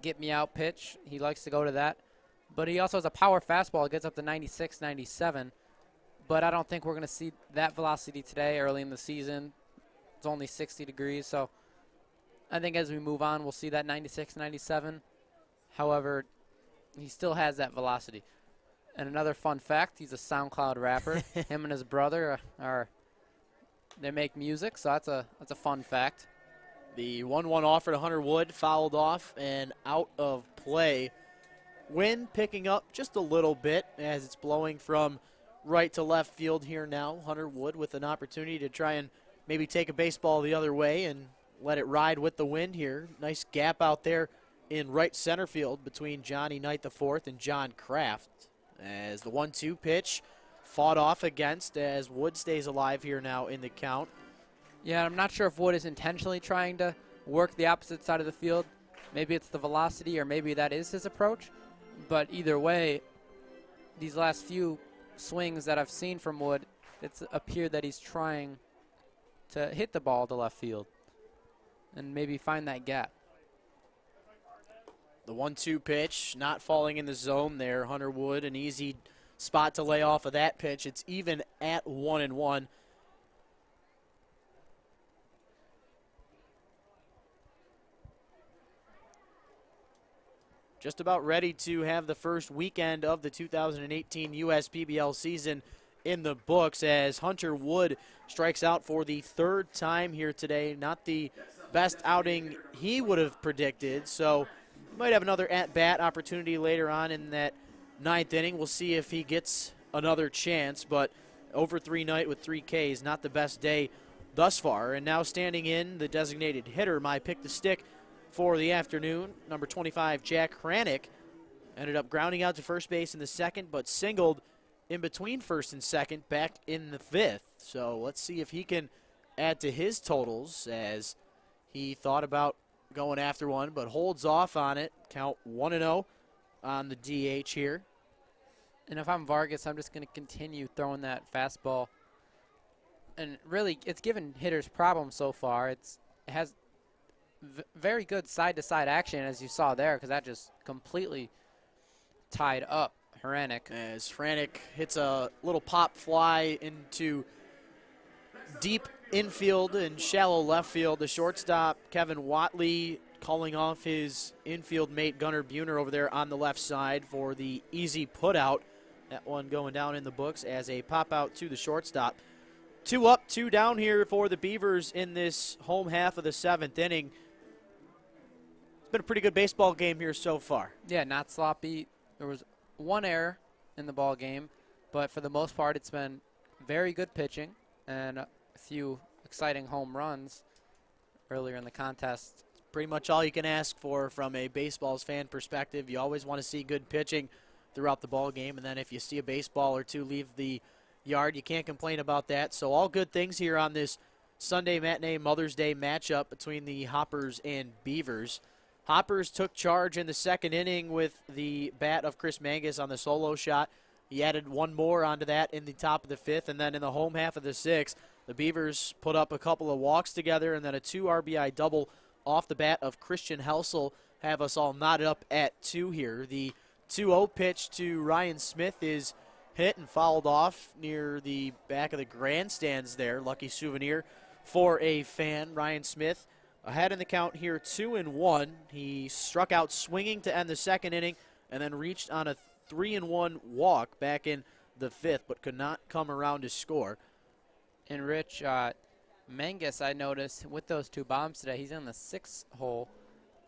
get-me-out pitch. He likes to go to that. But he also has a power fastball. It gets up to 96, 97. But I don't think we're going to see that velocity today early in the season. It's only 60 degrees, so I think as we move on, we'll see that 96, 97. However, he still has that velocity. And another fun fact, he's a SoundCloud rapper. Him and his brother they make music, so that's a fun fact. The 1-1 offer to Hunter Wood, fouled off and out of play. Wind picking up just a little bit as it's blowing from right to left field here now. Hunter Wood with an opportunity to try and maybe take a baseball the other way and let it ride with the wind here. Nice gap out there in right center field between Johnny Knight IV and John Kraft as the 1-2 pitch fought off against as Wood stays alive here now in the count. Yeah, I'm not sure if Wood is intentionally trying to work the opposite side of the field. Maybe it's the velocity or maybe that is his approach. But either way, these last few swings that I've seen from Wood, it's appeared that he's trying to hit the ball to left field and maybe find that gap. The 1-2 pitch not falling in the zone there. Hunter Wood, an easy spot to lay off of that pitch. It's even at 1-1. Just about ready to have the first weekend of the 2018 USPBL season in the books as Hunter Wood strikes out for the third time here today. Not the best outing he would have predicted, so might have another at-bat opportunity later on in that ninth inning. We'll see if he gets another chance, but over 3 night with 3 Ks, not the best day thus far. And now standing in, the designated hitter, my pick to stick for the afternoon, number 25, Jack Hranick, ended up grounding out to first base in the second, but singled in between first and second back in the fifth. So let's see if he can add to his totals as he thought about going after one, but holds off on it. Count 1-0 on the DH here. And if I'm Vargas, I'm just going to continue throwing that fastball. And really, it's given hitters problems so far. It has very good side-to-side action, as you saw there, because that just completely tied up Hranick. As Hranick hits a little pop fly into deep infield and shallow left field. The shortstop, Kevin Watley, calling off his infield mate Gunnar Buhner over there on the left side for the easy putout. That one going down in the books as a pop out to the shortstop. 2 up, 2 down here for the Beavers in this home half of the 7th inning. It's been a pretty good baseball game here so far. Yeah, not sloppy. There was 1 error in the ball game, but for the most part it's been very good pitching and a few exciting home runs earlier in the contest. Pretty much all you can ask for from a baseball's fan perspective. You always want to see good pitching throughout the ball game, and then if you see a baseball or two leave the yard, you can't complain about that. So all good things here on this Sunday matinee Mother's Day matchup between the Hoppers and Beavers. Hoppers took charge in the second inning with the bat of Chris Mangus on the solo shot. He added 1 more onto that in the top of the 5th, and then in the home half of the 6th, the Beavers put up a couple of walks together and then a 2 RBI double off the bat of Christian Helsel, have us all knotted up at 2 here. The 2-0 pitch to Ryan Smith is hit and fouled off near the back of the grandstands there. Lucky souvenir for a fan. Ryan Smith ahead in the count here, 2-1. He struck out swinging to end the second inning and then reached on a 3-1 walk back in the 5th, but could not come around to score. And Rich, Mangus, I noticed with those 2 bombs today, he's in the 6th hole.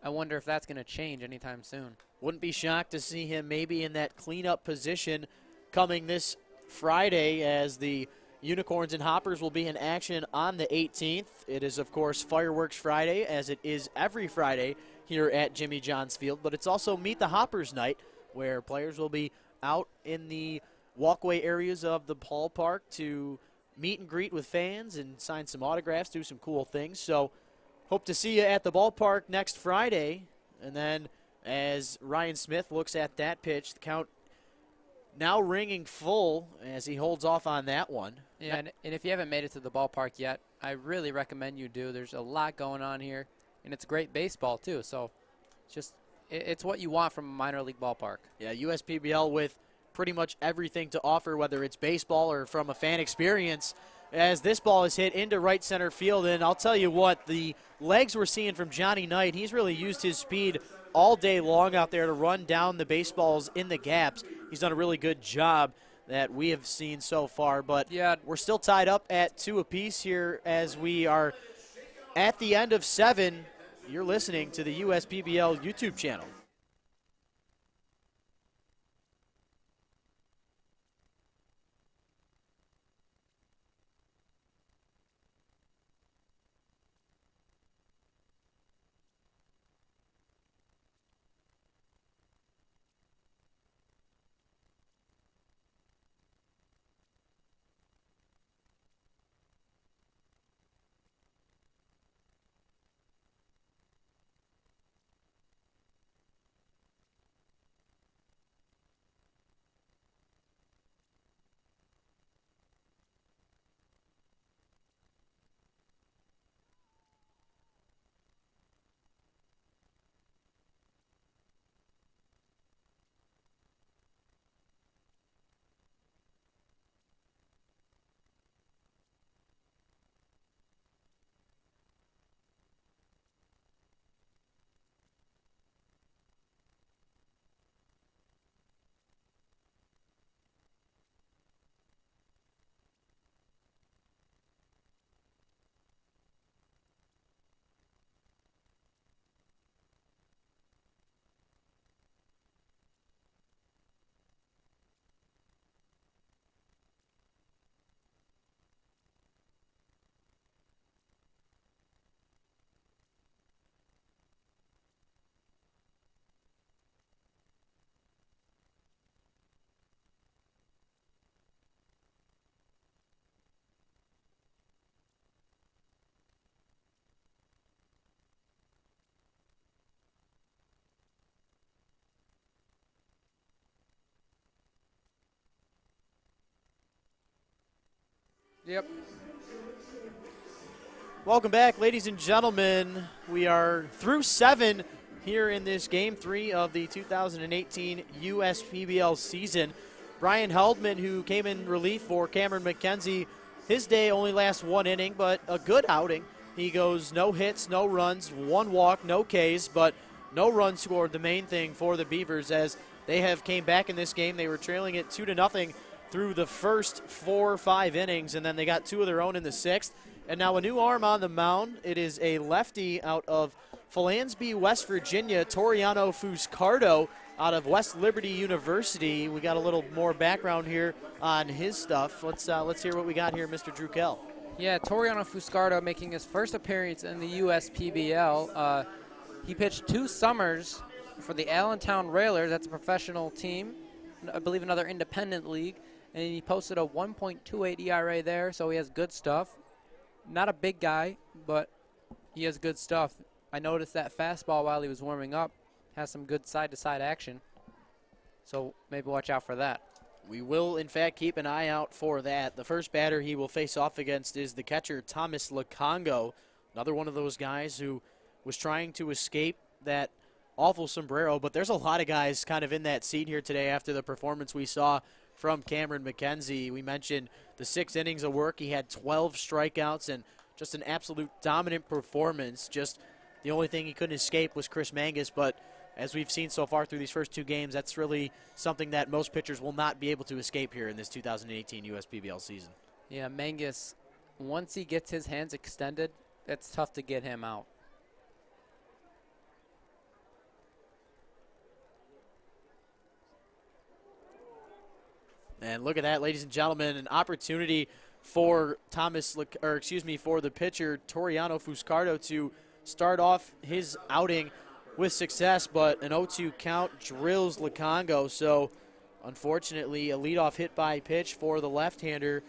I wonder if that's going to change anytime soon. Wouldn't be shocked to see him maybe in that cleanup position coming this Friday, as the Unicorns and Hoppers will be in action on the 18th. It is, of course, Fireworks Friday, as it is every Friday here at Jimmy John's Field, but it's also Meet the Hoppers night, where players will be out in the walkway areas of the ballpark to meet and greet with fans and sign some autographs, do some cool things. So hope to see you at the ballpark next Friday. And then as Ryan Smith looks at that pitch, the count now ringing full as he holds off on that one. Yeah, and if you haven't made it to the ballpark yet, I really recommend you do. There's a lot going on here, and it's great baseball too. So it's what you want from a minor league ballpark. Yeah, USPBL with pretty much everything to offer, whether it's baseball or from a fan experience. as this ball is hit into right center field. And I'll tell you what, the legs we're seeing from Johnny Knight, he's really used his speed all day long out there to run down the baseballs in the gaps. He's done a really good job that we have seen so far. But yeah, we're still tied up at 2 apiece here as we are at the end of 7. You're listening to the USPBL YouTube channel. Yep. Welcome back, ladies and gentlemen. We are through 7 here in this Game 3 of the 2018 USPBL season. Brian Heldman, who came in relief for Cameron McKenzie, his day only lasts 1 inning, but a good outing. He goes no hits, no runs, 1 walk, no Ks, but no runs scored, the main thing for the Beavers, as they have came back in this game. They were trailing it 2-0 through the first 4 or 5 innings, and then they got 2 of their own in the 6th. And now a new arm on the mound. It is a lefty out of Philansby, West Virginia, Toriano Fuscardo out of West Liberty University. We got a little more background here on his stuff. Let's hear what we got here, Mr. Drew Kell. Yeah, Toriano Fuscardo making his first appearance in the USPBL. He pitched 2 summers for the Allentown Railers. That's a professional team, I believe another independent league. And he posted a 1.28 ERA there, so he has good stuff. Not a big guy, but he has good stuff. I noticed that fastball while he was warming up has some good side-to-side action, so maybe watch out for that. We will, in fact, keep an eye out for that. The first batter he will face off against is the catcher, Thomas Lacongo, another one of those guys who was trying to escape that awful sombrero, but there's a lot of guys kind of in that scene here today after the performance we saw from Cameron McKenzie. We mentioned the 6 innings of work. He had 12 strikeouts and just an absolute dominant performance. Just the only thing he couldn't escape was Chris Mangus, but as we've seen so far through these first 2 games, that's really something that most pitchers will not be able to escape here in this 2018 USPBL season. Yeah, Mangus, once he gets his hands extended, it's tough to get him out. And look at that, ladies and gentlemen, an opportunity for for the pitcher Toriano Fuscardo to start off his outing with success, but an 0-2 count drills Lacongo. So, unfortunately, a leadoff hit by pitch for the left-hander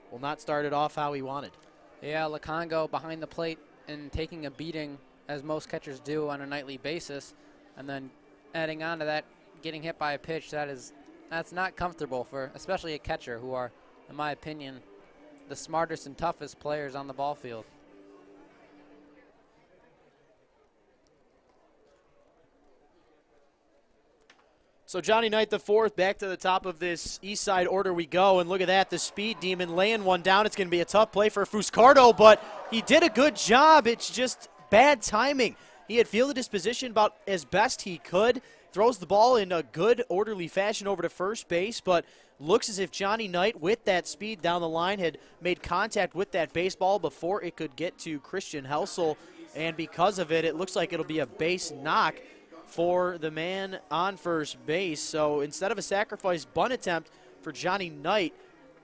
will not start it off how he wanted. Yeah, Lacongo behind the plate and taking a beating, as most catchers do on a nightly basis, and then adding on to that, getting hit by a pitch, that's not comfortable for especially a catcher, who are, in my opinion, the smartest and toughest players on the ball field. So Johnny Knight the fourth, back to the top of this Eastside order we go, and look at that, the speed demon laying one down. It's going to be a tough play for Fuscardo, but he did a good job. It's just bad timing. He had fielded his position about as best he could, throws the ball in a good, orderly fashion over to first base, but looks as if Johnny Knight, with that speed down the line, had made contact with that baseball before it could get to Christian Helsel, and because of it, it looks like it'll be a base knock for the man on first base. So instead of a sacrifice bunt attempt for Johnny Knight,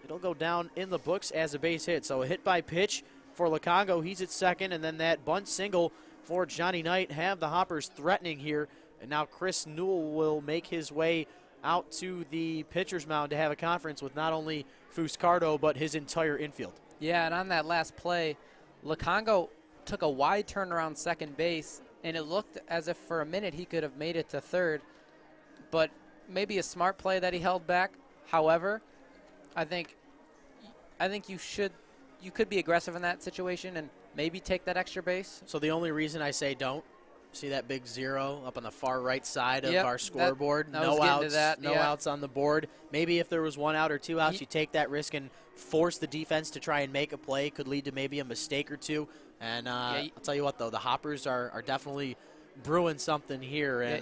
it'll go down in the books as a base hit. So a hit by pitch for Lukongo. He's at second, and then that bunt single for Johnny Knight have the Hoppers threatening here. And now Chris Newell will make his way out to the pitcher's mound to have a conference with not only Fuscardo but his entire infield. Yeah, and on that last play, Lukongo took a wide turn around second base, and it looked as if for a minute he could have made it to third, but maybe a smart play that he held back. However, I think you could be aggressive in that situation and maybe take that extra base. So the only reason I say don't, see that big 0 up on the far right side of our scoreboard? No outs, outs on the board. Maybe if there was 1 out or 2 outs, you take that risk and force the defense to try and make a play. Could lead to maybe a mistake or two. And I'll tell you what, though, the Hoppers are definitely brewing something here. And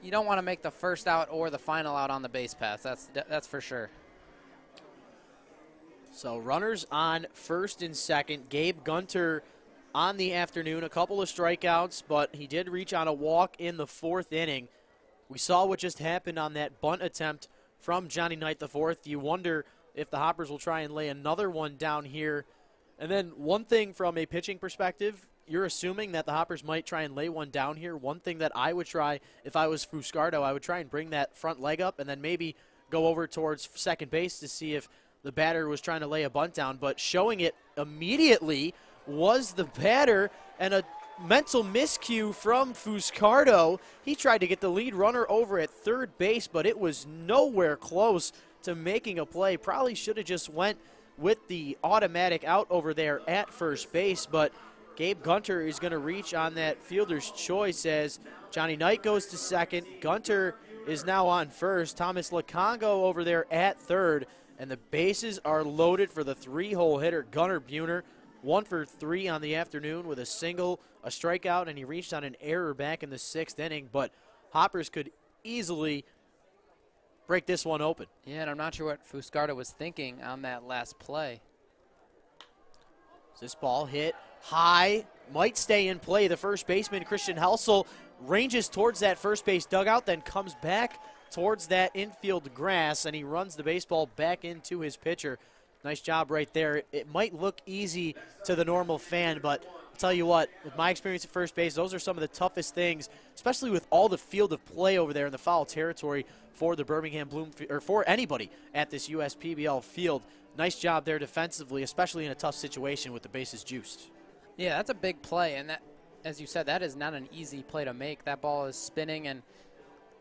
you don't want to make the first out or the final out on the base pass. That's for sure. So runners on first and second. Gabe Gunter on the afternoon, a couple of strikeouts, but he did reach on a walk in the 4th inning. We saw what just happened on that bunt attempt from Johnny Knight the fourth. You wonder if the Hoppers will try and lay another one down here. And then one thing from a pitching perspective, you're assuming that the Hoppers might try and lay one down here. One thing that I would try if I was Fuscardo, I would try and bring that front leg up and then maybe go over towards second base to see if the batter was trying to lay a bunt down. But showing it immediately was the batter, and a mental miscue from Fuscardo. He tried to get the lead runner over at third base, but it was nowhere close to making a play. Probably should have just went with the automatic out over there at first base, but Gabe Gunter is going to reach on that fielder's choice as Johnny Knight goes to second. Gunter is now on first. Thomas Lukongo over there at third, and the bases are loaded for the 3-hole hitter, Gunnar Buhner. 1 for 3 on the afternoon with a single, a strikeout, and he reached on an error back in the 6th inning, but Hoppers could easily break this one open. Yeah, and I'm not sure what Fuscardo was thinking on that last play. This ball hit high, might stay in play. The first baseman, Christian Helsel, ranges towards that first base dugout, then comes back towards that infield grass, and he runs the baseball back into his pitcher. Nice job right there. It might look easy to the normal fan, but I'll tell you what, with my experience at first base, those are some of the toughest things, especially with all the field of play over there in the foul territory for the Birmingham Bloomfield, or for anybody at this USPBL field. Nice job there defensively, especially in a tough situation with the bases juiced. Yeah, that's a big play, and that, as you said, that is not an easy play to make. That ball is spinning and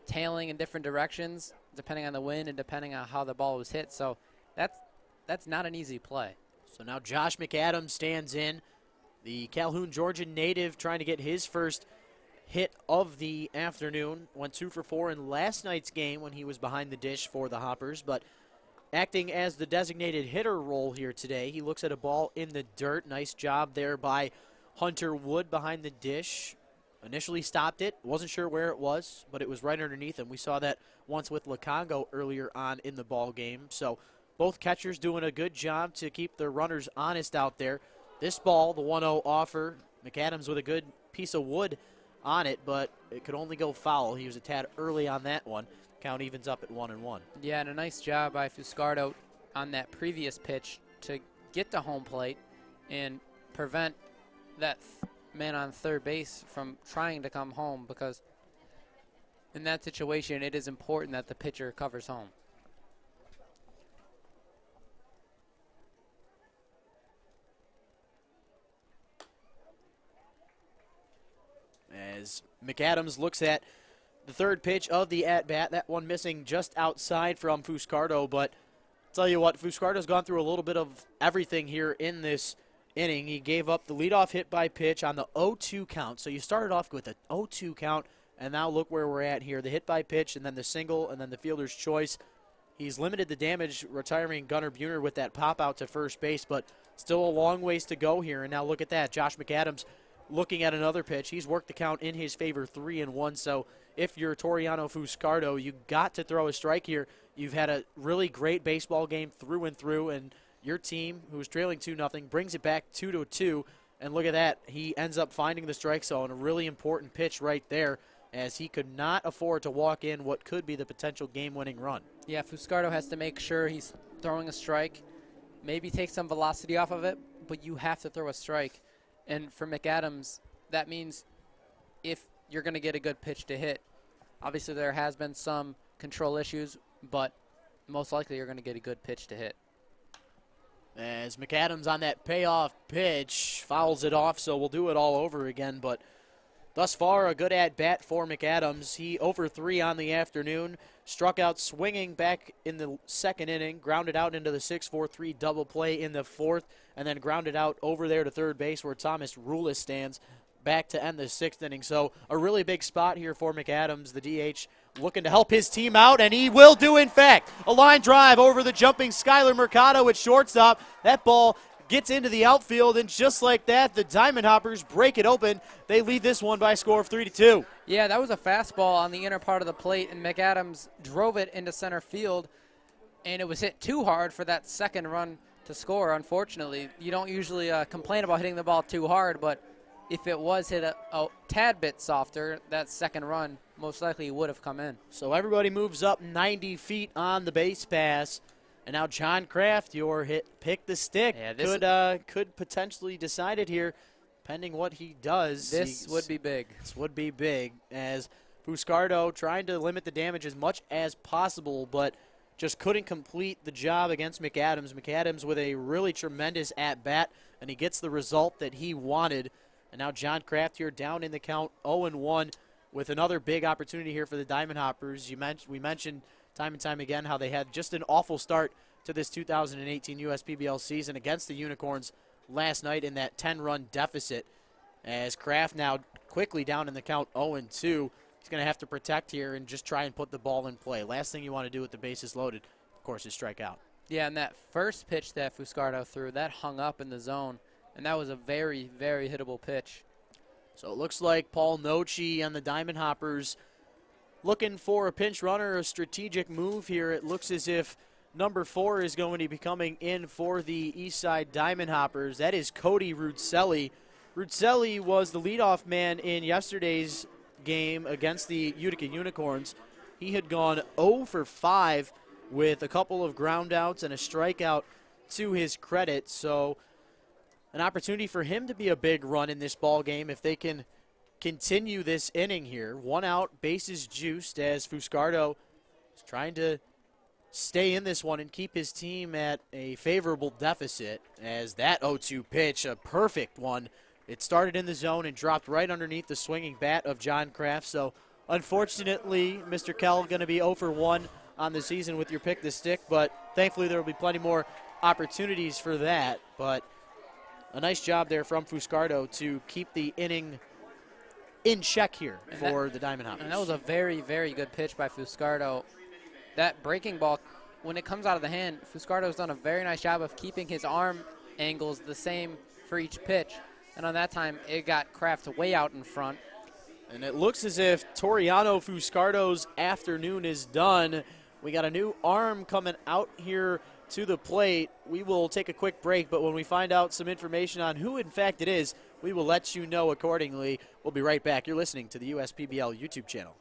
tailing in different directions, depending on the wind and depending on how the ball was hit. So that's not an easy play. So now Josh McAdams stands in, the Calhoun, Georgia native, trying to get his first hit of the afternoon. Went 2 for 4 in last night's game when he was behind the dish for the Hoppers, but acting as the designated hitter role here today. He looks at a ball in the dirt. Nice job there by Hunter Wood behind the dish. Initially stopped it, wasn't sure where it was, but it was right underneath him. We saw that once with Lukongo earlier on in the ball game. So both catchers doing a good job to keep their runners honest out there. This ball, the 1-0 offer, McAdams with a good piece of wood on it, but it could only go foul. He was a tad early on that one. Count evens up at 1-1. Yeah, and a nice job by Fuscardo on that previous pitch to get to home plate and prevent that man on third base from trying to come home, because in that situation it is important that the pitcher covers home. As McAdams looks at the third pitch of the at-bat, that one missing just outside from Fuscardo, but I'll tell you what, Fuscardo's gone through a little bit of everything here in this inning. He gave up the leadoff hit by pitch on the 0-2 count. So you started off with a 0-2 count, And now look where we're at here. The hit by pitch and then the single and then the fielder's choice. He's limited the damage, retiring Gunnar Buhner with that pop out to first base, but still a long ways to go here. And now look at that. Josh McAdams looking at another pitch. He's worked the count in his favor, 3-1. So if you're Toriano Fuscardo, you got to throw a strike here. You've had a really great baseball game through and through, and your team, who's trailing 2-0, brings it back 2-2. And look at that. He ends up finding the strike zone, a really important pitch right there, as he could not afford to walk in what could be the potential game-winning run. Yeah, Fuscardo has to make sure he's throwing a strike, maybe take some velocity off of it, but you have to throw a strike. And for McAdams, that means if you're going to get a good pitch to hit, obviously there has been some control issues, but most likely you're going to get a good pitch to hit. As McAdams on that payoff pitch fouls it off, so we'll do it all over again, but thus far, a good at-bat for McAdams. He over 3 on the afternoon, struck out swinging back in the second inning, grounded out into the 6-4-3 double play in the fourth, and then grounded out over there to third base where Thomas Rulis stands back to end the sixth inning. So a really big spot here for McAdams, the DH, looking to help his team out, and he will do, in fact. A line drive over the jumping Skyler Mercado at shortstop. That ball gets into the outfield, and just like that, the Diamond Hoppers break it open. They lead this one by a score of 3-2. Yeah, that was a fastball on the inner part of the plate, and McAdams drove it into center field, and it was hit too hard for that second run to score, unfortunately. You don't usually complain about hitting the ball too hard, but if it was hit a tad bit softer, that second run most likely would have come in. So everybody moves up 90 feet on the base pass. And now John Kraft, your hit, pick the stick, could potentially decide it here, pending what he does. This would be big. This would be big, as Fuscardo trying to limit the damage as much as possible, but just couldn't complete the job against McAdams. McAdams with a really tremendous at-bat, and he gets the result that he wanted. And now John Kraft here down in the count 0-1 with another big opportunity here for the Diamond Hoppers. We mentioned time and time again how they had just an awful start to this 2018 USPBL season against the Unicorns last night in that 10-run deficit. As Kraft now quickly down in the count 0-2. He's going to have to protect here and just try and put the ball in play. Last thing you want to do with the bases loaded, of course, is strike out. Yeah, and that first pitch that Fuscardo threw, that hung up in the zone, and that was a very, very hittable pitch. So it looks like Paul Nochi and the Diamond Hoppers looking for a pinch runner, a strategic move here. It looks as if number 4 is going to be coming in for the Eastside Diamond Hoppers. That is Cody Ruzzelli. Ruzzelli was the leadoff man in yesterday's game against the Utica Unicorns. He had gone 0 for 5 with a couple of ground outs and a strikeout to his credit. So an opportunity for him to be a big run in this ball game if they can continue this inning here. 1 out, bases juiced, as Fuscardo is trying to stay in this one and keep his team at a favorable deficit, as that 0-2 pitch, a perfect one. It started in the zone and dropped right underneath the swinging bat of John Kraft. So unfortunately, Mr. Kell going to be 0 for 1 on the season with your pick the stick, but thankfully there will be plenty more opportunities for that. But a nice job there from Fuscardo to keep the inning in check here for the Diamond Hoppers. And that was a very, very good pitch by Fuscardo. That breaking ball, when it comes out of the hand, Fuscardo's done a very nice job of keeping his arm angles the same for each pitch. And on that time, it got Kraft way out in front. And it looks as if Toriano Fuscardo's afternoon is done. We got a new arm coming out here to the plate. We will take a quick break, but when we find out some information on who in fact it is, we will let you know accordingly. We'll be right back. You're listening to the USPBL YouTube channel.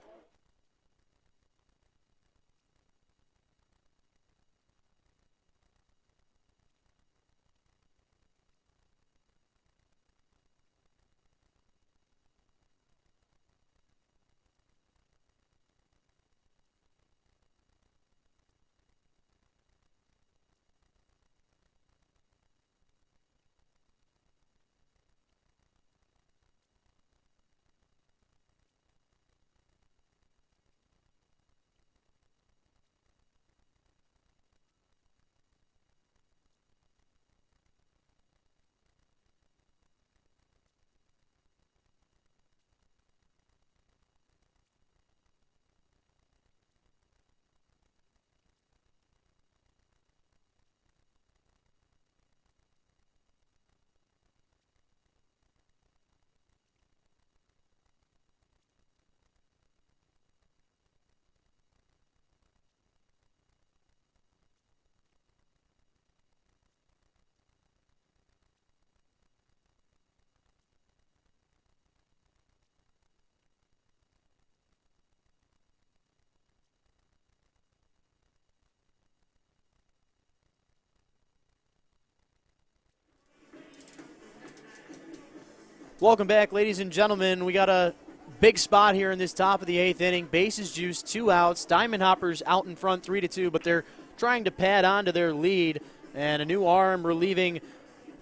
Welcome back, ladies and gentlemen. We got a big spot here in this top of the 8th inning. Bases juiced, 2 outs. Diamond Hoppers out in front 3-2, but they're trying to pad on to their lead. And a new arm relieving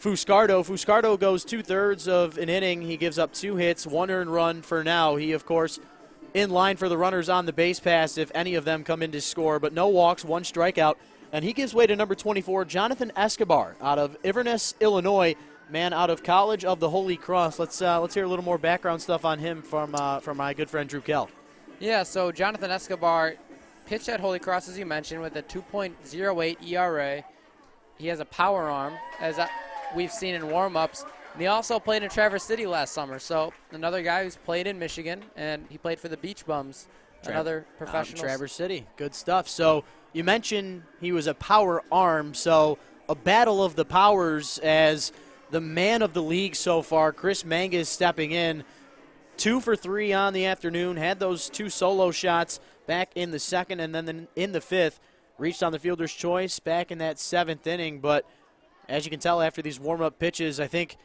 Fuscardo. Fuscardo goes 2/3 of an inning. He gives up 2 hits, 1 earned run for now. He, of course, in line for the runners on the base pass if any of them come in to score, but no walks, 1 strikeout. And he gives way to number 24, Jonathan Escobar, out of Inverness, Illinois, man out of College of the Holy Cross. Let's hear a little more background stuff on him from my good friend Drew Kell. Yeah, so Jonathan Escobar pitched at Holy Cross, as you mentioned, with a 2.08 ERA. He has a power arm, as we've seen in warm-ups. And he also played in Traverse City last summer, so another guy who's played in Michigan, and he played for the Beach Bums, another professional. Traverse City, good stuff. So you mentioned he was a power arm, so a battle of the powers as the man of the league so far, Chris Mangus, stepping in. 2 for 3 on the afternoon, had those 2 solo shots back in the 2nd and then in the 5th. Reached on the fielder's choice back in that 7th inning, but as you can tell after these warm-up pitches, I think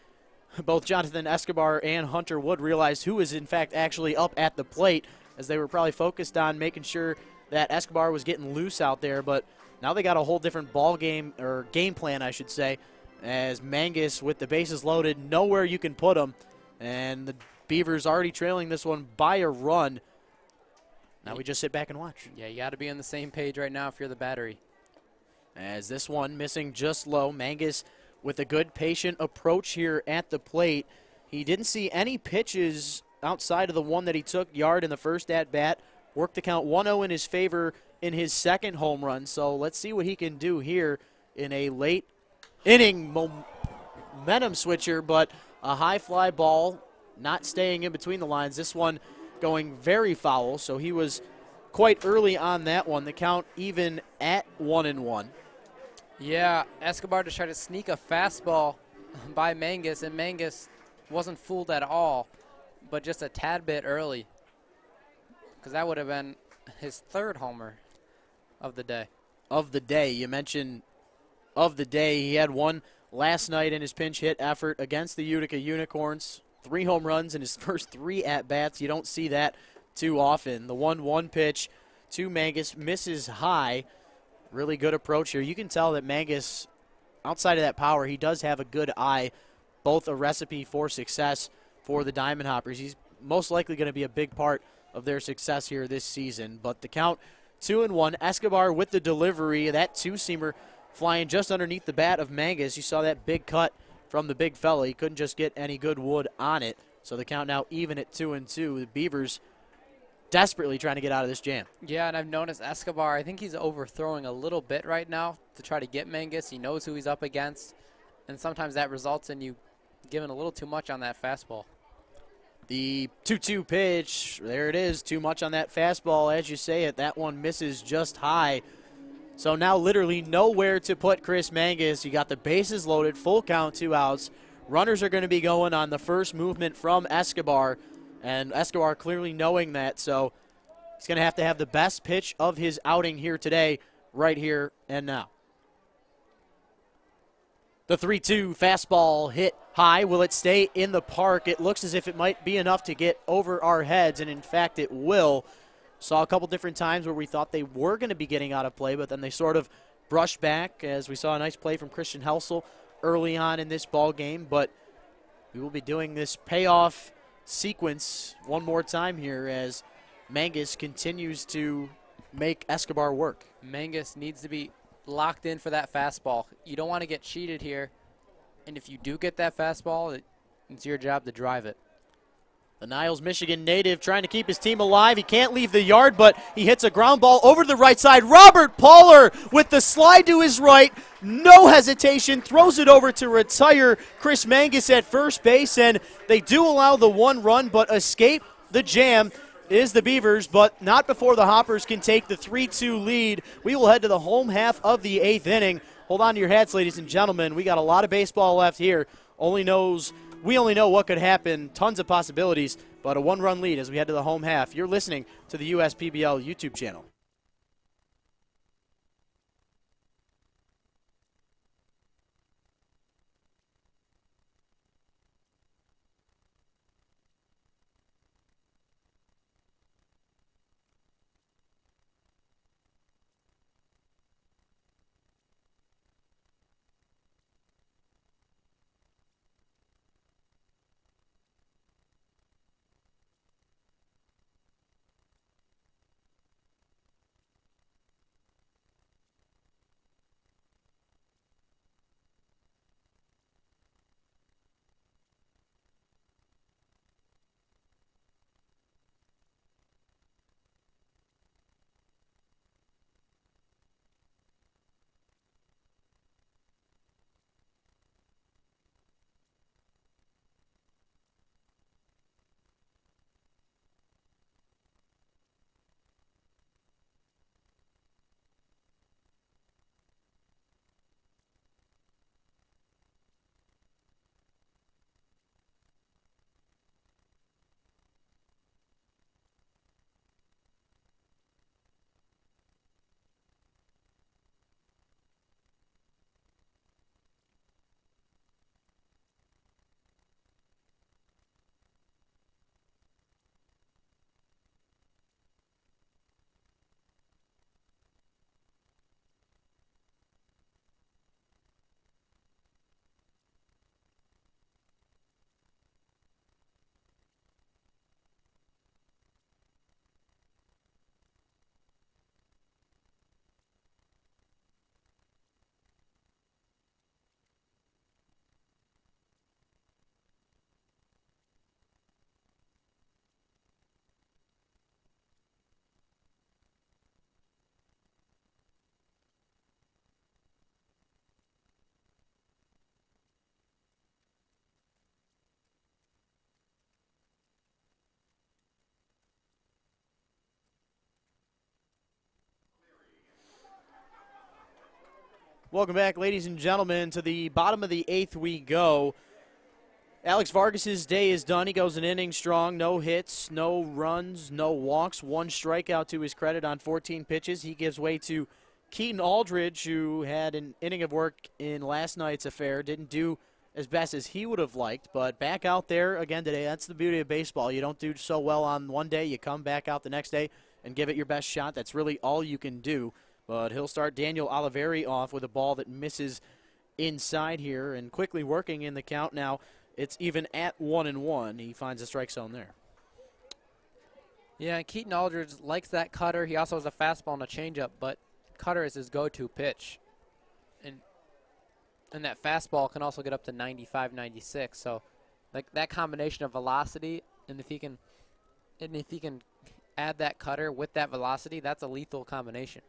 both Jonathan Escobar and Hunter Wood realized who is in fact actually up at the plate, as they were probably focused on making sure that Escobar was getting loose out there. But now they got a whole different ball game, or game plan, I should say, as Mangus, with the bases loaded, nowhere you can put him, and the Beavers already trailing this one by a run. Now we just sit back and watch. Yeah, you got to be on the same page right now if you're the battery. As this one missing just low, Mangus with a good patient approach here at the plate. He didn't see any pitches outside of the one that he took yard in the first at-bat. Worked the count 1-0 in his favor in his 2nd home run. So let's see what he can do here in a late inning momentum switcher, but a high fly ball not staying in between the lines. This one going very foul, so he was quite early on that one. The count even at 1-1. Yeah, Escobar just tried to sneak a fastball by Mangus, and Mangus wasn't fooled at all, but just a tad bit early, because that would have been his 3rd homer of the day. Of the day, you mentioned of the day. He had one last night in his pinch hit effort against the Utica Unicorns. 3 home runs in his first 3 at-bats. You don't see that too often. The 1-1 pitch to Mangus misses high. Really good approach here. You can tell that Mangus, outside of that power, he does have a good eye, both a recipe for success for the Diamond Hoppers. He's most likely going to be a big part of their success here this season. But the count 2-1. Escobar with the delivery. That 2-seamer flying just underneath the bat of Mangus. You saw that big cut from the big fella. He couldn't just get any good wood on it. So the count now even at 2-2. The Beavers desperately trying to get out of this jam. Yeah, and I've noticed Escobar, I think he's overthrowing a little bit right now to try to get Mangus. He knows who he's up against, and sometimes that results in you giving a little too much on that fastball. The 2-2 pitch, there it is, too much on that fastball. As you say it, that one misses just high. So now literally nowhere to put Chris Mangus. You got the bases loaded, full count, 2 outs. Runners are going to be going on the first movement from Escobar, and Escobar clearly knowing that, so he's going to have the best pitch of his outing here today, right here and now. The 3-2 fastball hit high. Will it stay in the park? It looks as if it might be enough to get over our heads, and in fact it will. Saw a couple different times where we thought they were going to be getting out of play, but then they sort of brushed back, as we saw a nice play from Christian Helsel early on in this ball game. But we will be doing this payoff sequence one more time here as Mangus continues to make Escobar work. Mangus needs to be locked in for that fastball. You don't want to get cheated here, and if you do get that fastball, it's your job to drive it. The Niles, Michigan native trying to keep his team alive. He can't leave the yard, but he hits a ground ball over to the right side. Robert Poehler with the slide to his right. No hesitation. Throws it over to retire Chris Mangus at first base, and they do allow the 1 run, but escape the jam is the Beavers, but not before the Hoppers can take the 3-2 lead. We will head to the home half of the 8th inning. Hold on to your hats, ladies and gentlemen. We got a lot of baseball left here. We only know what could happen, tons of possibilities, but a 1-run lead as we head to the home half. You're listening to the USPBL YouTube channel. Welcome back, ladies and gentlemen. To the bottom of the 8th we go. Alex Vargas's day is done. He goes an inning strong. No hits, no runs, no walks. 1 strikeout to his credit on 14 pitches. He gives way to Keaton Aldridge, who had an inning of work in last night's affair. Didn't do as best as he would have liked, but back out there again today. That's the beauty of baseball. You don't do so well on one day. You come back out the next day and give it your best shot. That's really all you can do. But he'll start Daniel Oliveri off with a ball that misses inside here, and quickly working in the count now. It's even at 1-1. He finds a strike zone there. Yeah, Keaton Aldridge likes that cutter. He also has a fastball and a changeup, but cutter is his go-to pitch. And that fastball can also get up to 95, 96. So like that combination of velocity, and if he can add that cutter with that velocity, that's a lethal combination.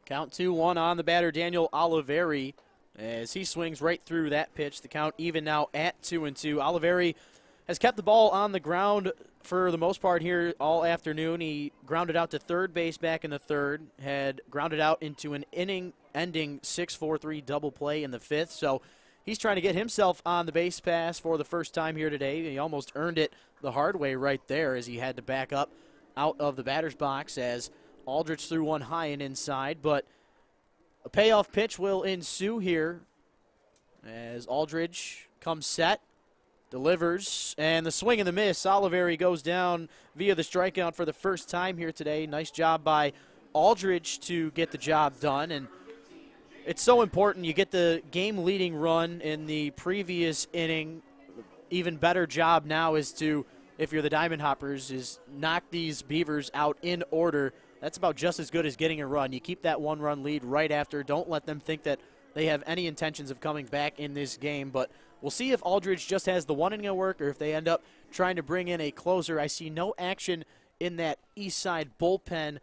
Count 2-1 on the batter, Daniel Oliveri, as he swings right through that pitch. The count even now at 2-2. Oliveri has kept the ball on the ground for the most part here all afternoon. He grounded out to third base back in the third, had grounded out into an inning-ending 6-4-3 double play in the fifth. So he's trying to get himself on the base pass for the first time here today. He almost earned it the hard way right there, as he had to back up out of the batter's box as Aldridge threw one high and inside, but a payoff pitch will ensue here as Aldridge comes set, delivers, and the swing and the miss. Oliveri goes down via the strikeout for the first time here today. Nice job by Aldridge to get the job done, and it's so important. You get the game-leading run in the previous inning. Even better job now is to, if you're the Diamond Hoppers, is knock these Beavers out in order. That's about just as good as getting a run. You keep that 1-run lead right after. Don't let them think that they have any intentions of coming back in this game. But we'll see if Aldridge just has the 1 inning of work or if they end up trying to bring in a closer. I see no action in that Eastside bullpen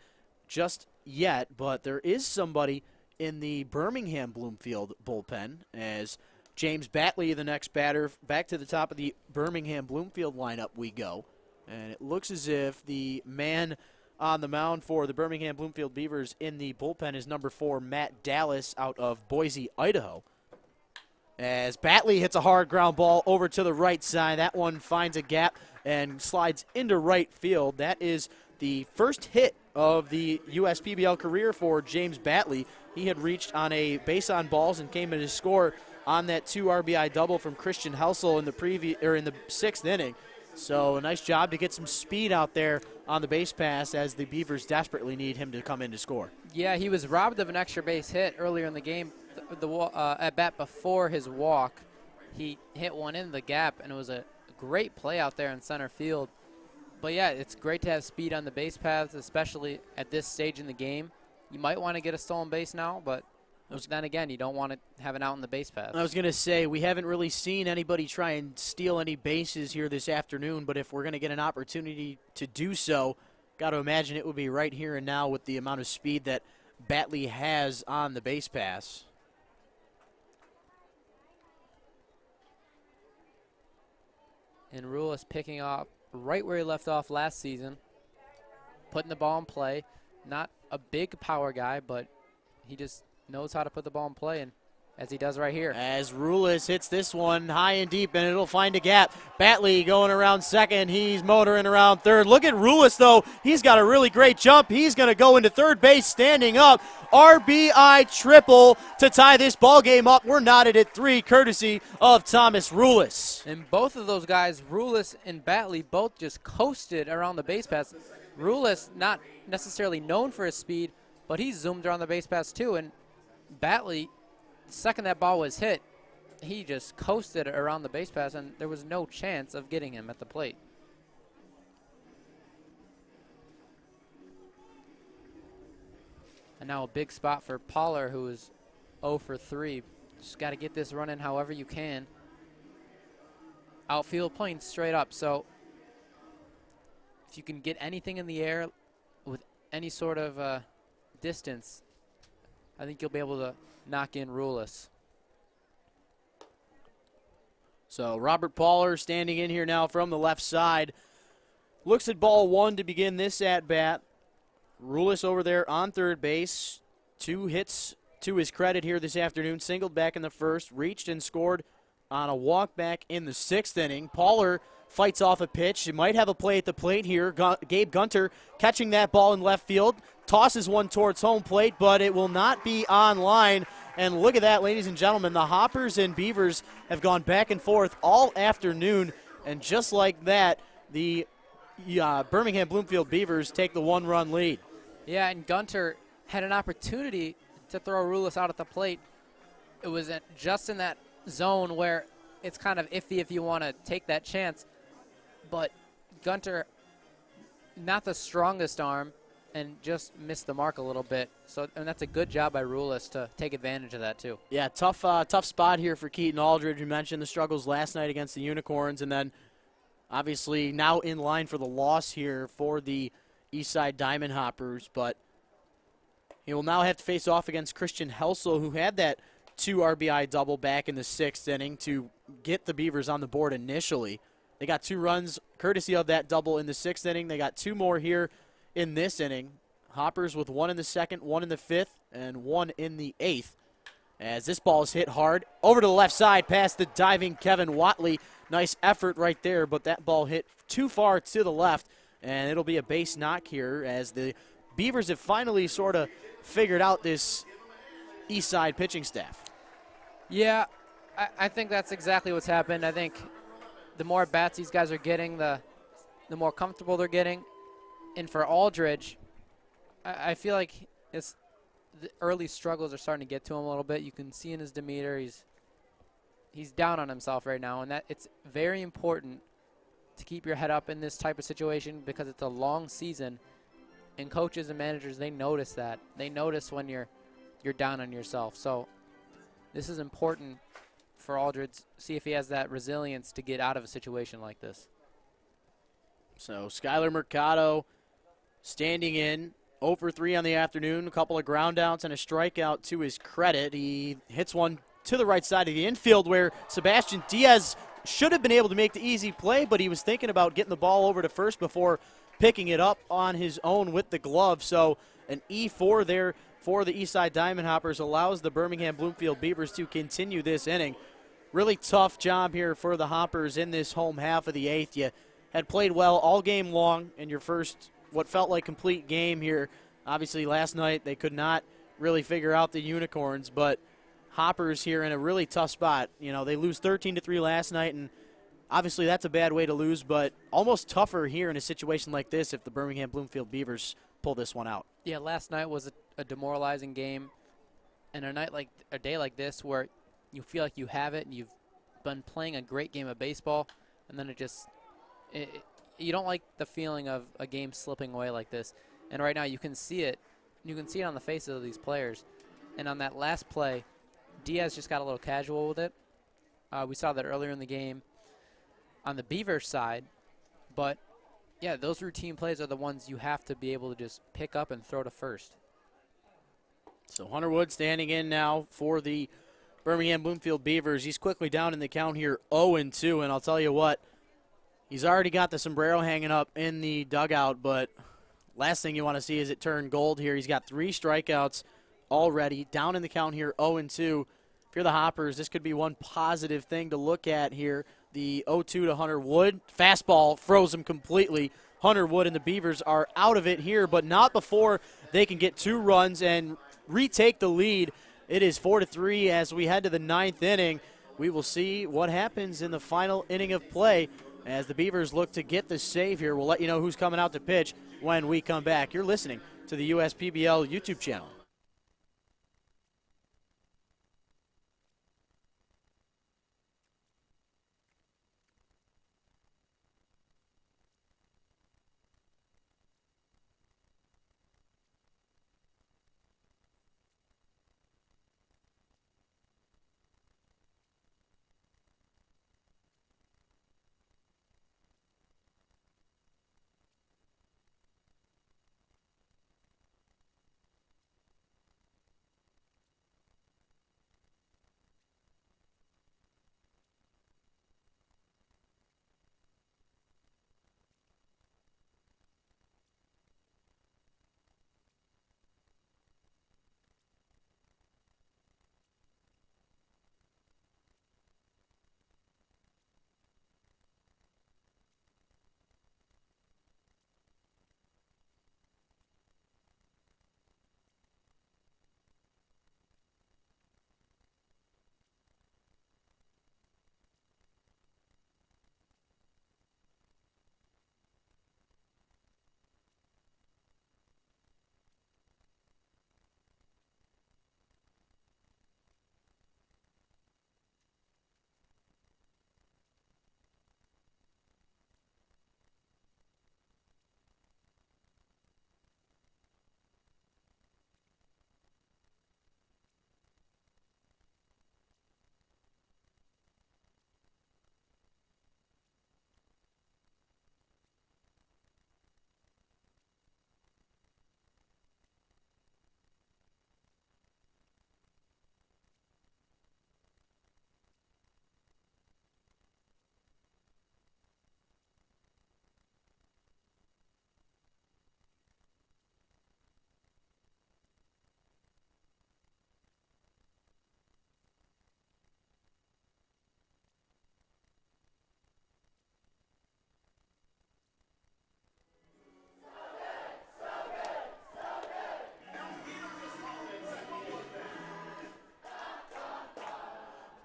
just yet, but there is somebody in the Birmingham Bloomfield bullpen as James Batley, the next batter. Back to the top of the Birmingham Bloomfield lineup we go. And it looks as if the man on the mound for the Birmingham Bloomfield Beavers in the bullpen is number 4, Matt Dallas, out of Boise, Idaho. As Batley hits a hard ground ball over to the right side. That one finds a gap and slides into right field. That is the first hit of the USPBL career for James Batley. He had reached on a base on balls and came in to score on that 2 RBI double from Christian Helsel in the in the 6th inning. So a nice job to get some speed out there on the base pass as the Beavers desperately need him to come in to score. Yeah, he was robbed of an extra base hit earlier in the game. At bat before his walk, he hit one in the gap, and it was a great play out there in center field. But yeah, it's great to have speed on the base paths, especially at this stage in the game. You might want to get a stolen base now, but then again, you don't want to have an out in the base path. I was going to say, we haven't really seen anybody try and steal any bases here this afternoon, but if we're going to get an opportunity to do so, got to imagine it would be right here and now with the amount of speed that Batley has on the base pass. And Rulis picking up right where he left off last season, putting the ball in play. Not a big power guy, but he just knows how to put the ball in play, and as he does right here. As Rulis hits this one high and deep, and it'll find a gap. Batley going around second. He's motoring around third. Look at Rulis, though. He's got a really great jump. He's going to go into third base standing up. RBI triple to tie this ball game up. We're knotted at 3, courtesy of Thomas Rulis. And both of those guys, Rulis and Batley, both just coasted around the base pass. Rulis not necessarily known for his speed, but he zoomed around the base pass too, and Batley, the second that ball was hit, he just coasted around the base pass, and there was no chance of getting him at the plate. And now a big spot for Pollard, who is 0 for 3. Just got to get this run in however you can. Outfield playing straight up, so if you can get anything in the air with any sort of distance, I think you'll be able to knock in Rulis. So Robert Pollard standing in here now from the left side. Looks at ball 1 to begin this at-bat. Rulis over there on third base. 2 hits to his credit here this afternoon, singled back in the first, reached and scored on a walk back in the 6th inning. Pauler fights off a pitch. He might have a play at the plate here. Gabe Gunter catching that ball in left field, tosses one towards home plate, but it will not be on line. And look at that, ladies and gentlemen. The Hoppers and Beavers have gone back and forth all afternoon, and just like that, the Birmingham Bloomfield Beavers take the 1-run lead. Yeah, and Gunter had an opportunity to throw Rulis out at the plate. It was just in that zone where it's kind of iffy if you want to take that chance. But Gunter, not the strongest arm, and just missed the mark a little bit. So, and that's a good job by Rulis to take advantage of that too. Yeah, tough spot here for Keaton Aldridge. You mentioned the struggles last night against the Unicorns, and then obviously now in line for the loss here for the Eastside Diamond Hoppers. But he will now have to face off against Christian Helsel, who had that 2 RBI double back in the 6th inning to get the Beavers on the board initially. They got 2 runs courtesy of that double in the 6th inning. They got 2 more here in this inning. Hoppers with 1 in the 2nd, 1 in the 5th, and 1 in the 8th. As this ball is hit hard over to the left side past the diving Kevin Watley. Nice effort right there, but that ball hit too far to the left, and it'll be a base knock here as the Beavers have finally sort of figured out this Eastside pitching staff. Yeah, I think that's exactly what's happened. I think the more bats these guys are getting, the more comfortable they're getting. And for Aldridge, I feel like the early struggles are starting to get to him a little bit. You can see in his demeanor he's down on himself right now, and that it's very important to keep your head up in this type of situation because it's a long season, and coaches and managers, they notice that. They notice when you're down on yourself. So this is important for Aldridge, see if he has that resilience to get out of a situation like this. So Skylar Mercado standing in, 0 for 3 on the afternoon, a couple of ground outs and a strikeout to his credit. He hits one to the right side of the infield where Sebastian Diaz should have been able to make the easy play, but he was thinking about getting the ball over to first before picking it up on his own with the glove. So an E4 there for the Eastside Diamond Hoppers allows the Birmingham Bloomfield Beavers to continue this inning. Really tough job here for the Hoppers in this home half of the 8th. You had played well all game long in your first what felt like complete game here. Obviously last night they could not really figure out the Unicorns, but Hoppers here in a really tough spot. You know, they lose 13-3 last night, and obviously that's a bad way to lose, but almost tougher here in a situation like this if the Birmingham Bloomfield Beavers pull this one out. Yeah, last night was a demoralizing game, and a day like this where you feel like you have it and you've been playing a great game of baseball, and then you don't like the feeling of a game slipping away like this. And right now you can see it. You can see it on the faces of these players. And on that last play, Diaz just got a little casual with it. We saw that earlier in the game on the Beavers side. But, yeah, those routine plays are the ones you have to be able to just pick up and throw to first. So Hunter Wood standing in now for the Birmingham Bloomfield Beavers. He's quickly down in the count here, 0-2. And I'll tell you what, he's already got the sombrero hanging up in the dugout, but last thing you want to see is it turn gold here. He's got 3 strikeouts already, down in the count here, 0-2. If you're the Hoppers, this could be one positive thing to look at here. The 0-2 to Hunter Wood. Fastball froze him completely. Hunter Wood and the Beavers are out of it here, but not before they can get 2 runs and retake the lead. It is 4-3 as we head to the 9th inning. We will see what happens in the final inning of play as the Beavers look to get the save here. We'll let you know who's coming out to pitch when we come back. You're listening to the USPBL YouTube channel.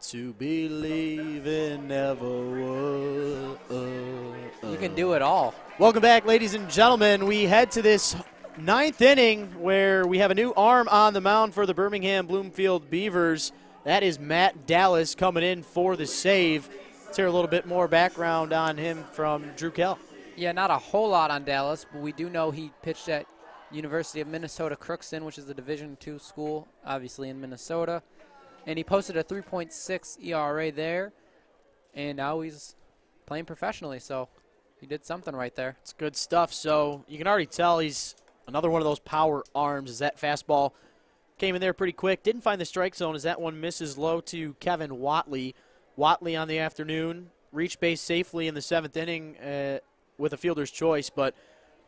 to believe in never would. You can do it all. Welcome back, ladies and gentlemen. We head to this ninth inning where we have a new arm on the mound for the Birmingham Bloomfield Beavers. That is Matt Dallas coming in for the save. Let's hear a little bit more background on him from Drew Kell. Yeah, not a whole lot on Dallas, but we do know he pitched at University of Minnesota Crookston, which is the Division II school, obviously in Minnesota. And he posted a 3.6 ERA there, and now he's playing professionally, so he did something right there. It's good stuff. So you can already tell he's another one of those power arms as that fastball came in there pretty quick. Didn't find the strike zone as that one misses low to Kevin Watley. Watley on the afternoon reached base safely in the 7th inning with a fielder's choice, but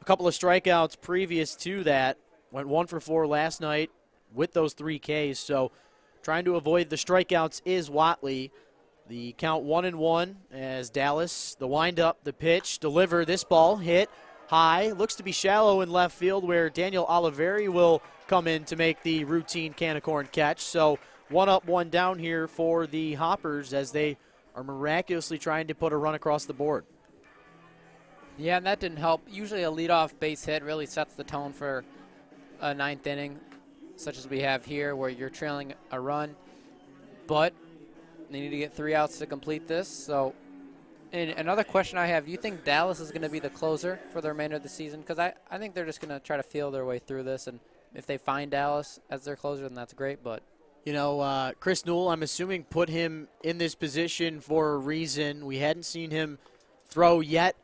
a couple of strikeouts previous to that. Went 1 for 4 last night with those 3 Ks. So trying to avoid the strikeouts is Watley. The count 1-1 as Dallas, the windup, the pitch, deliver. This ball hit high. Looks to be shallow in left field where Daniel Oliveri will come in to make the routine can of corn catch. So 1 up, 1 down here for the Hoppers as they are miraculously trying to put a run across the board. Yeah, and that didn't help. Usually a leadoff base hit really sets the tone for a 9th inning, such as we have here, where you're trailing a run. But they need to get 3 outs to complete this. So, and another question I have, do you think Dallas is going to be the closer for the remainder of the season? Because I think they're just going to try to feel their way through this, and if they find Dallas as their closer, then that's great. But you know, Chris Newell, I'm assuming, put him in this position for a reason. We hadn't seen him throw yet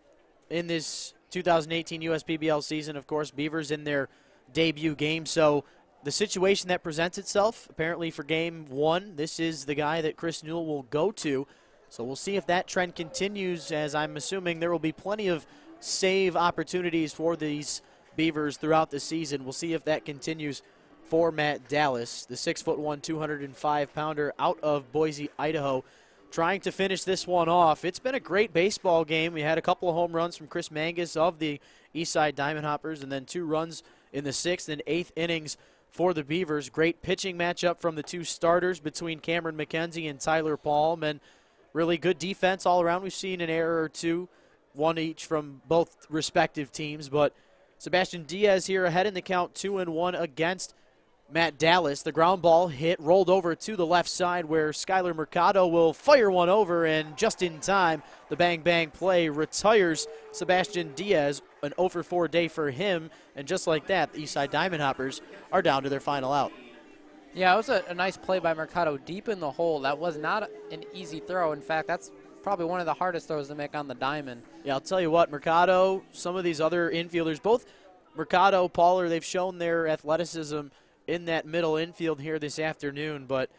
in this 2018 USPBL season. Of course, Beavers in their debut game. So the situation that presents itself, apparently for game 1, this is the guy that Chris Newell will go to. So we'll see if that trend continues, as I'm assuming there will be plenty of save opportunities for these Beavers throughout the season. We'll see if that continues for Matt Dallas, the 6'1", 205-pounder out of Boise, Idaho, trying to finish this one off. It's been a great baseball game. We had a couple of home runs from Chris Mangus of the Eastside Diamond Hoppers, and then 2 runs in the 6th and 8th innings for the Beavers. Great pitching matchup from the 2 starters between Cameron McKenzie and Tyler Palm, and really good defense all around. We've seen an error or 2, 1 each from both respective teams, but Sebastian Diaz here ahead in the count 2-1 against Matt Dallas. The ground ball hit, rolled over to the left side where Skylar Mercado will fire one over, and just in time, the bang-bang play retires Sebastian Diaz. An 0-for-4 day for him, and just like that, the Eastside Diamond Hoppers are down to their final out. yeah, it was a nice play by Mercado deep in the hole. That was not an easy throw. In fact, that's probably one of the hardest throws to make on the diamond. Yeah, I'll tell you what, Mercado, some of these other infielders, both Mercado, Pollard, they've shown their athleticism in that middle infield here this afternoon. But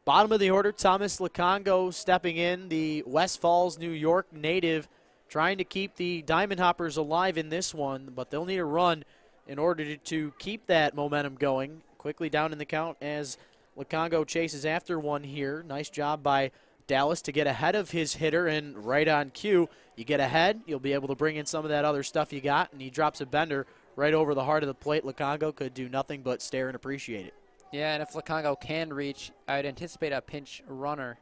bottom of the order, Thomas Lukongo stepping in, the West Falls, New York native, trying to keep the Diamond Hoppers alive in this one, but they'll need a run in order to keep that momentum going. Quickly down in the count as Lukongo chases after one here. Nice job by Dallas to get ahead of his hitter, and right on cue, you get ahead, you'll be able to bring in some of that other stuff you got, and he drops a bender right over the heart of the plate. Lukongo could do nothing but stare and appreciate it. Yeah, and if Lukongo can reach, I'd anticipate a pinch runner.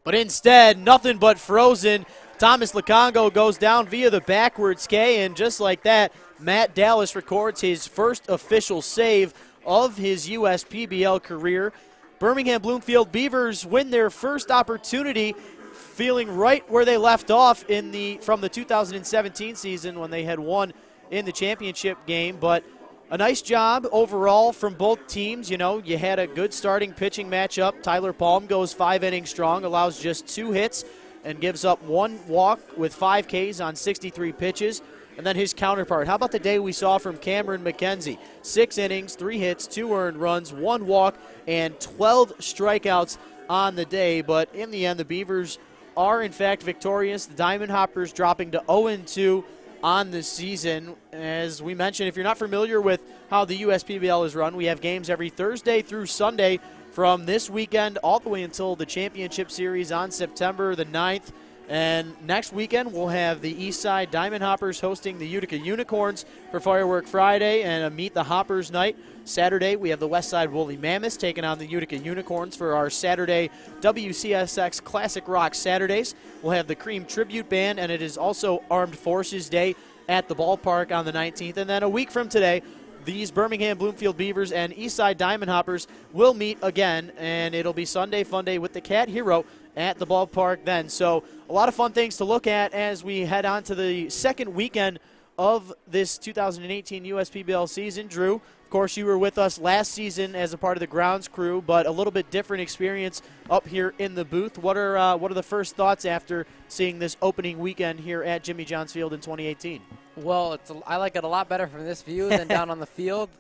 But instead, nothing but frozen. Thomas Lukongo goes down via the backwards K, and just like that, Matt Dallas records his first official save of his USPBL career. Birmingham Bloomfield Beavers win their first opportunity, feeling right where they left off from the 2017 season when they had won in the championship game. But a nice job overall from both teams. You know, you had a good starting pitching matchup. Tyler Palm goes 5 innings strong, allows just 2 hits, and gives up 1 walk with 5 Ks on 63 pitches. And then his counterpart, how about the day we saw from Cameron McKenzie? 6 innings, 3 hits, 2 earned runs, 1 walk, and 12 strikeouts on the day. But in the end, the Beavers are, in fact, victorious. The Diamond Hoppers dropping to 0-2 on the season. As we mentioned, if you're not familiar with how the USPBL is run, we have games every Thursday through Sunday from this weekend all the way until the championship series on September the 9th. And next weekend, we'll have the Eastside Diamond Hoppers hosting the Utica Unicorns for Firework Friday and a Meet the Hoppers night. Saturday, we have the Westside Woolly Mammoths taking on the Utica Unicorns for our Saturday WCSX Classic Rock Saturdays. We'll have the Cream Tribute Band, and it is also Armed Forces Day at the ballpark on the 19th. And then a week from today, these Birmingham Bloomfield Beavers and Eastside Diamond Hoppers will meet again, and it'll be Sunday Fun Day with the Cat Hero at the ballpark then. So a lot of fun things to look at as we head on to the second weekend of this 2018 USPBL season. Drew, of course, you were with us last season as a part of the grounds crew, but a little bit different experience up here in the booth. What are the first thoughts after seeing this opening weekend here at Jimmy John's Field in 2018? Well, I like it a lot better from this view than down on the field.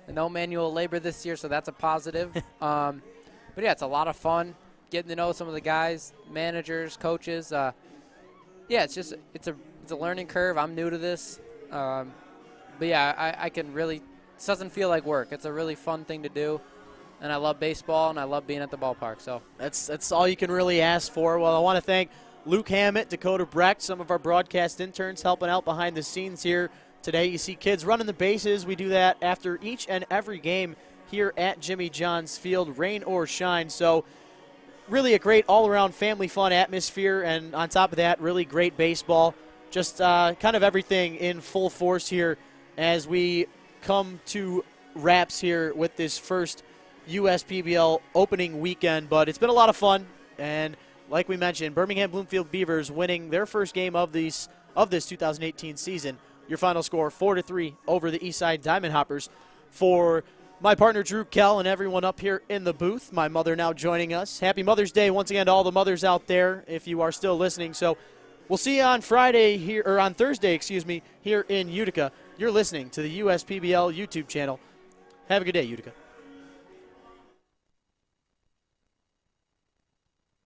No manual labor this year, so that's a positive. But yeah, it's a lot of fun getting to know some of the guys, managers, coaches. Yeah, it's a learning curve. I'm new to this, but yeah, I can really. This doesn't feel like work. It's a really fun thing to do, and I love baseball and I love being at the ballpark. So that's all you can really ask for. Well, I want to thank Luke Hammett, Dakota Brecht, some of our broadcast interns helping out behind the scenes here today. You see kids running the bases. We do that after each and every game here at Jimmy John's Field, rain or shine. So really a great all-around family fun atmosphere, and on top of that, really great baseball. Just kind of everything in full force here as we come to wraps here with this first USPBL opening weekend. But it's been a lot of fun, and like we mentioned, Birmingham Bloomfield Beavers winning their first game of this 2018 season. Your final score, 4-3 over the Eastside Diamond Hoppers. For my partner, Drew Kell, and everyone up here in the booth, my mother now joining us. Happy Mother's Day once again to all the mothers out there if you are still listening. So we'll see you on Thursday, here in Utica. You're listening to the USPBL YouTube channel. Have a good day, Utica.